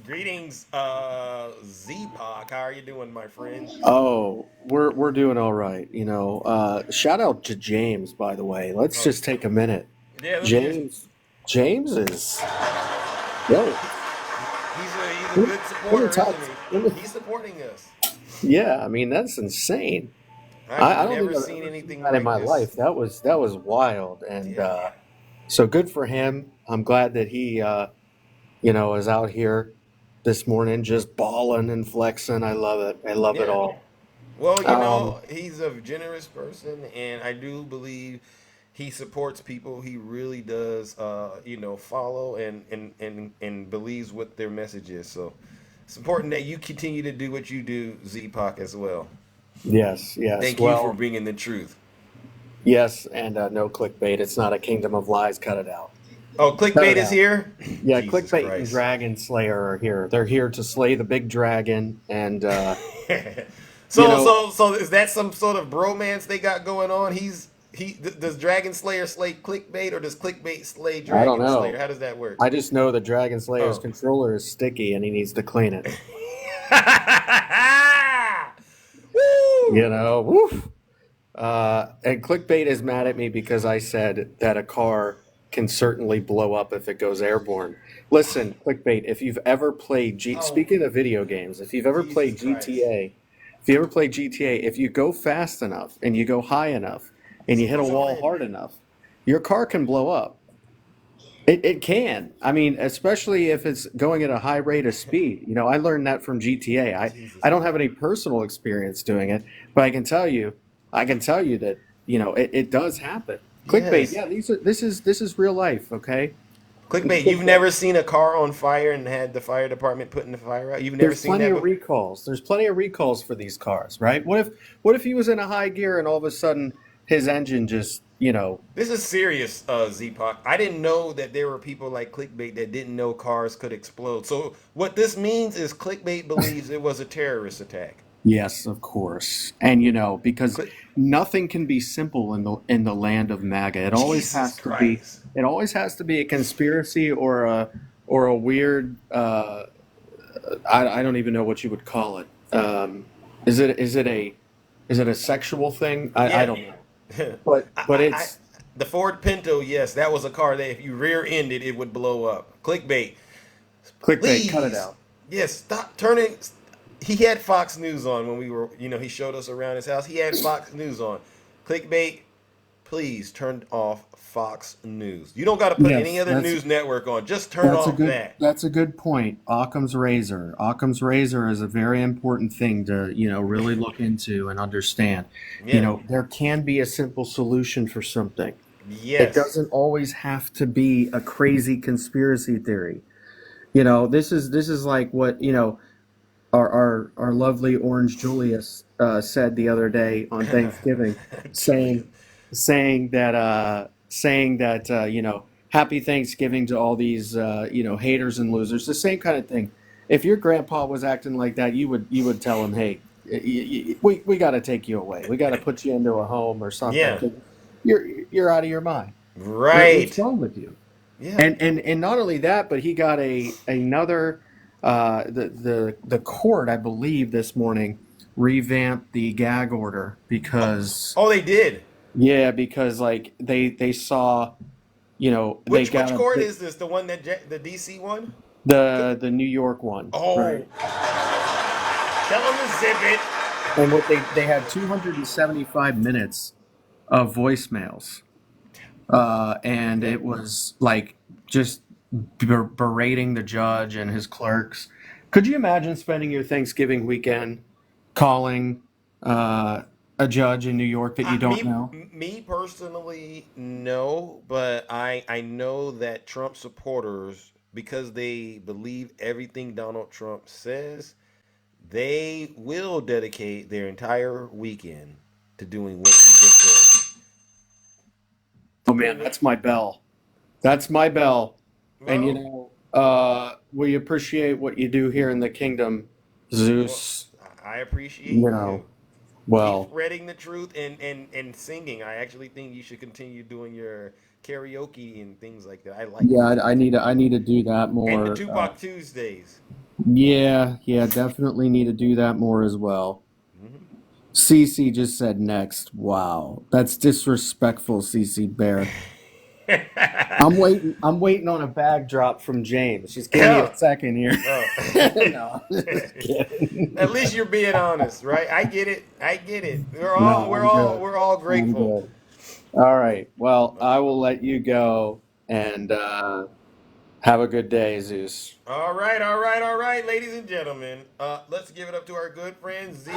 Greetings, Z-Pac. How are you doing, my friend? Oh, we're doing all right. You know, shout out to James, by the way. Let's just take a minute. Yeah, James is yo. He's a good supporter, isn't he? He's supporting us. Yeah, I mean that's insane. I I've don't never think I've seen ever anything seen that like in my this. life. That was wild, and so good for him. I'm glad that he, is out here this morning just balling and flexing. I love it. I love it all. Well, he's a generous person, and I do believe he supports people. He really does, follow and believes what their message is. So it's important that you continue to do what you do, Z-Pac, as well. Yes. Thank you for bringing the truth. Yes, and no clickbait. It's not a kingdom of lies. Cut it out. Oh, clickbait is here? Yeah, Jesus clickbait Christ. and Dragon Slayer are here. They're here to slay the big dragon, and So is that some sort of bromance they got going on? Does Dragon Slayer slay clickbait, or does clickbait slay I don't Dragon know. Slayer? How does that work? I just know that Dragon Slayer's controller is sticky, and he needs to clean it. Woof. And clickbait is mad at me because I said that a car can certainly blow up if it goes airborne. Listen, clickbait, if you've ever played speaking of video games, if you've ever played GTA, if you go fast enough and you go high enough and you hit a wall hard enough, your car can blow up. It can. I mean, especially if it's going at a high rate of speed. You know, I learned that from GTA. I don't have any personal experience doing it, but I can tell you that, it does happen. Clickbait, yeah, this is real life, okay? Clickbait, you've never seen a car on fire and had the fire department putting the fire out? You've never seen that? There's plenty of recalls. There's plenty of recalls for these cars, right? What if he was in a high gear and all of a sudden his engine just, This is serious, Z-Pac. I didn't know that there were people like Clickbait that didn't know cars could explode. So what this means is Clickbait believes it was a terrorist attack. Yes, of course. And because nothing can be simple in the land of MAGA. It always has to be a conspiracy or a weird I don't even know what you would call it. Is it a sexual thing? I don't know. But it's the Ford Pinto, yes, that was a car that if you rear-ended it would blow up. Clickbait. Clickbait, cut it Please, out. yes, stop turning. He had Fox News on when we were, he showed us around his house. He had Fox News on. Clickbait, please turn off Fox News. You don't got to put any Yes, other that's news network on. Just turn off that. that's a good point. Occam's razor. Occam's razor is a very important thing to, really look into and understand. Yeah. There can be a simple solution for something. It Yes. doesn't always have to be a crazy conspiracy theory. This is like what, our lovely Orange Julius said the other day on Thanksgiving, saying saying that Happy Thanksgiving to all these haters and losers. The same kind of thing. If your grandpa was acting like that, you would tell him, hey, we got to take you away. We got to put you into a home or something. Yeah. 'Cause you're out of your mind. What's Right. wrong with you? Yeah. And not only that, but he got another the court, I believe, this morning revamped the gag order because Oh, they did. because like they saw they Which got court is this? The one that the DC one? the New York one, Oh. right? Tell them to zip it. And what they had 275 minutes of voicemails, and it was like just berating the judge and his clerks. Could you imagine spending your Thanksgiving weekend calling a judge in New York that you don't know? Me personally, no, but I know that Trump supporters, because they believe everything Donald Trump says, they will dedicate their entire weekend to doing what he just said. Oh man, that's my bell. That's my bell. And we appreciate what you do here in the kingdom, Zeus. I appreciate you. Well, Keep spreading the truth and singing. I actually think you should continue doing your karaoke and things like that. I like yeah, it. I need to do that more. And the Tupac Tuesdays. Yeah, definitely need to do that more as well. CC just said next. Wow, that's disrespectful, CC Bear. I'm waiting on a bag drop from James. Just give me a second here. No, just kidding. At least you're being honest, right? I get it. We're all grateful. All right. Well, I will let you go and have a good day, Zeus. All right, ladies and gentlemen. Let's give it up to our good friend Z.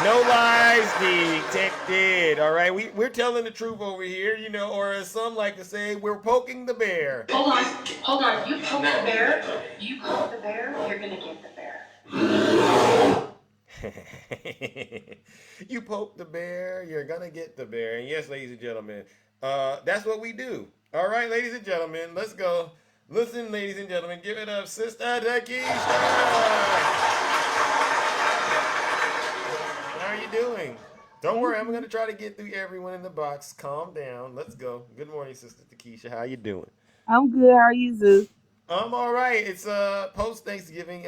No lies detected. All right, we're telling the truth over here, or as some like to say, we're poking the bear. Hold on. You poke the bear, you're gonna get the bear. You poke the bear, you're gonna get the bear. And yes, ladies and gentlemen, that's what we do. All right, ladies and gentlemen, let's go. Listen, ladies and gentlemen, give it up, Sister Takesha. How are you doing? Don't worry, I'm gonna try to get through everyone in the box. Calm down. Let's go. Good morning, Sister Takesha. How you doing? I'm good. How are you, Zeus? I'm all right. It's post Thanksgiving.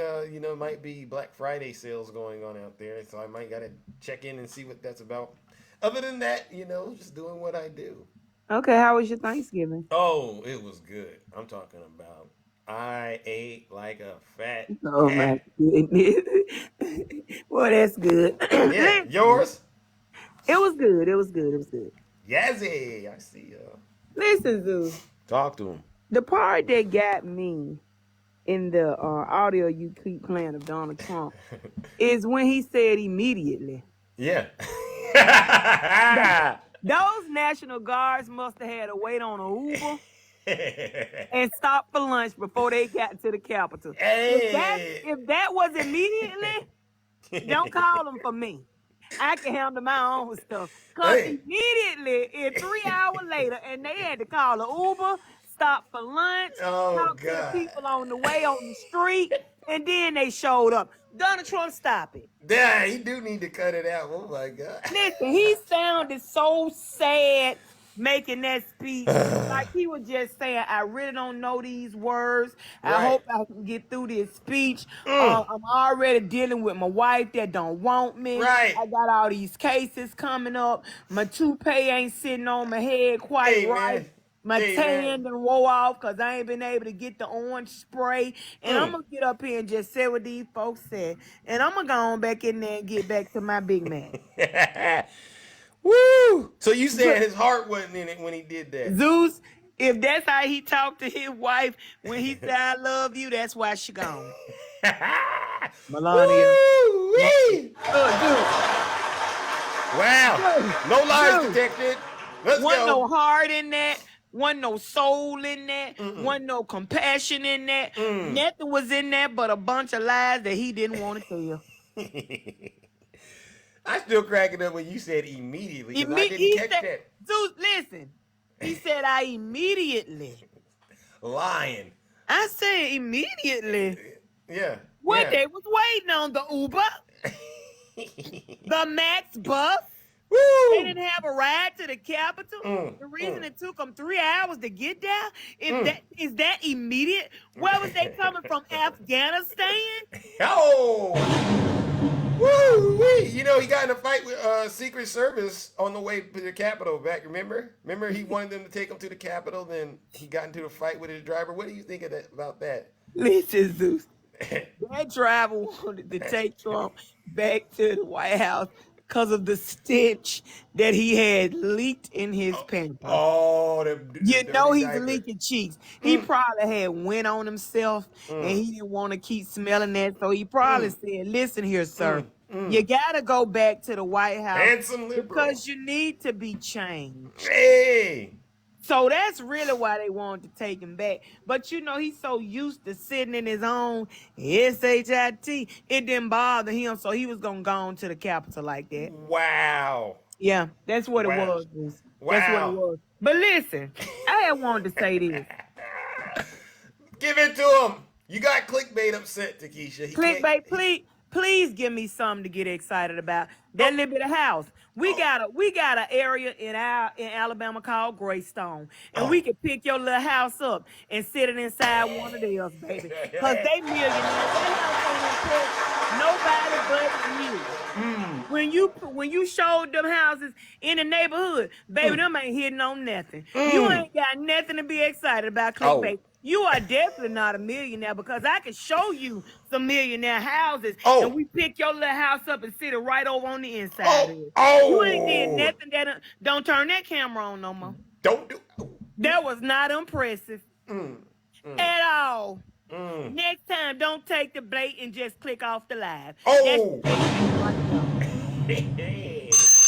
Might be Black Friday sales going on out there, so I might gotta check in and see what that's about. Other than that, just doing what I do. Okay, how was your Thanksgiving? Oh, it was good. I'm talking about. I ate like a fat Oh my cat. goodness. Well, that's good. Yeah, yours? It was good. It was good. It was good. Yazzie, I see ya. Listen, Zeus. Talk to him. The part that got me in the audio you keep playing of Donald Trump is when he said immediately. Yeah. Those National Guards must have had to wait on an Uber and stop for lunch before they got to the Capitol. Hey. If that was immediately, don't call them for me. I can handle my own stuff. Because immediately, 3 hours later, and they had to call an Uber, stop for lunch, talk to the people on the way on the street, and then they showed up. Donald Trump, stop it. Yeah, he do need to cut it out. Oh my God. Listen, he sounded so sad making that speech. Like he was just saying, I really don't know these words. I hope I can get through this speech. I'm already dealing with my wife that don't want me. I got all these cases coming up. My toupee ain't sitting on my head quite right. My Hey, tan man. done wore off because I ain't been able to get the orange spray. And I'm going to get up here and just say what these folks said. And I'm going to go on back in there and get back to my Big Mac. Woo! So you saying his heart wasn't in it when he did that? Zeus, if that's how he talked to his wife when he said, I love you, that's why she gone. Melania. Woo-wee! Zeus. Wow. No lies detected. Let's Wasn't go. no heart in that. Wasn't no soul in that. Wasn't no compassion in that. Nothing was in that but a bunch of lies that he didn't want to tell. I still cracking up when you said immediately because I didn't He catch said, that. Zeus, listen. He said, I immediately. Lying. I said immediately. Yeah. What they was waiting on, the Uber, the Max bus. Woo! They didn't have a ride to the Capitol. The reason it took them 3 hours to get there, is that immediate? Where was they coming from? Afghanistan? Oh! Woo-wee! You know, he got in a fight with Secret Service on the way to the Capitol back, remember? Remember he wanted them to take him to the Capitol, then he got into a fight with his driver. What do you think of that, about that? Listen, Zeus. That driver wanted to take Trump back to the White House because of the stench that he had leaked in his pamper. Oh, you know he's diaper. leaking cheeks. He probably had went on himself and he didn't want to keep smelling that. So he probably said, listen here, sir. You got to go back to the White House Handsome liberal. because you need to be changed. Hey! So that's really why they wanted to take him back. But you know, he's so used to sitting in his own SHIT, it didn't bother him. So he was going to go on to the Capitol like that. Wow. Yeah, that's what it was. Wow. That's what it was. But listen, I had wanted to say this. Give it to him. You got clickbait upset, Takesha. Clickbait, please give me something to get excited about. That little bit of house. We got an area in Alabama called Greystone, and we can pick your little house up and sit it inside one of theirs, baby. Cause they millionaires. That house ain't impressed nobody but you. When you showed them houses in the neighborhood, baby, them ain't hitting on nothing. You ain't got nothing to be excited about, clickbait. You are definitely not a millionaire because I can show you some millionaire houses and we pick your little house up and sit it right over on the inside of it. You ain't did nothing that don't turn that camera on no more. Don't do. That was not impressive at all. Next time, don't take the bait and just click off the live.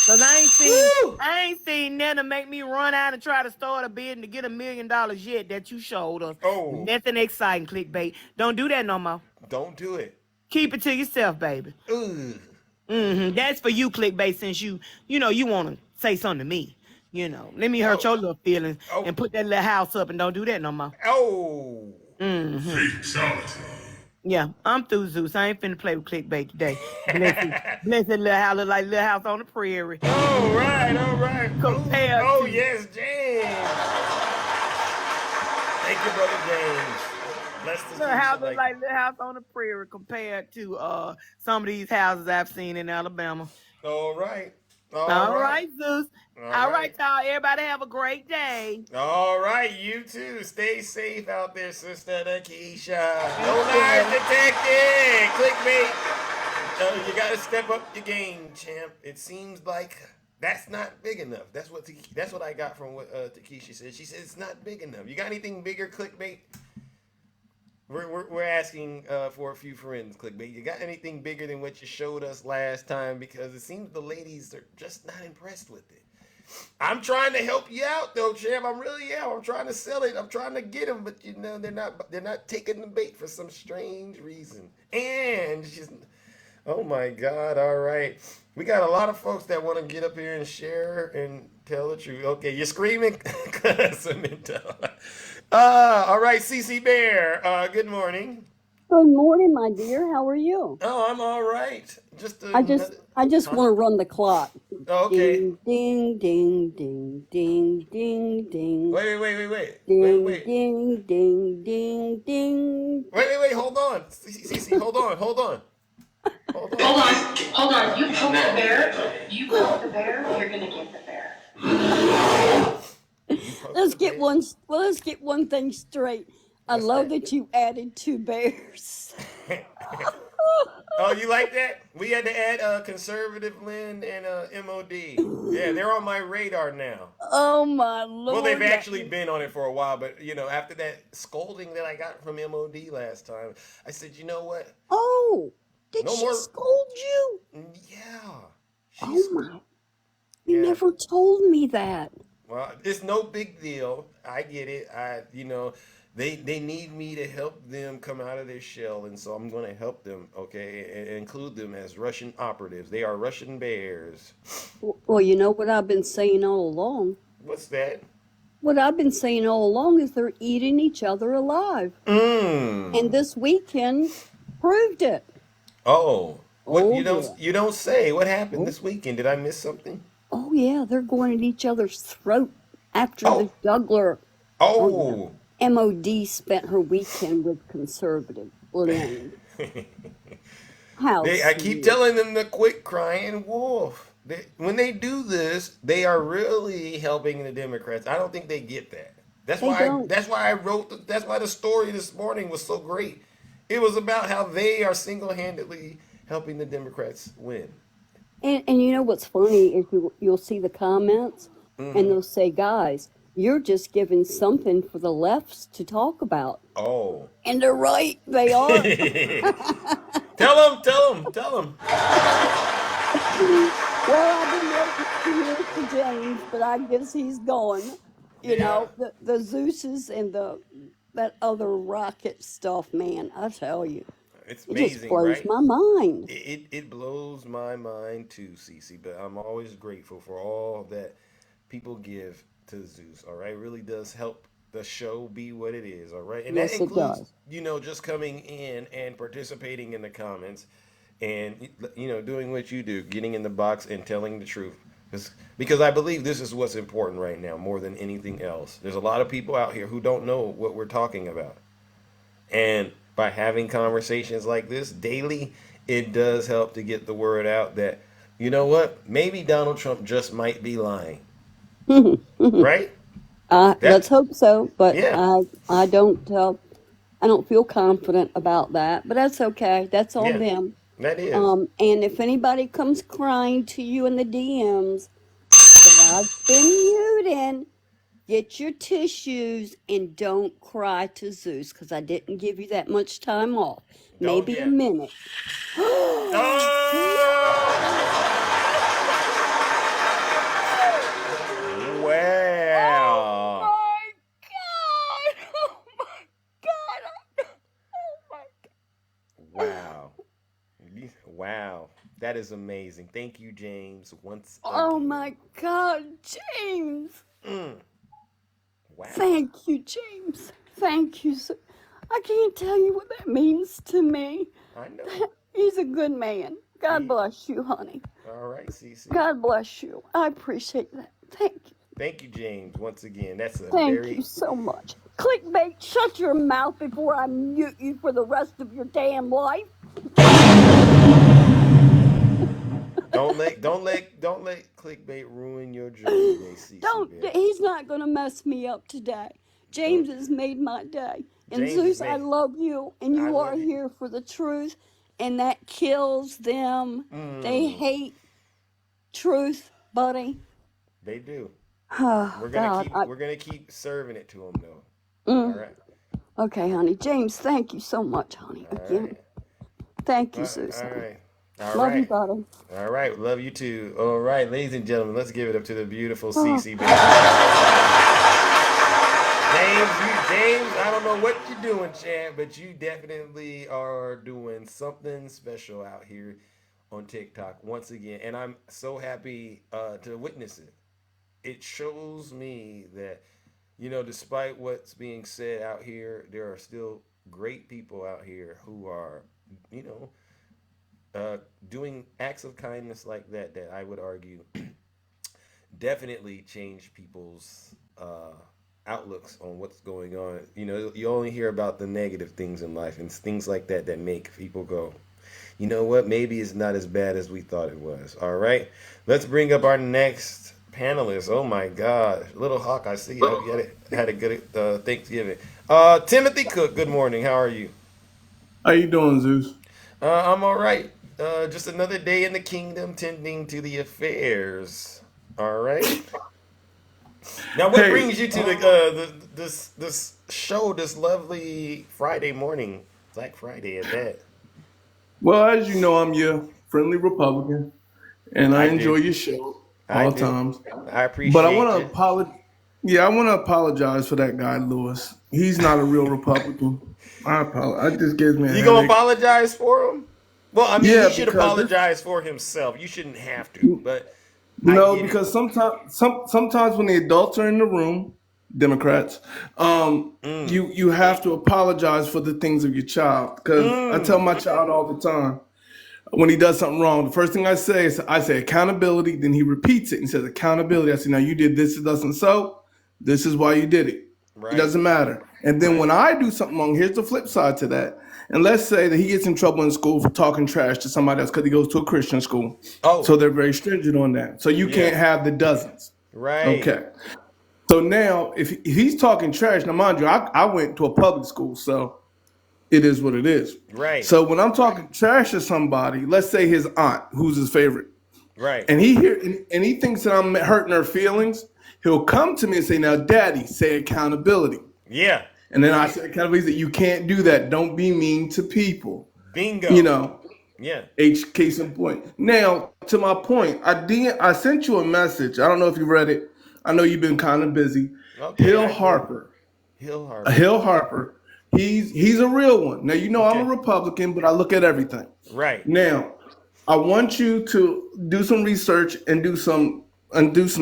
Cause I ain't seen nothing to make me run out and try to start a bid to get $1 million yet that you showed us. Nothing exciting, clickbait. Don't do that no more. Don't do it. Keep it to yourself, baby. That's for you, clickbait, since you want to say something to me. Let me hurt your little feelings and put that little house up and don't do that no more. Fatality. Yeah, I'm through, Zeus. I ain't finna play with clickbait today. Bless that little house, look like little house on the prairie. All right. Compared to... yes, James. Thank you, brother James. Bless the little house look like little house on the prairie compared to some of these houses I've seen in Alabama. All right. All right, Zeus. All right, y'all. Everybody have a great day. All right, you too. Stay safe out there, Sister Nakisha. No lies detected. Clickbait. You got to step up your game, champ. It seems like that's not big enough. That's what I got from what Takesha said. She said it's not big enough. You got anything bigger, clickbait? We're asking for a few friends, clickbait. You got anything bigger than what you showed us last time? Because it seems the ladies are just not impressed with it. I'm trying to help you out, though, champ. I'm trying to sell it. I'm trying to get them, but they're not taking the bait for some strange reason. And she's, oh my God! All right, we got a lot of folks that want to get up here and share and tell the truth. Okay, you're screaming, all right, CC Bear. Good morning. Good morning, my dear. How are you? Oh, I'm all right. I just want to run the clock. Oh, okay. Ding, ding, ding, ding, ding, ding. Wait. Ding, ding, ding, ding, ding. Wait. Hold on. CC, hold on. Hold on. You poke the bear, you're gonna get the bear. You let's get one. Well, let's get one thing straight. I love that you added 2 bears. Oh, you like that? We had to add conservative Lynn and MOD. Yeah, they're on my radar now. Oh my Well, they've lord! actually been on it for a while, but after that scolding that I got from MOD last time, I said, you know what? Oh, did No she more. scold you? Yeah. Oh my! You Yeah. never told me that. Well, it's no big deal. I get it. They need me to help them come out of their shell, and so I'm going to help them. Okay, and include them as Russian operatives. They are Russian bears. Well, you know what I've been saying all along. What's that? What I've been saying all along is they're eating each other alive. And this weekend proved it. Oh, what Oh, you don't say? What happened this weekend? Did I miss something? Oh yeah, they're going at each other's throat after the juggler. Oh. Yeah. MOD spent her weekend with conservative Lynn. How I keep telling them to quit crying wolf. When they do this, they are really helping the Democrats. I don't think they get that. That's why I wrote. That's why the story this morning was so great. It was about how they are single-handedly helping the Democrats win. And you know what's funny is you'll see the comments and they'll say, guys, you're just giving something for the lefts to talk about. Oh. And they're right, they are. Tell them. Well, I've been waiting to hear for James, but I guess he's gone. You know, the Zeus's and that other rocket stuff, man, I tell you. It's it amazing, just blows right? my mind. It blows my mind too, Cece. But I'm always grateful for all that people give to Zeus. All right, it really does help the show be what it is. All right, and yes, that includes it does. just coming in and participating in the comments, and doing what you do, getting in the box and telling the truth. Because I believe this is what's important right now more than anything else. There's a lot of people out here who don't know what we're talking about, and by having conversations like this daily, it does help to get the word out that, you know what, maybe Donald Trump just might be lying. Right? Let's hope so, but yeah. I don't feel confident about that. But that's okay. That's on them. That is. And if anybody comes crying to you in the DMs that I've been muting, get your tissues and don't cry to Zeus because I didn't give you that much time off. Maybe a minute. Wow. Oh my God. Oh my God. Oh my God. Wow. Wow. That is amazing. Thank you, James, once again. Oh my God, James. Wow. Thank you, James. Thank you. I can't tell you what that means to me. I know. He's a good man. God bless you, honey. All right, Cece. God bless you. I appreciate that. Thank you. Thank you, James, once again. That's a Thank you so much. Clickbait, shut your mouth before I mute you for the rest of your damn life. Don't let clickbait ruin your journey today, Cece. He's not gonna mess me up today. James has made my day. And Zeus, I love you, and you are here for the truth, and that kills them. They hate truth, buddy. They do. Oh, we're gonna keep serving it to them though. All right. Okay, honey. James, thank you so much, honey. Again. Right. Thank you, Susan. All right. Love you, buddy. All right. Love you too. All right, ladies and gentlemen, let's give it up to the beautiful Cece. James, I don't know what you're doing, champ, but you definitely are doing something special out here on TikTok once again, and I'm so happy to witness it. It shows me that, despite what's being said out here, there are still great people out here who are, doing acts of kindness like that I would argue definitely change people's outlooks on what's going on. You only hear about the negative things in life and things like that make people go, you know what, maybe it's not as bad as we thought it was. All right, let's bring up our next panelists. Oh my God, Little Hawk, I see. I hope you had a good Thanksgiving. Timothy Cook, good morning. How are you? How you doing, Zeus? I'm all right. Just another day in the kingdom, tending to the affairs. All right. Now, what Hey, brings you to this show this lovely Friday morning, Black Friday at that? well, as you know, I'm your friendly Republican, and I I enjoy do. your show I all do. times. I But I want appreciate to you. apologize. Yeah, I want to apologize for that guy, Lewis. He's not a real Republican. I apologize. It just gives me a You gonna headache. apologize for him? Well, I mean, he Yeah, should because this. apologize for himself. You shouldn't have to, but I No, get it. because sometimes when the adults are in the room, Democrats, Mm. you have to apologize for the things of your child. Because I tell Mm. my child all the time, when he does something wrong, the first thing I say accountability. Then he repeats it and says accountability. I say, now you did this, it doesn't so. This is why you did it. It Right. doesn't matter. And then Right. when I do something wrong, here's the flip side to that. And let's say that he gets in trouble in school for talking trash to somebody else because he goes to a Christian school. Oh. So they're very stringent on that. So you Yeah. can't have the dozens. Right. Okay. So now, if he's talking trash, now mind you, I went to a public school, so it is what it is. Right. So when I'm talking trash to somebody, let's say his aunt, who's his favorite, Right. and he thinks that I'm hurting her feelings, he'll come to me and say, "Now, Daddy, say accountability." Yeah. And then I say accountability that you can't do that. Don't be mean to people. You Bingo. know, Yeah. H case in point. Now, to my point, I sent you a message. I don't know if you read it. I know you've been kind of busy. Okay, Hill I did. Harper. Hill Harper. Hill Harper. He's a real one. Now you know I'm a Okay. Republican, but I look at everything. Right. Now, I want you to do some research and do some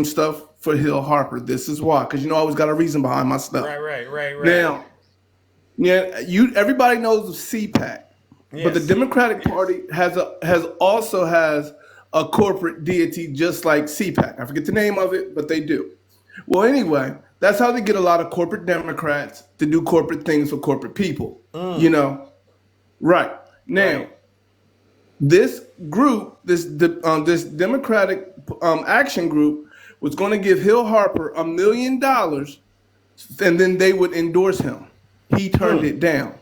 stuff for Hill Harper. This is why, because you know I always got a reason behind my stuff. Right. Now, yeah, everybody knows of CPAC, but the Yes. Democratic Party has a corporate deity just like CPAC. I forget the name of it, but they do. Well, anyway, that's how they get a lot of corporate Democrats to do corporate things for corporate people. You Mm. know, right now, Right. this group, this Democratic Action Group, was going to give Hill Harper $1 million, and then they would endorse him. He turned Hmm. it down.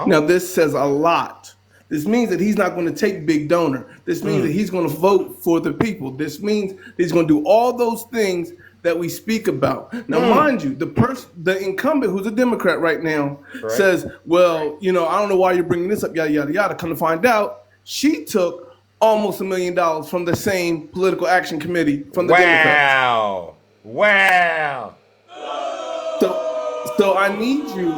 Now, Oh. this says a lot. This means that he's not going to take big donor. This means that Mm. he's going to vote for the people. This means he's going to do all those things that we speak about. Now, Mm. mind you, the incumbent, who's a Democrat right now, Right. says, "Well, I don't know why you're bringing this up, yada yada yada." Come to find out, she took almost $1 million from the same political action committee from the Democrats. Wow. Wow. So I need you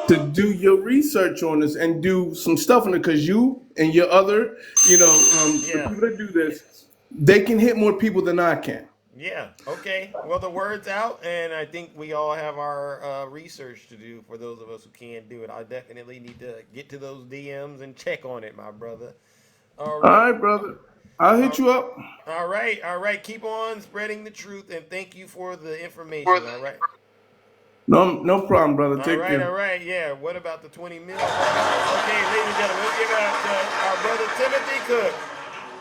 to do your research on this and do some stuff on it, because you and your other, the Yeah. people that do this, they can hit more people than I can. Yeah. Okay. Well, the word's out, and I think we all have our research to do. For those of us who can't do it, I definitely need to get to those DMs and check on it, my brother. All All right. right, brother. I'll hit you up. All right. All right. Keep on spreading the truth, and thank you for the information. All right. No problem, brother. All Take right, all care. right, yeah. What about the 20 mil? Okay, ladies and gentlemen, let's give it up to our brother Timothy Cook.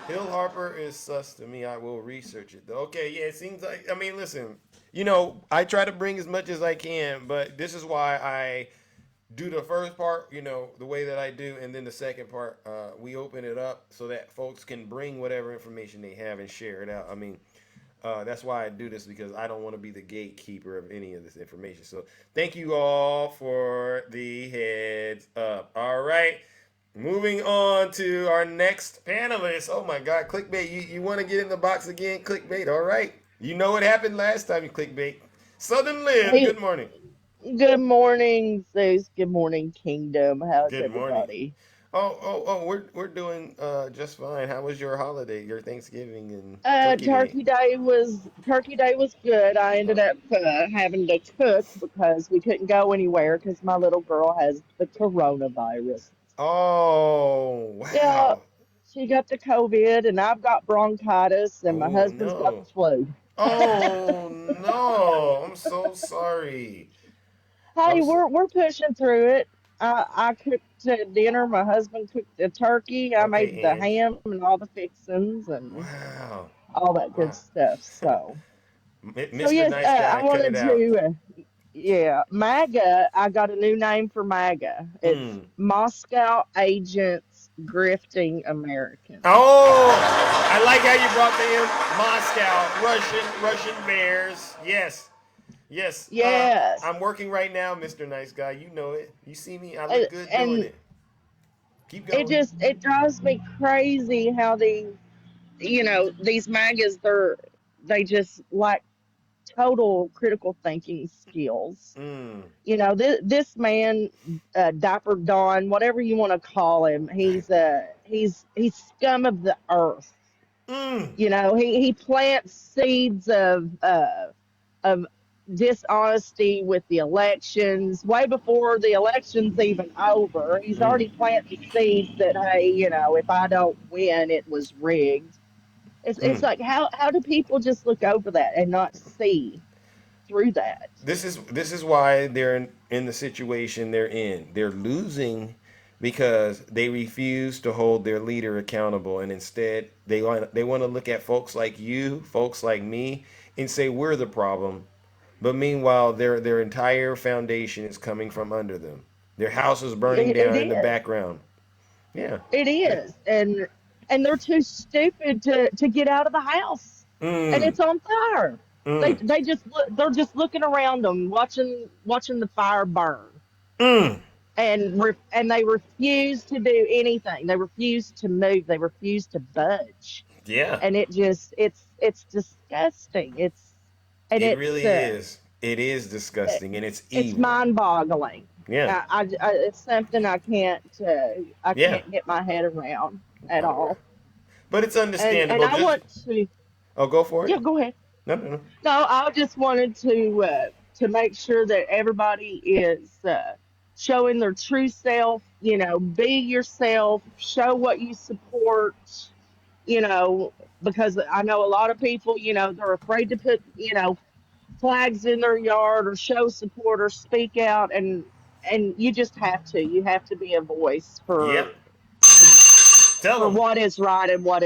Hill Harper is sus to me. I will research it though. Okay, yeah, it seems like, I mean, listen, I try to bring as much as I can, but this is why I do the first part, the way that I do, and then the second part, we open it up so that folks can bring whatever information they have and share it out. I mean, that's why I do this, because I don't want to be the gatekeeper of any of this information. So thank you all for the heads up. All right. Moving on to our next panelist. Oh my God, clickbait. You want to get in the box again? Clickbait. All right. You know what happened last time you clickbait. Southern Live, Hey, good morning. good morning, Zeus. Good morning, Kingdom. How's Good morning. everybody? We're doing just fine. How was your holiday, your Thanksgiving and Turkey Day? Turkey Day was good. I ended up having to cook because we couldn't go anywhere because my little girl has the coronavirus. Oh, Yeah, wow. she got the COVID, and I've got bronchitis, and my Oh husband's got the no. flu. Oh no. I'm so sorry. Hey, I'm so we're pushing through it. I cooked dinner. My husband cooked the turkey. I made the okay, Ange. ham and all the fixings, and Wow. all that good Wow. stuff. So Mr. yes, Nice Guy, I cut wanted it out. to, yeah, MAGA. I got a new name for MAGA. It's Mm. Moscow Agents Grifting Americans. Oh, I like how you brought the Moscow, Russian bears. Yes, yes. Yes, I'm working right now, Mr. Nice Guy. You know it. You see me. I and, look good doing and it. Keep it going. just it drives me crazy how these MAGAs they just lack total critical thinking skills. Mm. This man, Diaper Don, whatever you want to call him, he's scum of the earth. Mm. He plants seeds of dishonesty with the elections way before the election's even over. He's Mm. already planting seeds that, hey, if I don't win, it was rigged. It's Mm. like, how do people just look over that and not see through that? This is why they're in the situation they're in. They're losing because they refuse to hold their leader accountable, and instead they want to look at folks like you, folks like me, and say we're the problem. But meanwhile, their entire foundation is coming from under them. Their house is burning It down in the is. background. Yeah. It is, and they're too stupid to get out of the house, and Mm. it's on fire. They Mm. they just they're just looking around them, watching the fire burn, Mm. and they refuse to do anything. They refuse to move. They refuse to budge, Yeah. and it's disgusting. And It it's really is. It is disgusting and it's it's evil. mind-boggling. Yeah. It's something I Yeah. can't get my head around at All right. all. But it's And understandable. I Just want to, oh, go for it. yeah, go ahead. No, no, no. No, I just wanted to make sure that everybody is showing their true self. Be yourself. Show what you support. You know, because I know a lot of people. They're afraid to put flags in their yard or show support or speak out, and you just have to. You have to be a voice Yep. for Tell for them. what is right and what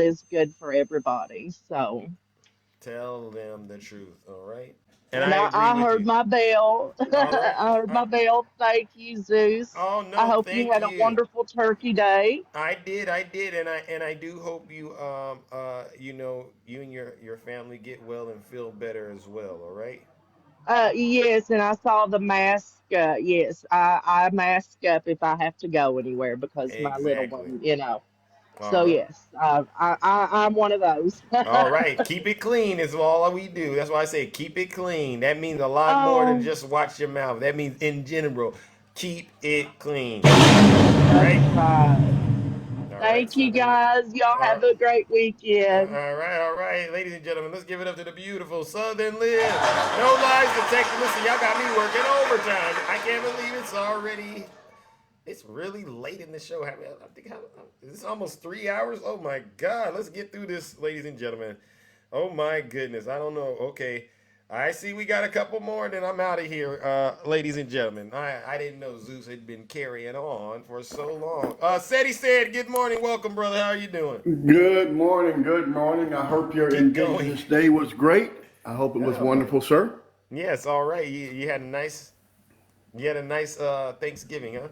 is good for everybody. So, Tell them the truth. All right. And and I I, agree I with heard you. my bell. All right. I heard my bell. Thank you, Zeus. Oh I no, hope you thank had a you. wonderful turkey day. I did, and I do hope you you and your family get well and feel better as well. All right. Yes, and I saw the mask. Yes, I mask up if I have to go anywhere because my little Exactly. one. All So right. yes, I'm one of those. All right, keep it clean is all we do. That's why I say keep it clean. That means a lot more than Oh, just watch your mouth. That means in general, keep it clean. All that's right, right. all right. Thank So you then, guys. Y'all all have a great weekend. all right, ladies and gentlemen, let's give it up to the beautiful Southern Liz. No lies detected. Listen, y'all got me working overtime. I can't believe it's already. It's really late in the show. I think is this almost 3 hours? Oh my God! Let's get through this, ladies and gentlemen. Oh my goodness! I don't know. Okay, I see we got a couple more, and then I'm out of here, ladies and gentlemen. I didn't know Zeus had been carrying on for so long. Seti said, "Good morning, welcome, brother. How are you doing?" Good morning. Good morning. I hope your Keep going. Indigenous Day was great. I hope it was Oh, wonderful, sir. yes. All right. You had a nice Thanksgiving, huh?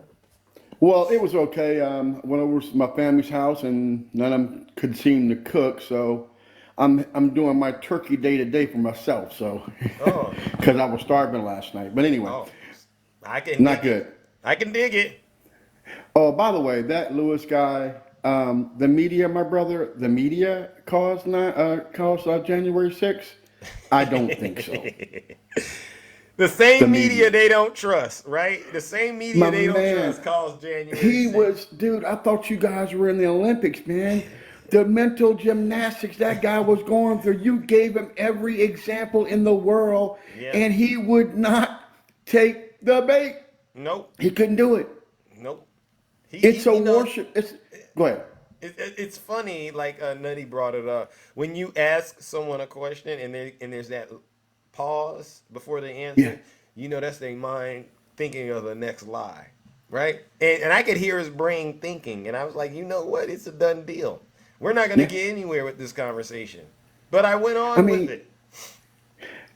Well, it was okay. Went over to my family's house, and none of them could seem to cook, so I'm doing my turkey day today for myself. So, Oh, because I was starving last night. But anyway, oh. I can not dig it. good. I can dig it. Oh, by the way, that Lewis guy, the media, my brother, the media caused January 6th. I don't think so. The The same media media. they don't trust, right? The same media My they don't man, trust caused January he 6th. was, dude, I thought you guys were in the Olympics, man. The mental gymnastics that guy was going through, you gave him every example in the world, Yeah. and he would not take the bait. Nope. He couldn't do it. Nope. It's a You know, worship. Go ahead. it's funny, like Nutty brought it up. When you ask someone a question and there's that pause before they Yeah. answer, that's their mind thinking of the next lie, right? And I could hear his brain thinking, and I was like, you know what? It's a done deal. We're not going to Yeah. get anywhere with this conversation. But I went I on with mean, it.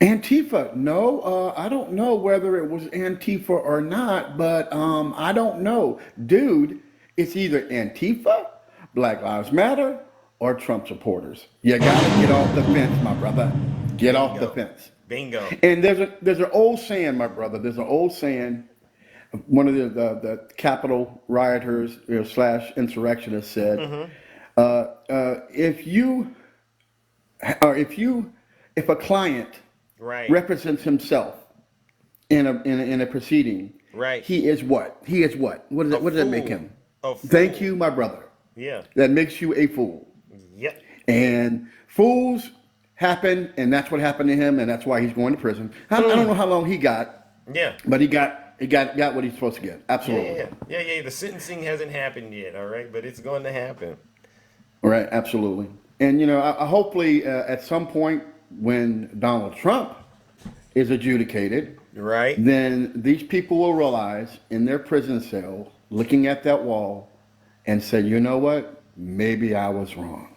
Antifa. No, I don't know whether it was Antifa or not, but I don't know, dude. It's either Antifa, Black Lives Matter, or Trump supporters. You gotta get off the fence, my brother. Get off the Bingo. fence. Bingo. And there's an old saying, my brother. There's an old saying. One of the Capitol rioters slash insurrectionists said, Mm-hmm. if you or if a client Right. represents himself in a proceeding, Right. he is what? He is what? A What does that make fool. him? A Thank fool. you, my brother. Yeah. That makes you a fool. Yep. And fools happen, and that's what happened to him, and that's why he's going to prison. I don't know how long he got, Yeah. but he got what he's supposed to get. Yeah, Absolutely. yeah, yeah, yeah. The sentencing hasn't happened yet, all right, but it's going to happen. Right, absolutely. And I hopefully at some point when Donald Trump is adjudicated, Right? then these people will realize in their prison cell, looking at that wall, and say, you know what? Maybe I was wrong.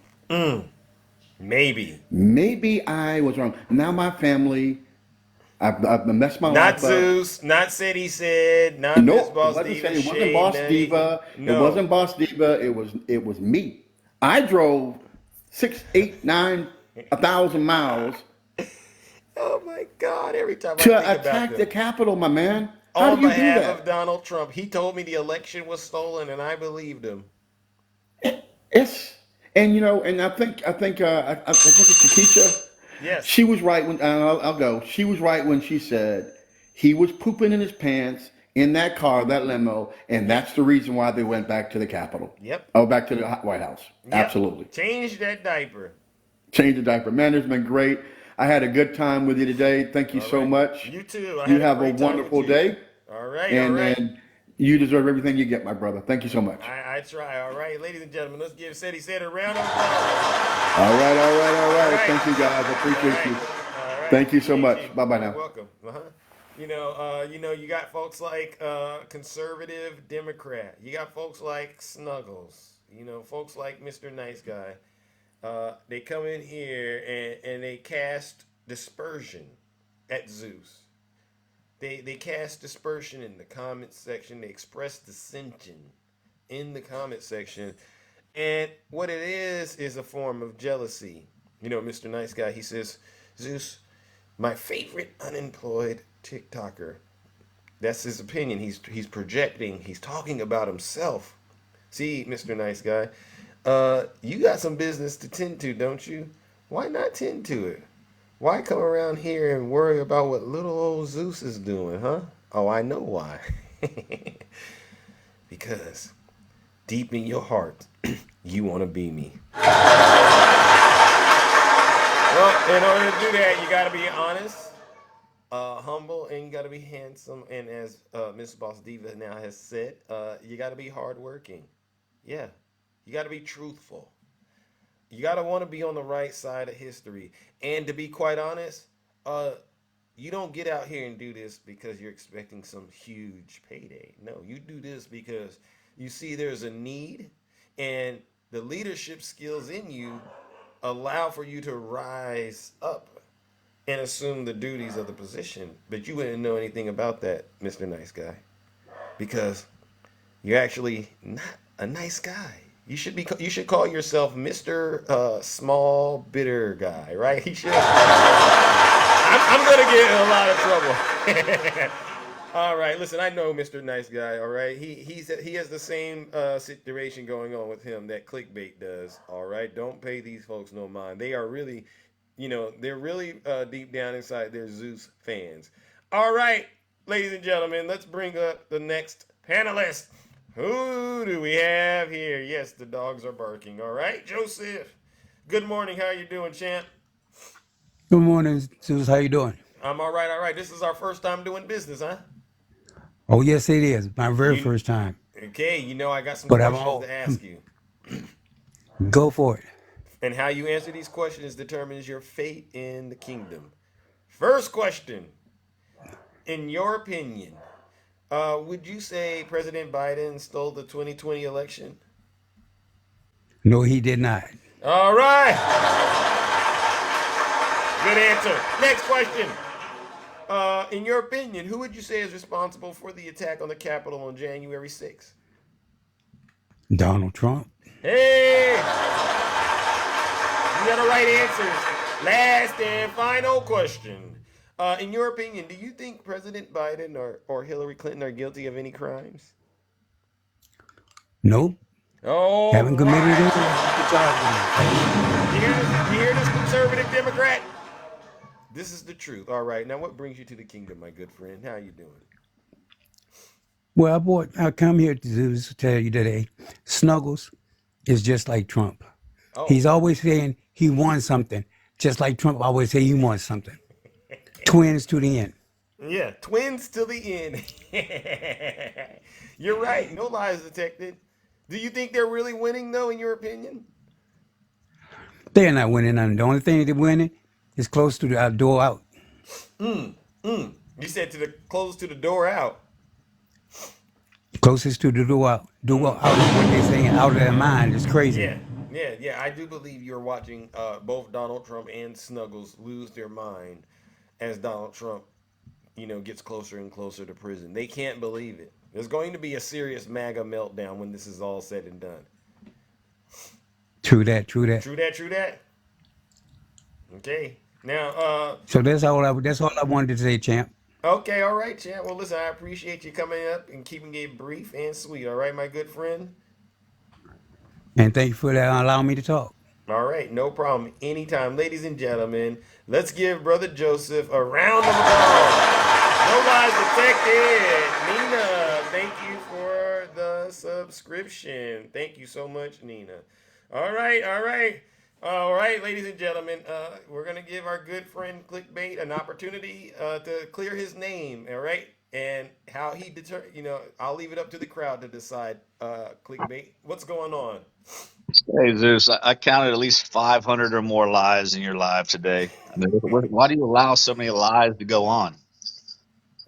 Maybe. Maybe I was wrong. Now my family, I've messed my Not life up. Zeus, not said he said, not Miss Nope, it Boss wasn't Diva, saying it wasn't Shade Boss Nay. Diva. It No. wasn't Boss Diva. It was me. I drove 6, 8, 9, 1,000 miles Oh my God, every time I think to about attack the them. Capitol, my man. How On do you do behalf of that? Donald Trump, he told me the election was stolen and I believed him. It's and and I think it's Takesha. Yes. She was right when I'll go. She was right when she said he was pooping in his pants in that car, that limo, and Yep. that's the reason why they went back to the Capitol. Yep. Oh, back to the White House. Yep. Absolutely. Change that diaper. Change the diaper. Man, it's been great. I had a good time with you today. Thank you All so right. much. You too. I You had a have a great time with wonderful you. day, All right, all right. and you deserve everything you get, my brother. Thank you so much. I try. All right, ladies and gentlemen, let's give Said He Said a round of applause. All right, all right, all All right. right. Thank you, guys. I All appreciate right. you. All right. Thank you so Appreciate much. you. Bye bye You're now. welcome. Uh-huh. You got folks like conservative Democrat. You got folks like Snuggles. Folks like Mr. Nice Guy. They come in here and they cast dispersion at Zeus. They cast dispersion in the comment section. They express dissension in the comment section. And what it is a form of jealousy. Mr. Nice Guy, he says, Zeus, my favorite unemployed TikToker. That's his opinion. He's projecting. He's talking about himself. See, Mr. Nice Guy, you got some business to tend to, don't you? Why not tend to it? Why come around here and worry about what little old Zeus is doing, huh? Oh, I know why. Because deep in your heart, you want to be me. Well, in order to do that, you got to be honest, humble, and you got to be handsome. And as Miss Boss Diva now has said, you got to be hardworking. Yeah, you got to be truthful. You got to want to be on the right side of history. And to be quite honest, you don't get out here and do this because you're expecting some huge payday. No, you do this because you see there's a need, and the leadership skills in you allow for you to rise up and assume the duties of the position. But you wouldn't know anything about that, Mr. Nice Guy, because you're actually not a nice guy. You should call yourself Mr. Small Bitter Guy, right? He should. I'm gonna get in a lot of trouble. All right, listen. I know Mr. Nice Guy. All right, he has the same situation going on with him that clickbait does. All right, don't pay these folks no mind. They are really, they're really deep down inside they're Zeus fans. All right, ladies and gentlemen, let's bring up the next panelist. Who do we have here? Yes, the dogs are barking. All right, Joseph. Good morning. How are you doing, champ? Good morning, Zeus. How you doing? I'm all right. All right. This is our first time doing business, huh? Oh, yes, it is. My very You first time. okay? I got some But I'm questions all to ask you, go for it. and how you answer these questions determines your fate in the kingdom. First question: in your opinion, would you say President Biden stole the 2020 election? No, he did not. All right. Good answer. Next question. In your opinion, who would you say is responsible for the attack on the Capitol on January 6th? Donald Trump. Hey! You got the right answers. Last and final question. In your opinion, do you think President Biden or Hillary Clinton are guilty of any crimes? Nope. All Haven't committed right. any. You hear this, conservative Democrat? This is the truth. All right. Now, what brings you to the kingdom, my good friend? How you doing? Well, I come here to tell you today, Snuggles is just like Trump. Oh. He's always saying he won something, just like Trump always say he won something. Twins to the end. Yeah, twins to the end. You're right. No lies detected. Do you think they're really winning, though, in your opinion? They're not winning nothing. The only thing they're winning is close to the door out. You said close to the door out. Closest to the door out. Door out is what they're saying, out of their mind. It's crazy. Yeah. I do believe you're watching both Donald Trump and Snuggles lose their mind as Donald Trump, gets closer and closer to prison. They can't believe it. There's going to be a serious MAGA meltdown when this is all said and done. True that. True that. Okay. Now, so that's all I wanted to say, champ. Okay, all right, champ. Well, listen, I appreciate you coming up and keeping it brief and sweet. All right, my good friend. And thank you for allowing me to talk. All right, no problem. Anytime. Ladies and gentlemen, let's give Brother Joseph a round of applause. No lies detected. Nina, thank you for the subscription. Thank you so much, Nina. All right, ladies and gentlemen, we're going to give our good friend Clickbait an opportunity to clear his name, all right? And how he I'll leave it up to the crowd to decide, Clickbait. What's going on? Hey Zeus, I counted at least 500 or more lies in your live today. I mean, why do you allow so many lies to go on?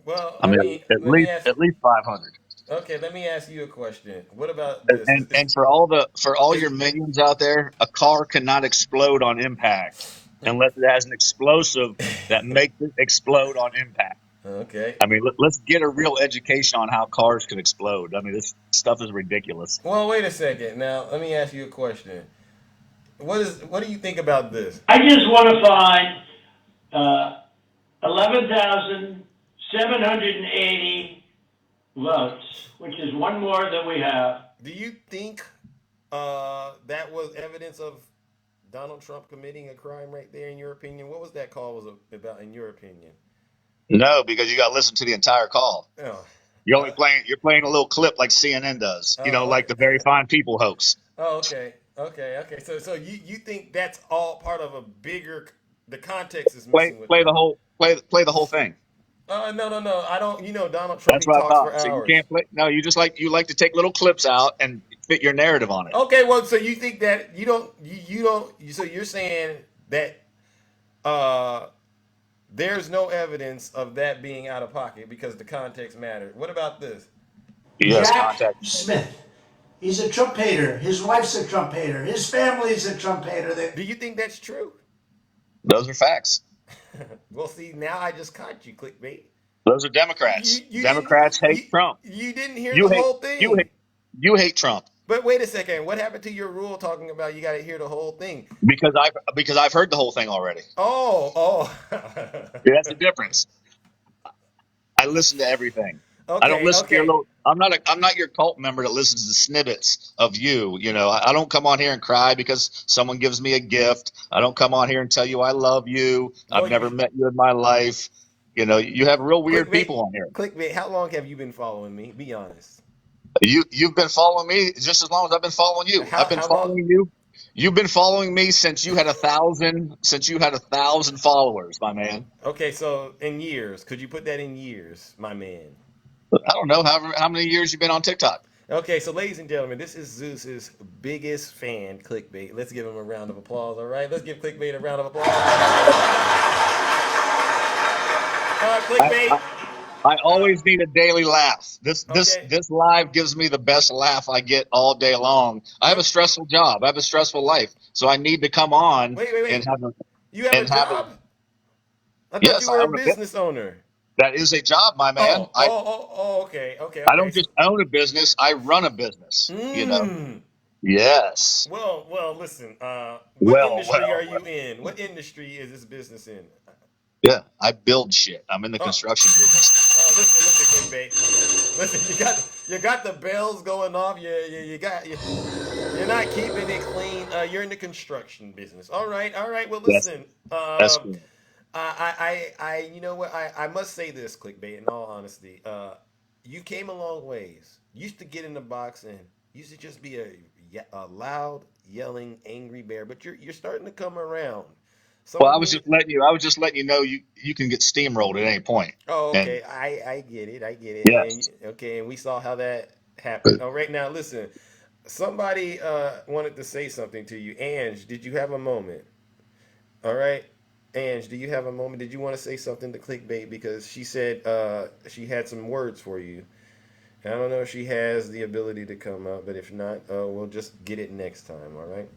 Well, I mean, at least 500. Okay, let me ask you a question. What about this? And for all your minions out there, a car cannot explode on impact unless it has an explosive that makes it explode on impact. Okay. I mean, let's get a real education on how cars can explode. I mean, this stuff is ridiculous. Well, wait a second. Now, let me ask you a question. What do you think about this? I just want to find 11,780 votes, which is one more than we have. Do you think that was evidence of Donald Trump committing a crime right there, in your opinion? What was that call about, in your opinion? No, because you got to listen to the entire call. Oh. You're playing a little clip like CNN does, like the Very Fine People hoax. Oh, okay. So you think that's all part of a bigger? The context is missing. Play the whole thing. No. I don't. Donald Trump. That's what I thought. For so hours. You can't play. No, you like to take little clips out and fit your narrative on it. Okay, well, so you think that you don't. So you're saying that there's no evidence of that being out of pocket because the context mattered. What about this? Yes, Jack context. Smith. He's a Trump hater. His wife's a Trump hater. His family's a Trump hater. Do you think that's true? Those are facts. Well, see, now I just caught you, Clickbait. Those are Democrats. Democrats hate Trump. You didn't hear the whole thing. You hate Trump. But wait a second. What happened to your rule talking about you got to hear the whole thing? Because I've heard the whole thing already. Oh. That's the difference. I listen to everything. Okay, I don't listen to your little. I'm not your cult member that listens to snippets of you. I don't come on here and cry because someone gives me a gift. I don't come on here and tell you I love you. I've never met you in my life. You have real weird people on here. Clickbait. How long have you been following me? Be honest. You've been following me just as long as I've been following you. I've been following you. You've been following me since you had 1,000 followers, my man. Okay, so in years, could you put that in years, my man? I don't know how many years you've been on TikTok. Okay, so ladies and gentlemen, this is Zeus's biggest fan, Clickbait. Let's give him a round of applause, all right? Let's give Clickbait a round of applause. Clickbait, I always need a daily laugh. Okay. This live gives me the best laugh I get all day long. I have a Wait, stressful job. I have a stressful life, so I need to come on and wait. have a You have a and have a. job? I thought you Yes, I were a own a bit. business owner. That is a job, my man. Okay, I okay. don't So, just own a business. I run a business. You know. mm. Yes. Well, listen. What Well, industry are well, you in? What industry is this business in? yeah, I build shit. I'm in the Oh, construction business. listen, clickbait. Listen, you got the bells going off. You're not keeping it clean. You're in the construction business. All right. Well, Yes, listen. that's cool. You know what? I must say this, clickbait. In all honesty, you came a long ways. Used to get in the box and used to just be a loud, yelling, angry bear. But you're starting to come around. Some Well, of me. I was just letting you know you can get steamrolled at any point. Oh, And okay. I get it. I get it. yes. And okay, and we saw how that happened. Oh, right now, listen. Somebody wanted to say something to you. Ange, did you have a moment? All right. Ange, do you have a moment? Did you want to say something to clickbait? Because she said she had some words for you. And I don't know if she has the ability to come up, but if not, we'll just get it next time. All right.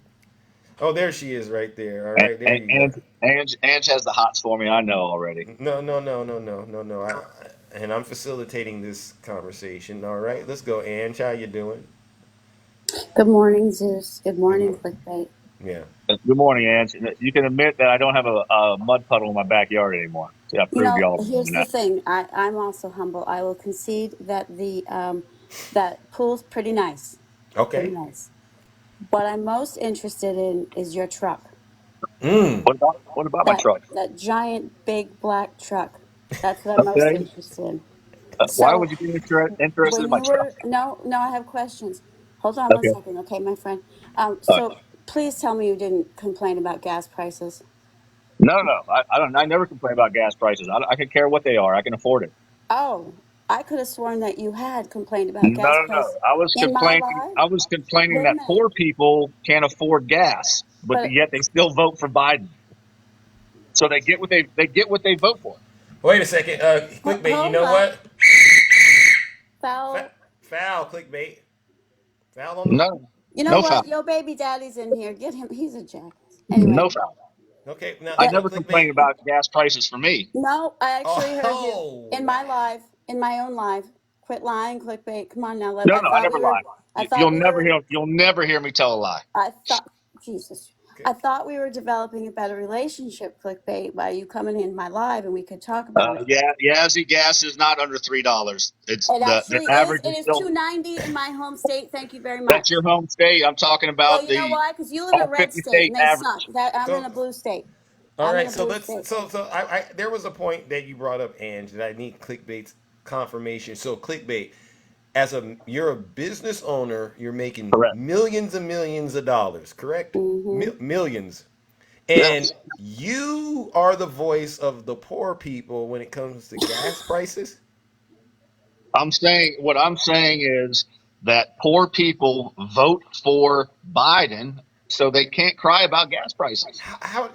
Oh, there she is right there. All right. There you go. Ange has the hots for me. I know already. No. And I'm facilitating this conversation. All right. Let's go, Ange. How you doing? Good morning, Zeus. Good Good morning, morning. Clickbait. Yeah. Good morning, Ange. You can admit that I don't have a mud puddle in my backyard anymore. See, I You proved know, y'all wrong here's on the that. thing. I'm also humble. I will concede that the that pool's pretty nice. Pretty Okay. nice. What I'm most interested in is your truck. Mm. What about my That truck? that giant big black truck. That's what I'm most Okay. interested in. Why would So you be interested when in my you truck? were no, I have questions. Hold on one Okay. second, okay, my friend. All right. So please tell me you didn't complain about gas prices. No. I don't. I never complain about gas prices. I can care what they are. I can afford it. Oh, I could have sworn that you had complained about gas No. prices I was in my complaining. life. I was complaining Wait a that minute. poor people can't afford gas, but But yet they still vote for Biden. So they get what they vote for. Wait a second. Clickbait. You hold know up, what? foul. Foul. Clickbait. Foul on the. No, You know no foul, what? Your baby daddy's in here. Get him. He's a jackass. no Anyway, foul. Okay. Now, I that never complain clickbait. about gas prices for me. no, I actually heard you Oh in my wow. live, in my own live. Quit lying, clickbait. Come on now. No, I I thought never we were. lie. I thought we were. You'll never hear me tell a lie. I thought. Jesus. Okay. I thought we were developing a better relationship, clickbait, by you coming in my live and we could talk about it. Yeah, Yazzie gas is not under $3. It's It the actually is. average It is is still. 290 in my home state. Thank you very That's much. your home state. I'm talking Well, about you know the why? Because you live in a all red 50 state state and they suck. average. That I'm in So a blue state. all I'm in right. a So blue let's. state. I there was a point that you brought up, Ange, that I need clickbait's confirmation. So clickbait. You're a business owner. You're making Correct. millions and millions of dollars. Correct. Mm-hmm. Millions. Yes. And you are the voice of the poor people when it comes to gas prices. What I'm saying is that poor people vote for Biden, so they can't cry about gas prices.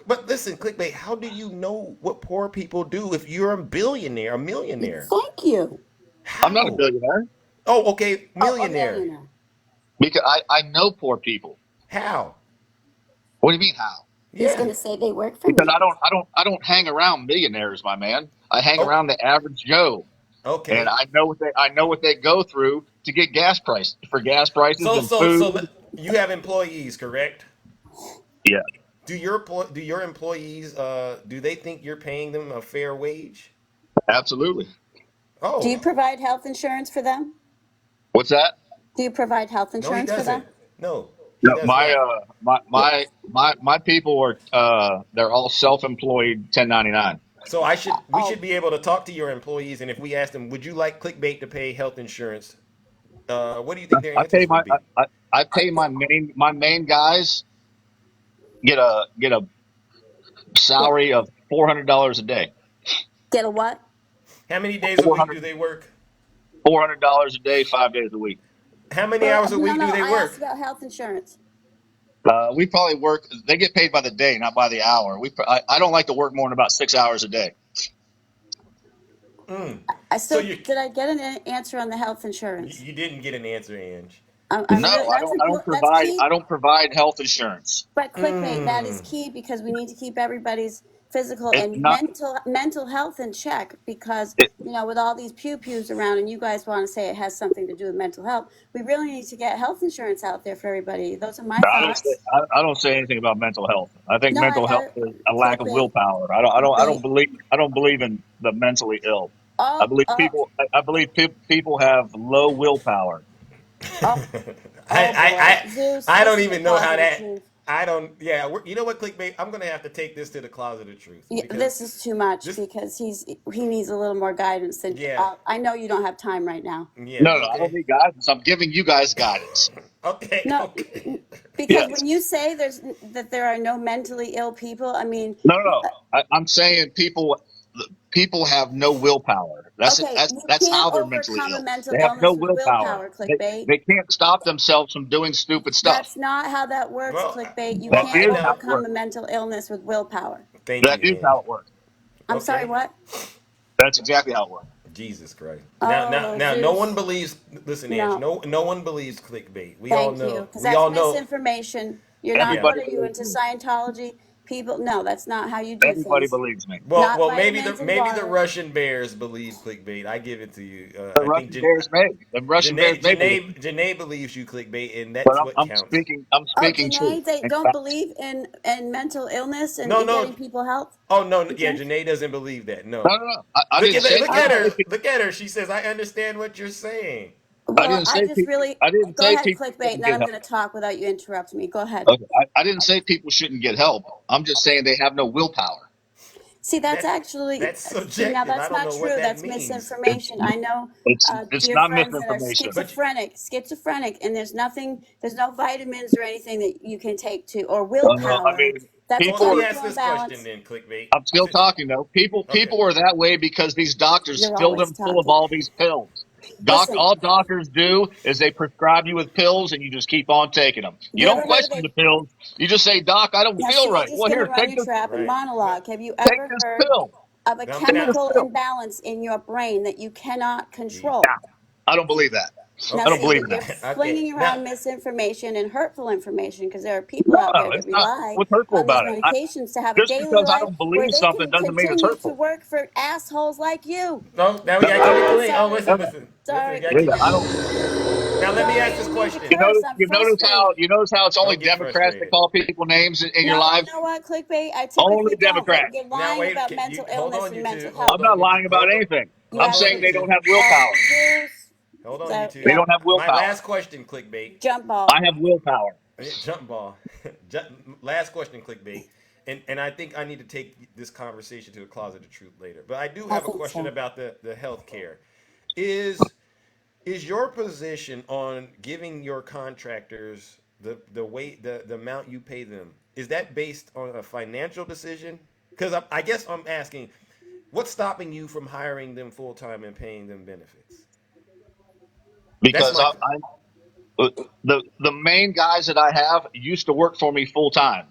But listen, clickbait. How do you know what poor people do if you're a billionaire, a millionaire? Thank you. I'm not a How? billionaire Oh, okay, Oh, a millionaire. millionaire. because I know poor people. How? What do you mean how? He's Yeah. going to say they work for Because me. I don't hang around millionaires, my man. I hang Okay. around the average Joe, and Okay. I know what they go through to get gas prices So and so food. so le- you have employees, correct? Yeah, Do your employees do they think you're paying them a fair wage? absolutely. Do you Oh, provide health insurance for them? What's that? Do you provide health no, he insurance for them? doesn't. No, he No, does not. Yeah. my people are they're all self-employed 1099. So we Oh, should be able to talk to your employees, and if we ask them, would you like Clickbait to pay health insurance? What do you think their I pay answers would be? I pay my main guys get a get salary of $400 a day. get a what? How many days a Four week do hundred they work? $400 a day, 5 days a week. How many hours a No, week do no. they I asked work? about health insurance. We probably work. They get paid by the day, not by the hour. I don't like to work more than about 6 hours a day. I So still you did I get an answer on the health insurance? you didn't get an answer, Ange. I'm No, really I that's don't. I don't important. That's provide. key. I don't provide health insurance. But clickbait, that is key because we need to keep everybody's physical It's and not. mental health in check because It, with all these pews around and you guys want to say it has something to do with mental health, we really need to get health insurance out there for everybody. Those are my I don't say. thoughts. I don't say anything about mental health. I think No, mental health is a lack of clickbait, willpower. I don't. I don't. I don't clickbait. believe. I don't believe in the mentally ill. I Oh, believe oh, people. I believe people have low willpower. oh, I oh boy, Zeus, I this don't is the even know how closet of that. truth. I don't. Yeah, you know what, clickbait? I'm gonna have to take this to the closet of truth Yeah, because this is too much this. because he needs a little more guidance than Yeah. I know you don't have time right now. Yeah. No, no, I don't Okay. need guidance. I'm giving you guys guidance. Okay. No, Okay. because Yes. when you say that there are no mentally ill people, I mean, No, no, no. I'm saying people have no willpower. okay, you That's can't how they're mentally overcome a ill. mental They have no illness with willpower. willpower, They clickbait. they can't stop themselves from doing stupid stuff. That's not how that works, Well, clickbait. You That I can't is know. how it overcome a works. mental illness with willpower. Thank That you, is Ange. how it works. I'm sorry, Okay. what? That's exactly how it works. Jesus Christ. Oh, No one Zeus. believes. Listen, Ange. No, No one believes clickbait. We all thank you, know. because We that's all know. misinformation. You're not, Yeah. what Everybody are you, believes into me. Scientology? People, no, that's not how you do Everybody things. believes me. Well, Not well, vitamins and maybe the water. Russian bears believe clickbait. I give it to you. The I think Russian bears may. The Russian bears may believe me. Janae believes you clickbait, and But that's what I'm counts. speaking. I'm Oh, speaking truth Janae, they and don't facts. believe in mental illness No, and no. getting people health Oh no, yeah, insurance? Janae doesn't believe that. No, No. no, no. I didn't say. Look I at didn't say. Oh, her. Look at her. She says, "I understand what you're saying." I well, didn't I say just people. really, I didn't go say ahead, people clickbait, and shouldn't then get I'm help. going to talk without you interrupting me. Go ahead. Okay. I didn't say people shouldn't get help. I'm just saying they have no willpower. See, that's That's actually, see, now subjective. I that's don't not know what true. that That's means. misinformation. I know It's dear not friends that are misinformation. But schizophrenic, and there's no vitamins or anything that you can take to, or I willpower. mean, That's a well, let people me are. ask chemical this question imbalance. then, clickbait. I'm still talking though. Okay. People are that way because these doctors You're fill always them full of talking. all these pills. Listen, All doctors do is they prescribe you with pills and you just keep on taking them. You you don't ever heard of question a, the pills. You just say, "Doc, I don't now feel see, you're right." just Well, going to here, run your trap and Right. But monologue. Have you take ever this heard pill. of a I'm gonna Take this ask. chemical pill. imbalance in your brain that you cannot Jesus. Yeah, control? I don't believe that. Now, I don't Okay. see, believe you're that. Okay. flinging Now. around misinformation and hurtful information because there are people No, out there that it's not. rely What's hurtful on these about it? medications to have a Just daily because I life don't where believe they something can doesn't mean it's continue to hurtful. work for assholes like you. No. Now we No, gotta no, keep it Sorry, clean. Oh, sorry, no, listen, no. listen, listen. We sorry, gotta Yeah, keep it. I don't. Now let me sorry. I ask this didn't mean to question. curse. I'm frustrated. You notice how it's only Don't get Democrats that frustrated. call people names in your No, you lives? know what, clickbait? I Only typically don't, but Democrats. you're Now lying wait. about You mental hold illness on, and you two. mental I'm health. not lying about anything. You I'm have, Hold saying on, you they two. don't have willpower. Zeus. Hold on, you So, two. They yeah, don't have My willpower. last question, clickbait. jump I ball. have willpower. Jump ball. Last question, clickbait. And I think I need to take this conversation to the closet of truth later. But I do I have a think question so. about the health care. Is is your position on giving your contractors the weight the amount you pay them, is that based on a financial decision? Because I guess I'm asking, what's stopping you from hiring them full time and paying them benefits? That's Because my the main guys that I have used to work for me full time.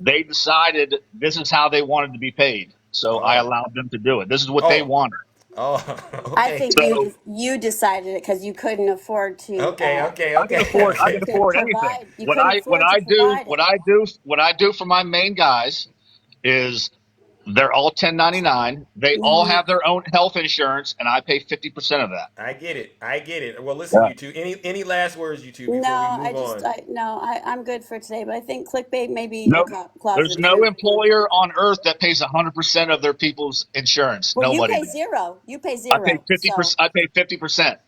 They decided this is how they wanted to be paid, so I oh allowed them to do it. This is what they oh wanted. oh I okay think So you decided it because you couldn't afford to I can afford I can okay. afford anything. provide. You couldn't afford to provide it. What I do for my main guys is they're all 1099. They all Hmm. have their own health insurance, and I pay 50% of that. I get it. I get it. Well, listen, Yeah. you two. Any last words, you two, before we No, move on? I'm good for today. But I think clickbait may be the No, closet there's of no truth. employer on earth that pays 100% of their people's insurance. Well, you Nobody pay does. zero. You pay I pay zero. So 50%. I pay 50%.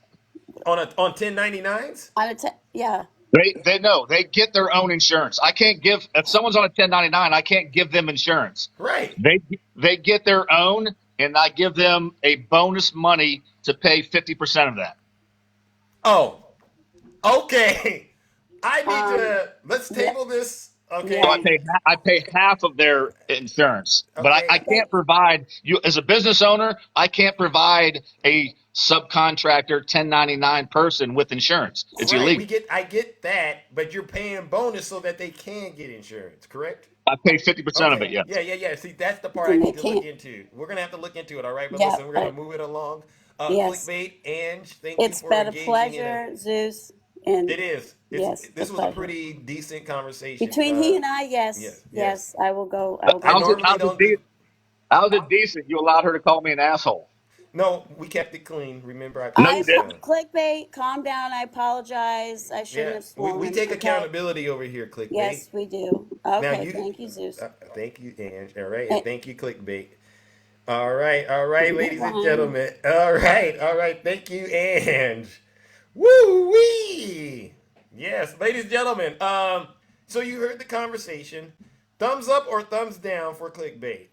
On 1099s? yeah. They know they get their own insurance. I can't give if someone's on a 1099. I can't give them insurance. Right. They get their own, and I give them a bonus money to pay 50% of that. Oh, okay. I need Um. to let's Yeah. table this Okay. So Yeah. I pay half of their insurance, but I Okay. can't provide you as a business owner. I can't provide a subcontractor 1099 person with insurance. It's Right. illegal. I get that, but you're paying bonus so that they can get insurance, correct? I pay 50% of it. Okay. Yes. Yeah, yeah, yeah. See, that's the part I Then they need to look can't. into. We're gonna have to look into it, all right? But Yeah, listen, we're gonna but move it along. yes, Clickbait, Ange, thank you it's for been a engaging in a. pleasure, Zeus. And It is. yes, a This was a pleasure. pretty decent conversation. Between he and I, Yes, yes, yes. yes, I will go. I will I go How's with it? normally How's it? don't do. How's it decent? You allowed her to call me an asshole. No, we kept it clean. Remember, I No, put you this didn't. down. clickbait. Calm down. I apologize. I Yeah, shouldn't have we sworn. take Okay. accountability over here, clickbait. Yes, we do. Now Okay. you, Thank you, Zeus. thank you, Ange. All right, and And thank you, clickbait. All right, ladies and Engoron. gentlemen. All right. Thank you, Ange. Woo wee. Yes, ladies and gentlemen. So you heard the conversation. Thumbs up or thumbs down for clickbait.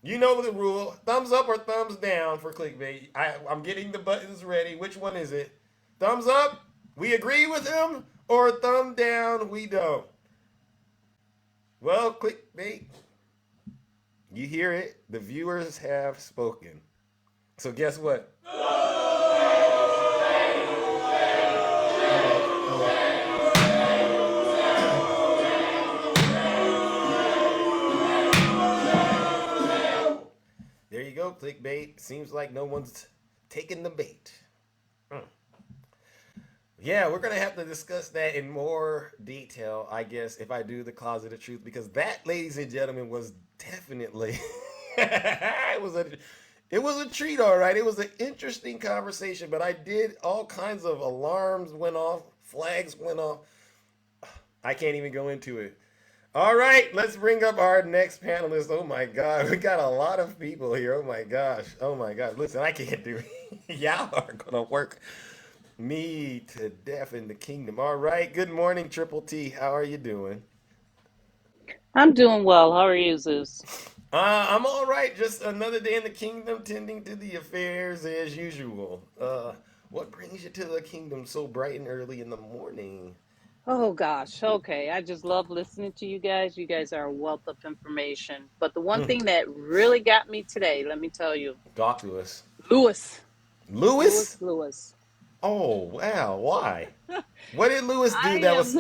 You know the rule. Thumbs up or thumbs down for clickbait. I'm getting the buttons ready. Which one is it? Thumbs up, we agree with him, or thumb down, we don't. Well, clickbait. You hear it. The viewers have spoken. So guess what? There you go, clickbait. Seems like no one's taking the bait. Mm. Yeah, we're gonna have to discuss that in more detail, I guess, if I do the closet of truth, because that, ladies and gentlemen, was definitely it was a treat, all right. It was an interesting conversation, but I did all kinds of alarms went off, flags went off. I can't even go into it. All right, let's bring up our next panelist. Oh my God, we got a lot of people here. Oh my gosh. Oh my God. Listen, I can't do it. Y'all are gonna work me to death in the kingdom. All right. Good morning, Triple T. How are you doing? I'm doing well. How are you, Zeus? I'm all right. Just another day in the kingdom, tending to the affairs as usual. What brings you to the kingdom so bright and early in the morning? Oh gosh, okay. I just love listening to you guys. You guys are a wealth of information. But the one Mm, thing that really got me today, let me tell you, talk to us. Lewis. Lewis? Lewis. Oh, wow. Why? What did Lewis do I that am was.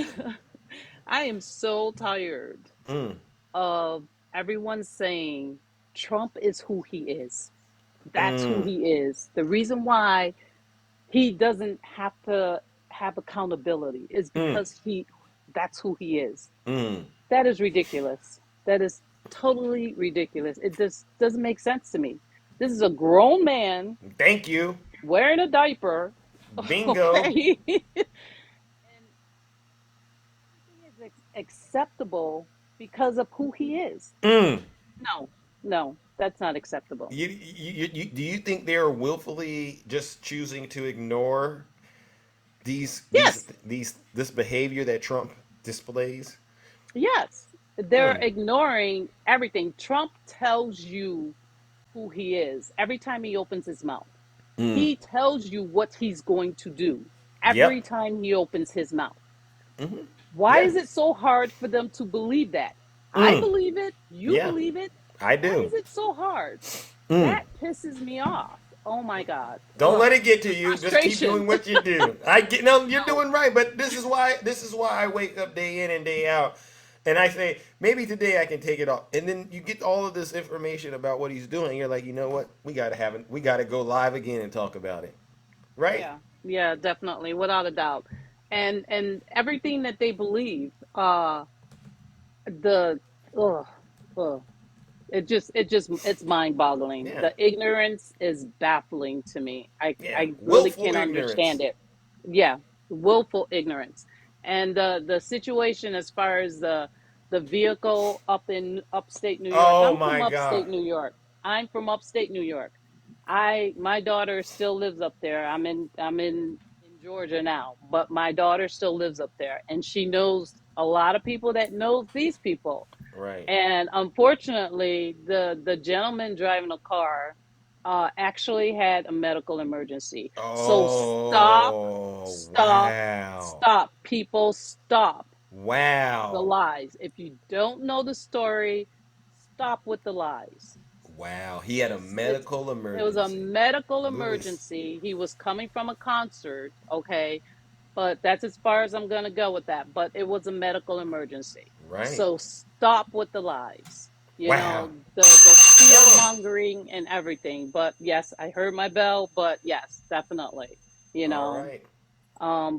I am so tired Mm, of everyone saying Trump is who he is. That's who mm, he is. The reason why he doesn't have to have accountability is mm, because that's who he is. mm. That is ridiculous. That is totally ridiculous. It just doesn't make sense to me. This is a grown man Thank you. wearing a diaper, Bingo. okay? And everything is acceptable because of who he is. Mm. No, no, that's not acceptable. Do you think they're willfully just choosing to ignore Yes, this behavior that Trump displays? yes. They're Mm, ignoring everything. Trump tells you who he is every time he opens his mouth. mm. He tells you what he's going to do every Yep. time he opens his mouth. Hmm. Why Yeah. is it so hard for them to believe that? I Mm. believe it. You Yeah. believe it. I Why do. is it so hard? Mm. That pisses me off. Oh my God. Don't Ugh. let it get to The you. Just keep frustration. doing what you do. I get no, you're No. doing right, but this is why I wake up day in and day out. And I say, maybe today I can take it off. And then you get all of this information about what he's doing. You're like, you know what? We gotta go live again and talk about it. Right? Yeah. Yeah, definitely. Without a doubt. And everything that they believe, the ugh, ugh. It's mind-boggling. Yeah. The ignorance is baffling to me. Yeah. I really Willful can't understand ignorance. it. Yeah, willful ignorance. And the situation as far as the vehicle up in upstate New York. Oh I'm from my God. upstate New York. I'm from upstate New York. My daughter still lives up there. I'm in Georgia now, but my daughter still lives up there, and she knows a lot of people that knows these people. Right. And unfortunately, the gentleman driving the car actually had a medical emergency. So Oh wow. stop, people, stop. The Wow. lies. If you don't know the story, stop with the lies. Wow. He had a It's medical it was a emergency. medical Lewis. emergency. He was coming from a concert, okay? But that's as far as I'm going to go with that. But it was a medical emergency. Right. So stop with the lies. You Wow. know, the Tell fear him. mongering and everything. But yes, I heard my bell, but yes, definitely. You All know, right.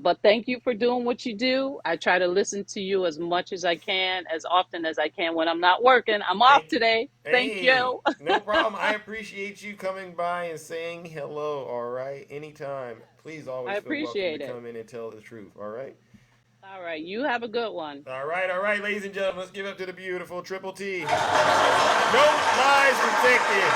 but thank you for doing what you do. I try to listen to you as much as I can, as often as I can when I'm not working. I'm off Thank you. today. Thank Hey, you. no problem. I appreciate you coming by and saying hello, all right? Anytime. Please I always feel welcome to appreciate it. come in and tell the truth, all right? All right. You have a good one. All right, ladies and gentlemen, let's give up to the beautiful Triple T. No lies detected.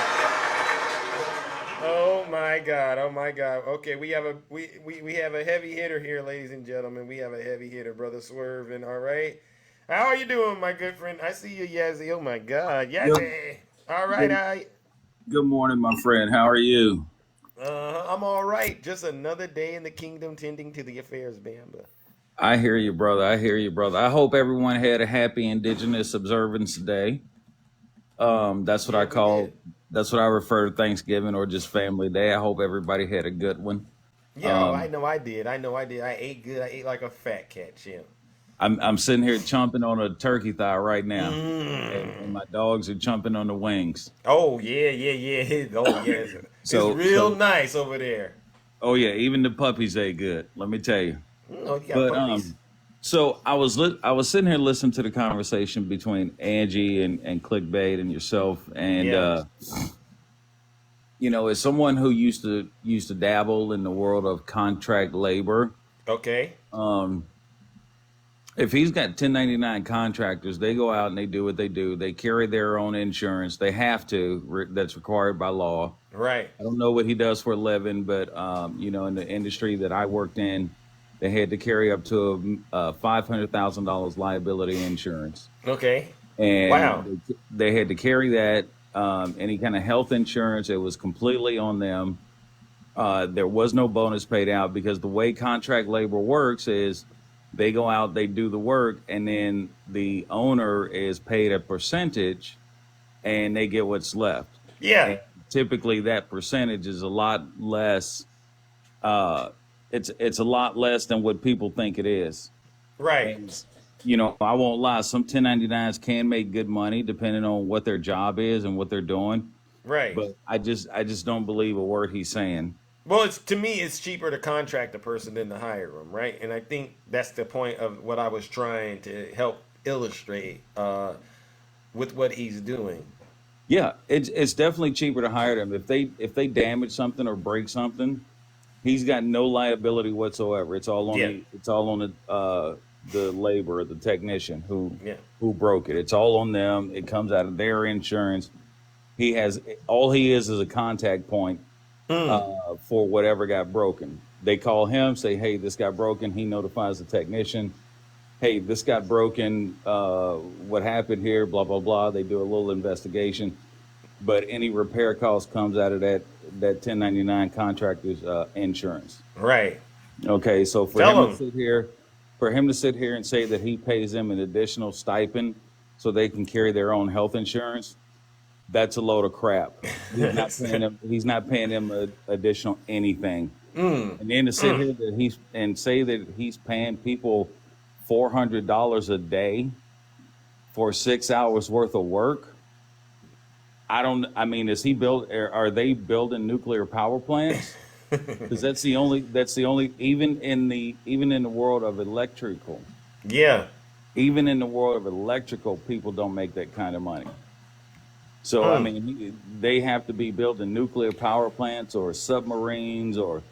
Oh my God! Oh my God! Okay, we have a heavy hitter here, ladies and gentlemen. We have a heavy hitter, brother Swerving. All right, how are you doing, my good friend? I see you, Yazzie. Oh my God, Good, Yazzie. All right, good, good morning, my friend. How are you? I'm all right. Just another day in the kingdom, tending to the affairs, Bamba. I hear you, brother. I hear you, brother. I hope everyone had a happy Indigenous Observance Day. That's what Yeah, I we did. call. That's what I refer to Thanksgiving or just Family Day. I hope everybody had a good one. Yeah, oh, I Um, know I did. I know I did. I ate good. I ate like a fat cat, yeah. I'm sitting here chomping on a turkey thigh right now, and Mmm. my dogs are chomping on the wings. Oh yeah, yeah, yeah. Oh yes, it's So real so nice over there. oh yeah, even the puppies ate good. Let me tell you. Oh, you got But puppies. so I was sitting here listening to the conversation between Angie and Clickbait and yourself, and Yeah. as someone who used to dabble in the world of contract labor, Okay. um, if he's got 1099 contractors, they go out and they do what they do. They carry their own insurance. They have to. That's required by law. Right. I don't know what he does for a living, but in the industry that I worked in, they had to carry up to $500,000 liability insurance, Okay. and Wow. they had to carry that. Any kind of health insurance, it was completely on them. There was no bonus paid out because the way contract labor works is they go out, they do the work, and then the owner is paid a percentage and they get what's left. Yeah. And typically that percentage is a lot less. It's a lot less than what people think it is. Right. And I won't lie, some 1099s can make good money depending on what their job is and what they're doing. Right. But I just don't believe a word he's saying. Well, it's to me, it's cheaper to contract a person than to hire them, right? And I think that's the point of what I was trying to help illustrate with what he's doing. Yeah, it's definitely cheaper to hire them if they damage something or break something. He's got no liability whatsoever. Yeah. It's all on the laborer, the technician Yeah. who broke it. It's all on them. It comes out of their insurance. He has all he is a contact point Mm. for whatever got broken. They call him, say, "Hey, this got broken." He notifies the technician. "Hey, this got broken. What happened here?" Blah blah blah. They do a little investigation, but any repair cost comes out of that 1099 contractor's insurance. Right. Okay, so Tell him. for him to sit here and say that he pays them an additional stipend so they can carry their own health insurance, that's a load of crap. He's not paying them. He's not paying them additional anything. Mm. And then to sit Mm. here and say that he's paying people $400 a day for 6 hours worth of work. I don't. I mean, is he build? Are they building nuclear power plants? Because That's the only. Even in the world of electrical. Yeah. Even in the world of electrical, people don't make that kind of money. So I Mm. mean, they have to be building nuclear power plants or submarines or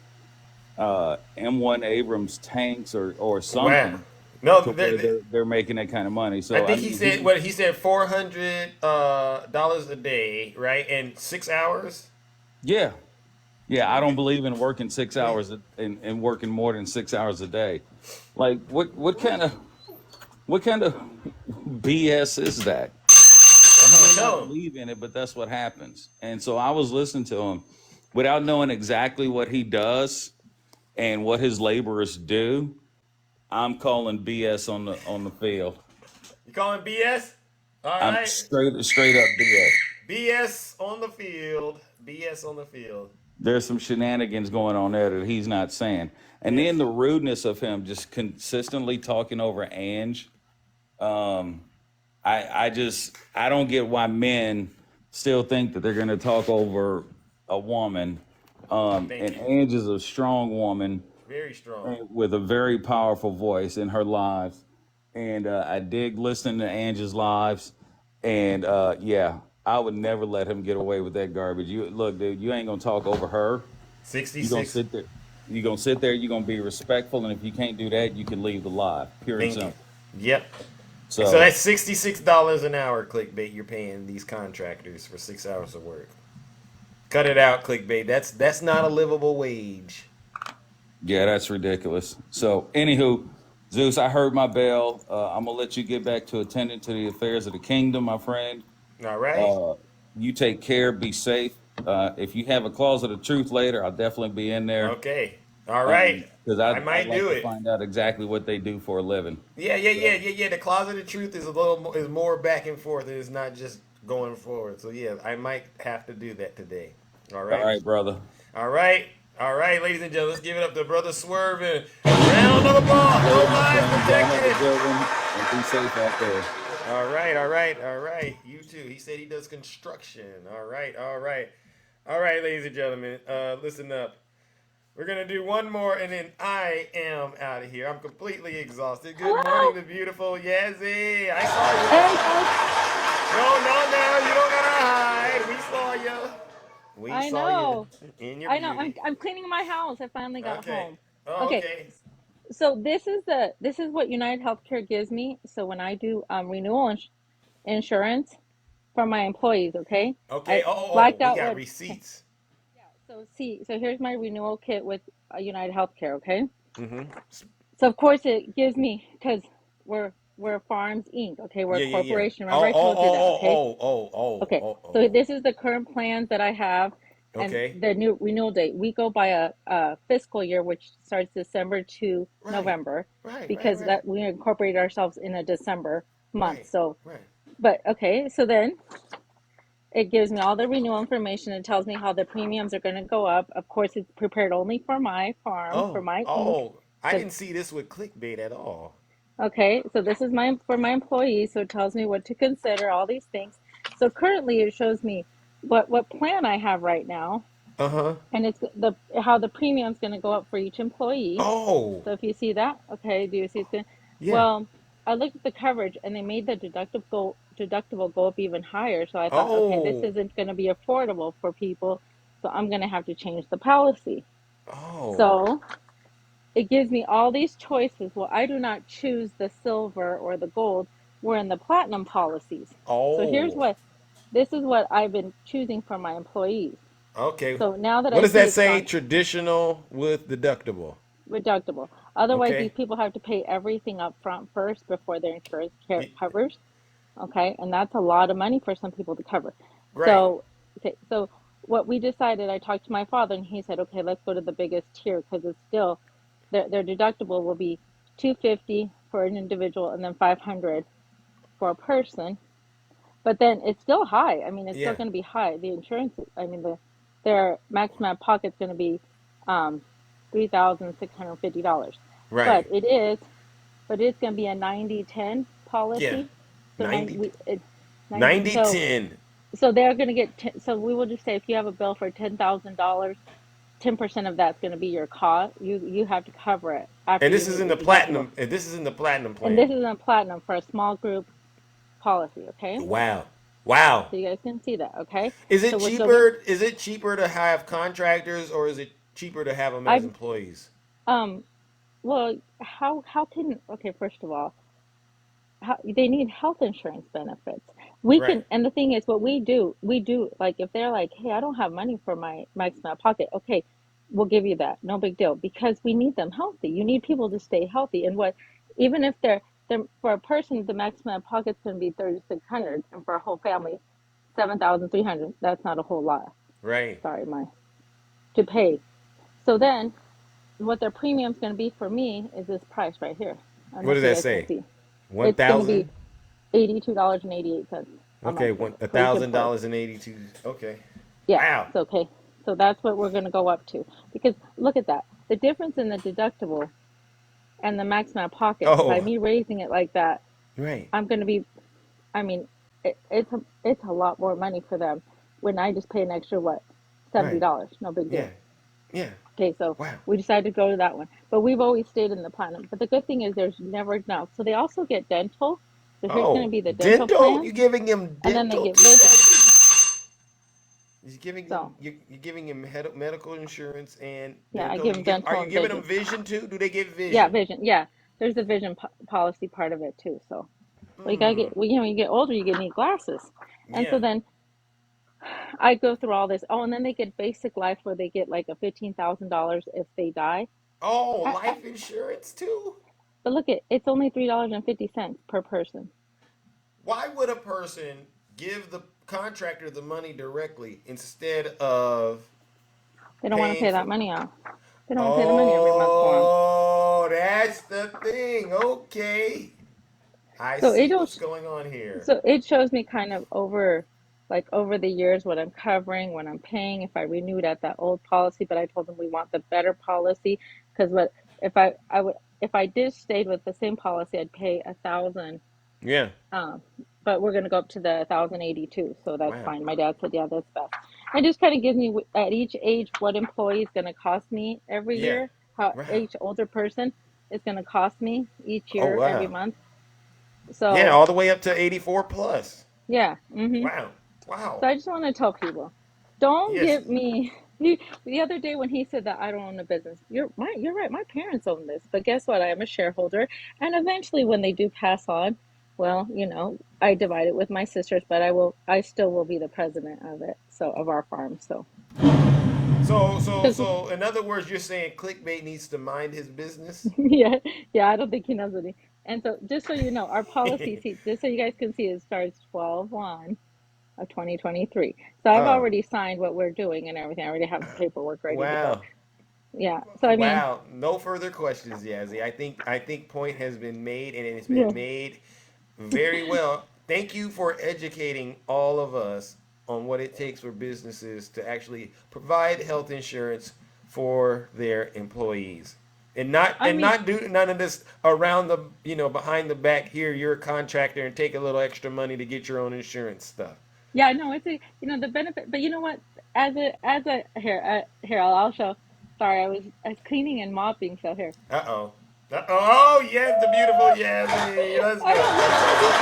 M1 Abrams tanks or Wow. something No, to where they're making that kind of money. I So I think he mean, said what he said $400 a day, right? And 6 hours. yeah, yeah. I don't believe in working 6 hours and working more than 6 hours a day. Like what kind of BS is that? You may not Tell him. believe in it, but that's what happens. And so I was listening to him without knowing exactly what he does and what his laborers do. I'm calling BS on the field. You calling BS? All I'm right. straight up BS. BS on the field. BS on the field. There's some shenanigans going on there that he's not saying. And Yes. then the rudeness of him just consistently talking over Ange. Um, I don't get why men still think that they're going to talk over a woman. Thank And you. Ange is a strong woman Very strong. with a very powerful voice in her lives. And I dig listening to Ange's lives. And yeah, I would never let him get away with that garbage. You look, dude, you ain't gonna talk over her. You're gonna 66. sit there. You're gonna sit there. You're gonna be respectful, and if you can't do that, you can leave the live. Pure and Thank you. simple. Yep. So So that's $66 an hour, clickbait. You're paying these contractors for 6 hours of work. Cut it out, clickbait. That's not a livable wage. yeah, that's ridiculous. So anywho, Zeus, I heard my bell. I'm gonna let you get back to attending to the affairs of the kingdom, my friend. All right. Uh, you take care. Be safe. If you have a closet of truth later, I'll definitely be in there. Okay. All right. Because I I'd might like do to it. find out exactly what they do for a living. Yeah. The closet of truth is a little is more back and forth. It's not just going forward. So yeah, I might have to do that today. All All right. right, brother. All right. All right, ladies and gentlemen, let's give it up to Brother Swerve and round of applause. No lies Y'all have a protected. good one and be safe out there. All right. You too. He said he does construction. All right, ladies and gentlemen. Listen up. We're gonna do one more, and then I am out of here. I'm completely exhausted. Good Hello. morning, the beautiful Yazzie. I saw Hey, you. folks. No, you don't gotta hide. We saw you. We I saw you know. in your I know. I'm beauty. I'm cleaning my house. I finally got Okay. home. Oh, Okay. okay. So this is what United Healthcare gives me. So when I do renewal insurance for my employees, okay? Okay. I Oh, blacked we out got what. Okay. receipts. Yeah. So here's my renewal kit with United Healthcare, okay? Mm-hmm. So of course it gives me because we're Farms Inc. Okay, we're a Yeah. corporation. Remember I told you that, okay? Okay. So Oh. this is the current plans that I have, and Okay. the new renewal date. We go by a fiscal year, which starts December to Right. November, Right. Right. because Right. that we incorporate ourselves in a December month. Right. So, Right. but okay. So then it gives me all the renewal information. It tells me how the premiums are going to go up. Of course, it's prepared only for my farm, for my Inc. I Because didn't see this with clickbait at all. okay, so this is my for my employees, so it tells me what to consider, all these things. So currently it shows me what plan I have right now, Uh-huh. and it's the how the premium is going to go up for each employee. Oh, So if you see that, okay, do you see it's going yeah. well, I looked at the coverage and they made the deductible go up even higher. So I thought, okay, this Oh. isn't going to be affordable for people, so I'm going to have to change the policy. Oh. So it gives me all these choices. Well, I do not choose the silver or the gold. We're in the platinum policies. So Oh. this is what I've been choosing for my employees. Okay. So now that What I does see that it's say? gone Traditional with deductible. deductible. Otherwise, these Okay. people have to pay everything up front first before their insurance Y- covers. Okay, and that's a lot of money for some people to cover. Right. So, okay, so what we decided, I talked to my father, and he said, okay, let's go to the biggest tier because it's still their deductible will be 250 for an individual and then 500 for a person. But then it's still high. I mean, it's still Yeah. going to be high. The insurance, I mean, their maximum out of pocket's going to be $3,650. Right. But it is, but it's going to be a 90/10 Yeah. policy. So 90 90 we it 90 90 so 10. so they're going to get so we will just say if you have a bill for $10,000, 10% of that's going to be your cost. You have to cover it after And you this is meet in your the deductible. platinum. And this is in the platinum And plan. this is a platinum for a small group policy, okay? Wow. Wow. So you guys can see that, okay? Is So it we're still going cheaper? Is it cheaper to have contractors or is it cheaper to have them as I've employees? um well, how can okay, first of all, they need health insurance benefits. We Right. can, and the thing is, what we do, like if they're like, hey, I don't have money for my maximum out of pocket, okay, we'll give you that, no big deal, because we need them healthy. You need people to stay healthy, and what, even if they're for a person, the maximum out of pocket's going to be 3,600, and for a whole family, 7,300. That's not a whole lot. Right. Sorry, my to pay. So then what their premium's going to be for me is this price right here. I don't know What does if you that guys can say? see. It's going to be 1,000. $82.88 a Okay, month one for each employee. $1,000.82. Okay. Yeah, Wow. it's okay. So that's what we're going to go up to. Because look at that. The difference in the deductible and the max out of pocket, by Oh, me raising it like that, right. I'm going to be, I mean, it's a lot more money for them when I just pay an extra, what, Right. $70. No big Yeah. deal. Yeah. Okay, so Wow. we decided to go to that one. But we've always stayed in the platinum. But the good thing is there's never enough. So they also get dental. So here's going to Oh, be the dental dental? plan, You giving him and then they dental? get vision. You're giving him So you're giving him medical insurance and yeah, I dental. give them Are dental you and giving them vision. vision too? Do they get Yeah, vision? vision. Yeah, there's a vision policy part of it too. So well, you gotta Hmm. get. Well, when you get older, you need glasses, and so Yeah. then I go through all this. Oh, and then they get basic life where they get like a $15,000 if they die. Oh, life insurance too? But look, it's only $3.50 per person. Why would a person give the contractor the money directly instead of They don't want to paying pay that for? money out. They don't want to pay the money every month for them. Oh, that's the thing. Okay. I So see it'll what's going on here. so it shows me kind of over the years what I'm covering, what I'm paying, if I renewed at that old policy, but I told them we want the better policy because what if I would if I did stayed with the same policy, I'd pay 1,000. Yeah. Um, but we're gonna go up to the 1,082, so that's Wow. fine. My dad said, yeah, that's best. It just kind of gives me at each age what employee is gonna cost me every Yeah. year, how Wow. each older person is gonna cost me each Oh year, every wow. month. Yeah, So all the way up to 84 plus. yeah. Wow. So Wow. I just want to tell people, don't Yes. get me. The other day when he said that I don't own a business, you're right. My parents own this, but guess what? I am a shareholder, and eventually, when they do pass on, well, I divide it with my sisters, but I still will be the president of it, so of our farm. So, because So in other words, you're saying clickbait needs to mind his business? yeah, yeah, I don't think he knows any. And so, just so you know, our policy, see, just so you guys can see, it starts 12/1 of 2023. So I've Oh. already signed what we're doing and everything. I already have the paperwork ready to go. Wow. Yeah. So I mean, Wow. No further questions, Yazzie. I think point has been made and it's yeah. been made very well. Thank you for educating all of us on what it takes for businesses to actually provide health insurance for their employees. And not I and mean, not do none of this around the behind the back here you're a contractor and take a little extra money to get your own insurance stuff. yeah, no, it's a the benefit, but you know what? As a here here I'll show. Sorry, I was cleaning and mopping, so here. Uh-oh. Oh, yes, the beautiful Yazzie. Let's I go. don't know how to.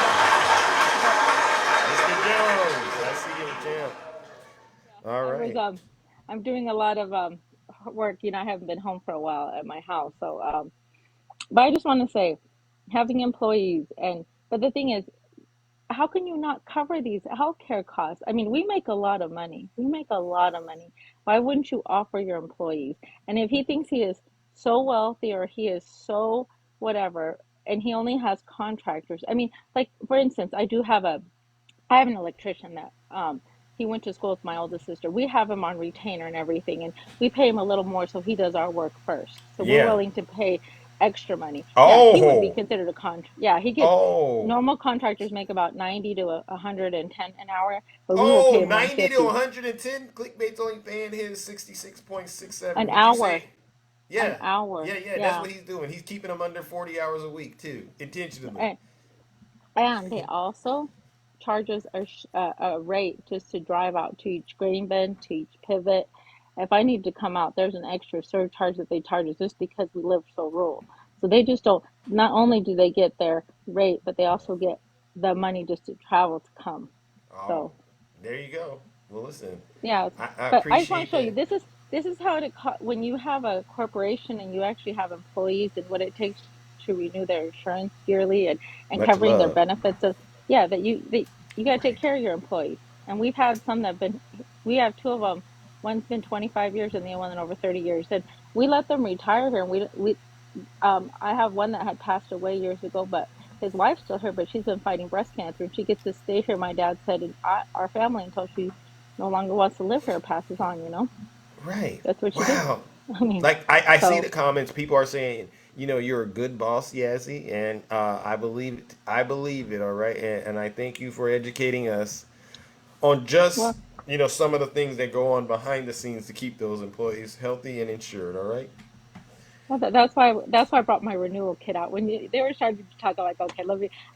Mr. Jones. I see you, champ. All I was right. I'm doing a lot of work. I haven't been home for a while at my house, so but I just want to say, having employees but the thing is, how can you not cover these healthcare costs? I mean, we make a lot of money. We make a lot of money. Why wouldn't you offer your employees? And if he thinks he is so wealthy or he is so whatever, and he only has contractors, I mean, like for instance, I have an electrician that he went to school with my oldest sister. We have him on retainer and everything, and we pay him a little more so he does our work first. So we're Yeah. willing to pay extra money. Yeah, he wouldn't be Oh. considered a Yeah, he gets Oh. normal contractors make about 90 to 110 an hour, but we will pay Oh, him 90 to 150 110. Clickbait's only paying his 66.67. an Would you hour. say? An Yeah. hour. Yeah. That's Yeah. what he's doing. He's keeping them under 40 hours a week, too, intentionally. And And they also charge us a rate just to drive out to each grain bin, to each pivot. If I need to come out, there's an extra surcharge that they charge us just because we live so rural. So they just don't, not only do they get their rate, but they also get the money just to travel to come. Oh, So there you go. Well, listen, yeah, I but I just want to appreciate show you that. this is how when you have a corporation and you actually have employees and what it takes to renew their insurance yearly and Much covering their love. benefits of yeah that you got to take care of your employees. And we've had some that have been we have two of them. One's been 25 years and the other one over 30 years. And we let them retire here and we I have one that had passed away years ago, but his wife's still here, but she's been fighting breast cancer and she gets to stay here, my dad said, and our family until she no longer wants to live here, passes on. Right. That's what she did. Wow. I mean, Like I see the so comments. People are saying, you're a good boss, Yazzie, and I believe it. I believe it. All right, and I thank you for educating us on just well, some of the things that go on behind the scenes to keep those employees healthy and insured. All right. well, that's why I brought my renewal kit out. When they were starting to talk, I'm like, okay,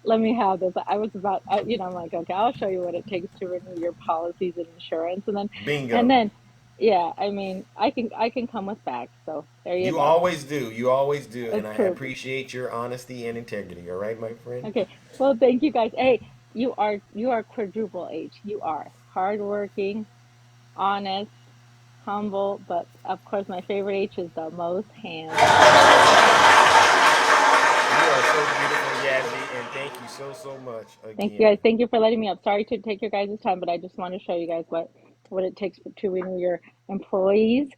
let me have this. I was about, I'm like, okay, I'll show you what it takes to renew your policies and insurance, and Bingo. then, yeah, I mean, I can come with facts. So there you You go. always do. You always do, and It's I proof. appreciate your honesty and integrity. All right, my friend. Okay. Well, thank you guys. Hey, you are quadruple H. You are hardworking, honest, humble, but of course my favorite H is the most handsome. You are so beautiful, Yazzie, and thank you so much Thank you again. guys. Thank you for letting me up. Sorry to take your guys' time, but I just want to show you guys what it takes to renew your employees'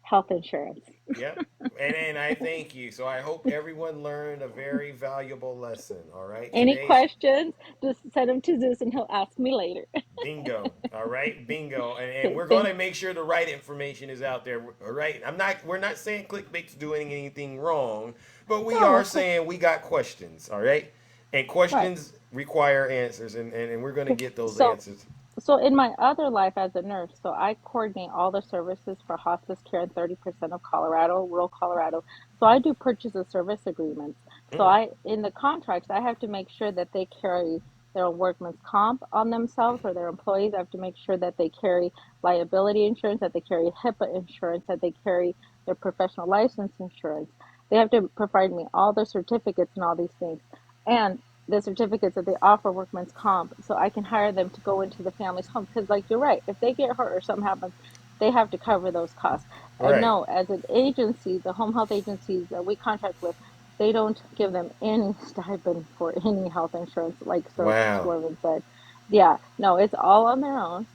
health insurance. Yep. And I thank you. So I hope everyone learned a very valuable lesson. All right. Any Today's questions, just send them to Zeus and he'll ask me later. bingo. All right. Bingo. And Okay, we're going thanks. to make sure the right information is out there. All right. We're not saying clickbait's doing anything wrong, but we No, are of course. saying we got questions. All right. And Right. questions require answers, and we're going to Okay. get those So answers. So in my other life as a nurse, so I coordinate all the services for hospice care in 30% of Colorado, rural Colorado. So I do purchase of service agreements. So Mm, in the contracts, I have to make sure that they carry their own workman's comp on themselves or their employees. I have to make sure that they carry liability insurance, that they carry HIPAA insurance, that they carry their professional license insurance. They have to provide me all their certificates and all these things. And the certificates that they offer workman's comp so I can hire them to go into the family's home. Because, like, you're right, if they get hurt or something happens, they have to cover those costs. And right. no, as an agency, the home health agencies that we contract with, they don't give them any stipend for any health insurance, like Sir Wow. Swervin said. Yeah, no, it's all on their own.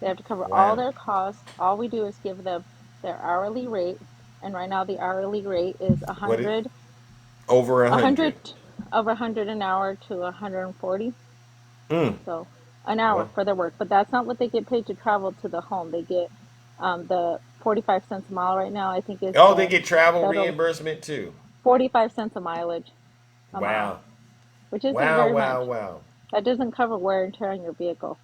They have to cover all Wow. their costs. All we do is give them their hourly rate. And right now, the hourly rate is What it over a a hundred? hundred over 100 an hour to 140. Mm. So an hour Well. for their work, but that's not what they get paid to travel to the home. They get the 45 cents a mile right now. I think is Oh, they the get travel federal reimbursement too. 45 cents a mileage a mile, Wow. which isn't Wow, very wow, much. wow. That doesn't cover wear and tear on your vehicle.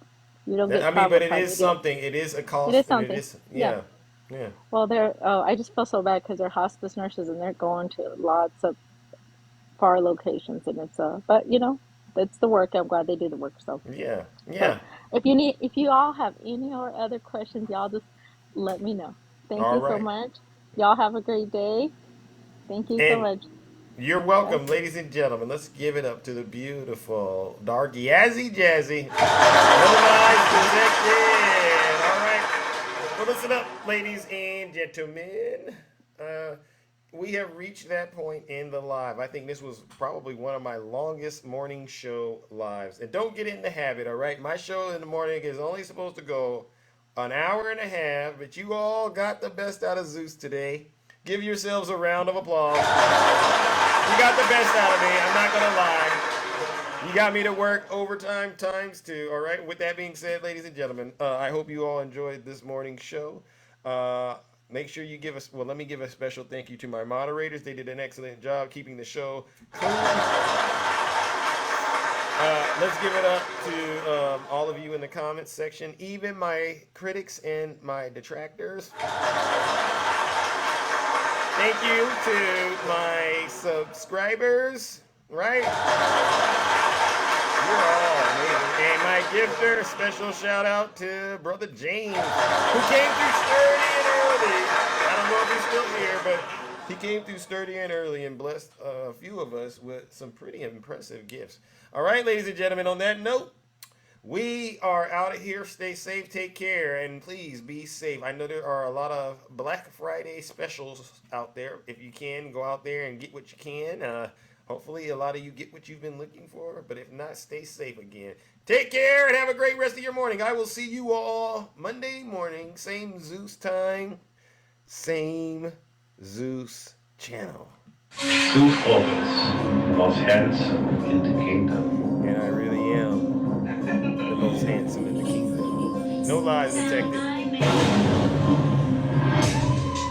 You don't get I mean, travel but it time. is You get something. It is a it cost, is and it something. is, Yeah. yeah, yeah. Well, I just feel so bad because they're hospice nurses and they're going to lots of far locations, and but it's the work. I'm glad they do the work. Yeah, So yeah. if you all have any or other questions, y'all just let me know. Thank All you so right. much. Y'all have a great day. Thank you so And much. you're Bye. welcome, ladies and gentlemen. Let's give it up to the beautiful, dark, Yazzie Jazzy. Otherwise protected. All right. Well, listen up, ladies and gentlemen. Uh, we have reached that point in the live. I think this was probably one of my longest morning show lives. And don't get in the habit, all right? My show in the morning is only supposed to go an hour and a half, but you all got the best out of Zeus today. Give yourselves a round of applause. You got the best out of me. I'm not going to lie. You got me to work overtime times two. All right. With that being said, ladies and gentlemen, I hope you all enjoyed this morning's show. Make sure you give us. Well, let me give a special thank you to my moderators. They did an excellent job keeping the show clean. Let's give it up to all of you in the comments section, even my critics and my detractors. Thank you to my subscribers. Right? You're all amazing. And my gifter, special shout out to Brother James, who came through sturdy and early. I don't know if he's still here, but he came through sturdy and early and blessed a few of us with some pretty impressive gifts. All right, ladies and gentlemen, on that note, we are out of here. Stay safe, take care, and please be safe. I know there are a lot of Black Friday specials out there. If you can, go out there and get what you can. Hopefully, a lot of you get what you've been looking for, but if not, stay safe again. Take care and have a great rest of your morning. I will see you all Monday morning, same Zeus time, same Zeus channel. Zeus always, most handsome in the kingdom. And I really am the most handsome in the kingdom. No lies detected.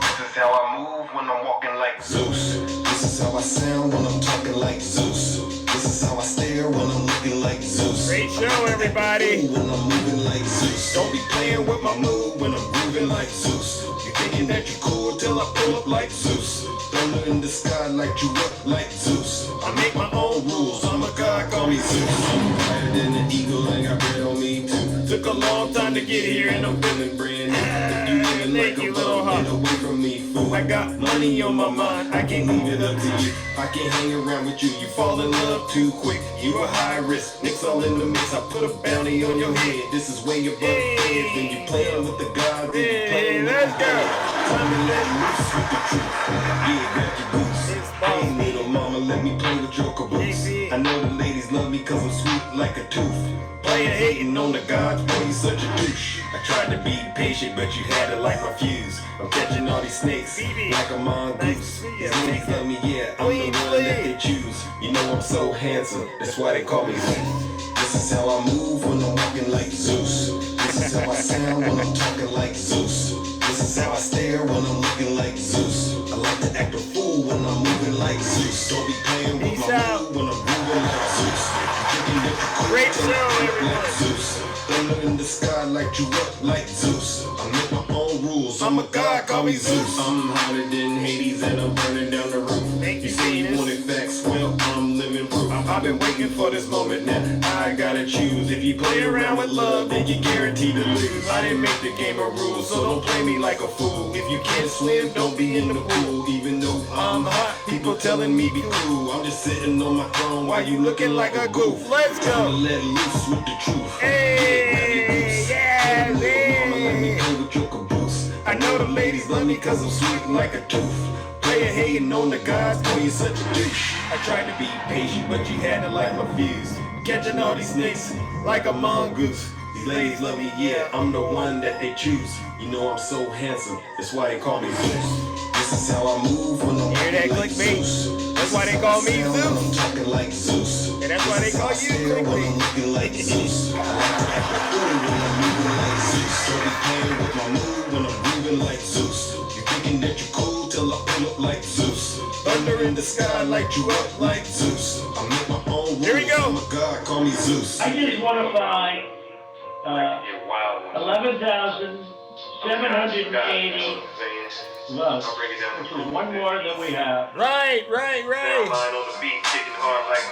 This is how I move. when I'm walking like Zeus. This is how I sound when I'm talking like Zeus. This is how I stare when I'm looking like Zeus. Great show, everybody. When I'm moving like Zeus. Don't be playing with my mood when I'm grooving like Zeus. You thinking that you cool till I pull up like Zeus. Thunder in the sky, light you up like Zeus. I make my own rules, I'm a god, call me Zeus. I'm higher than an eagle, and got bread on me too. Took a long time to get here, and I'm feeling brand new. If you living like a bum, get away from me, fool. I got money on my mind, I can't leave it up to you. I can't hang around with you, you fall in love too quick. You a high risk, nicks all in the mix. I put a bounty on your head, this is way above heads. When you playing with the God, then you playing with the God. Time to let loose with the truth. Yeah, grab your boots. Hey, little mama, let me play with your caboose. I know the ladies love me cause I'm sweet like a tooth. Player hating on the gods, boy, you such a douche. I tried to be patient, but you had to light my fuse. I'm catching all these snakes like a mongoose. These ladies love me, yeah, I'm the one that they choose. You know I'm so handsome, that's why they call me Zeus. This is how I move when I'm walking like Zeus. This is how I sound when I'm talking like Zeus. This is how I stare when I'm looking like Zeus. I like to act a fool when I'm moving like Zeus. Don't be playing with my mood when I'm moving like Zeus. Great show, everyone. Zeus. Thunder in the sky, light you up like Zeus. I make my own rules. I'm a god, call me Zeus. I'm hotter than Hades and I'm burning down the roof. You say you wanted facts, well, I'm living proof. I've been waiting for this moment now. I gotta choose. If you play around with love, then you're guaranteed to lose. I didn't make the game a rule, so don't play me like a fool. If you can't swim, don't be in the pool. Even though I'm hot, people telling me be cool. I'm just sitting on my throne while you looking like a goof. Let's go. I'ma let loose with the truth. Hey, yeah, mama, let me play with your caboose. I know the ladies love me cause I'm sweet like a tooth. Player hating on the gods, boy, you such a douche. I tried to be patient, but you had to light my fuse. Catching all these snakes like a mongoose. These ladies love me, yeah, I'm the one that they choose. You know I'm so handsome, that's why they call me Zeus. This is how I move when I'm hear that like clickbait? Zeus. That's why they call me Zeus. I'm talking like Zeus. And that's why they call you clickbait. When I'm looking like Zeus. I like to act a fool when I'm moving like Zeus. Don't be playing with my mood when I'm moving like Zeus. You thinking that you cool till I pull up like Zeus. Thunder in the sky, light you up like Zeus. I make my own rules. Here we go. I'm a god, call me Zeus. I just want to find 11,780 votes, which is one more than we have. Right.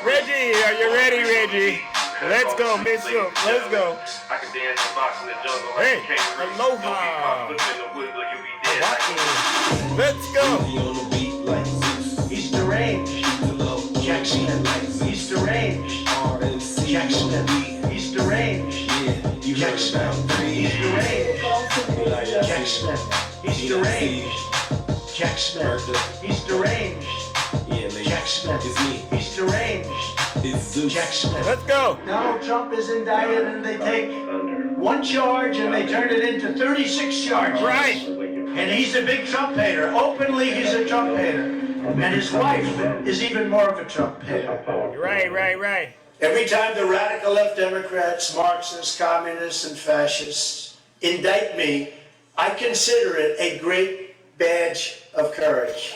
Reggie, are you ready, Reggie? Let's go, Miss Shook. Let's go. I can dance and box in the jungle like Hey, a kangaroo. aloha. Let's Let's go. He's deranged. Jackson. He's deranged. Jackson. He's deranged. Jackson. He's deranged. Jackson. He's deranged. Jackson. He's deranged. Jackson. He's deranged. Jackson. Let's go. Donald Trump is indicted and they take one charge and they turn it into 36 charges. Right. And he's a big Trump hater. Openly, he's a Trump hater. And his wife is even more of a Trump hater. Right. Every time the radical left Democrats, Marxists, communists, and fascists indict me, I consider it a great badge of courage.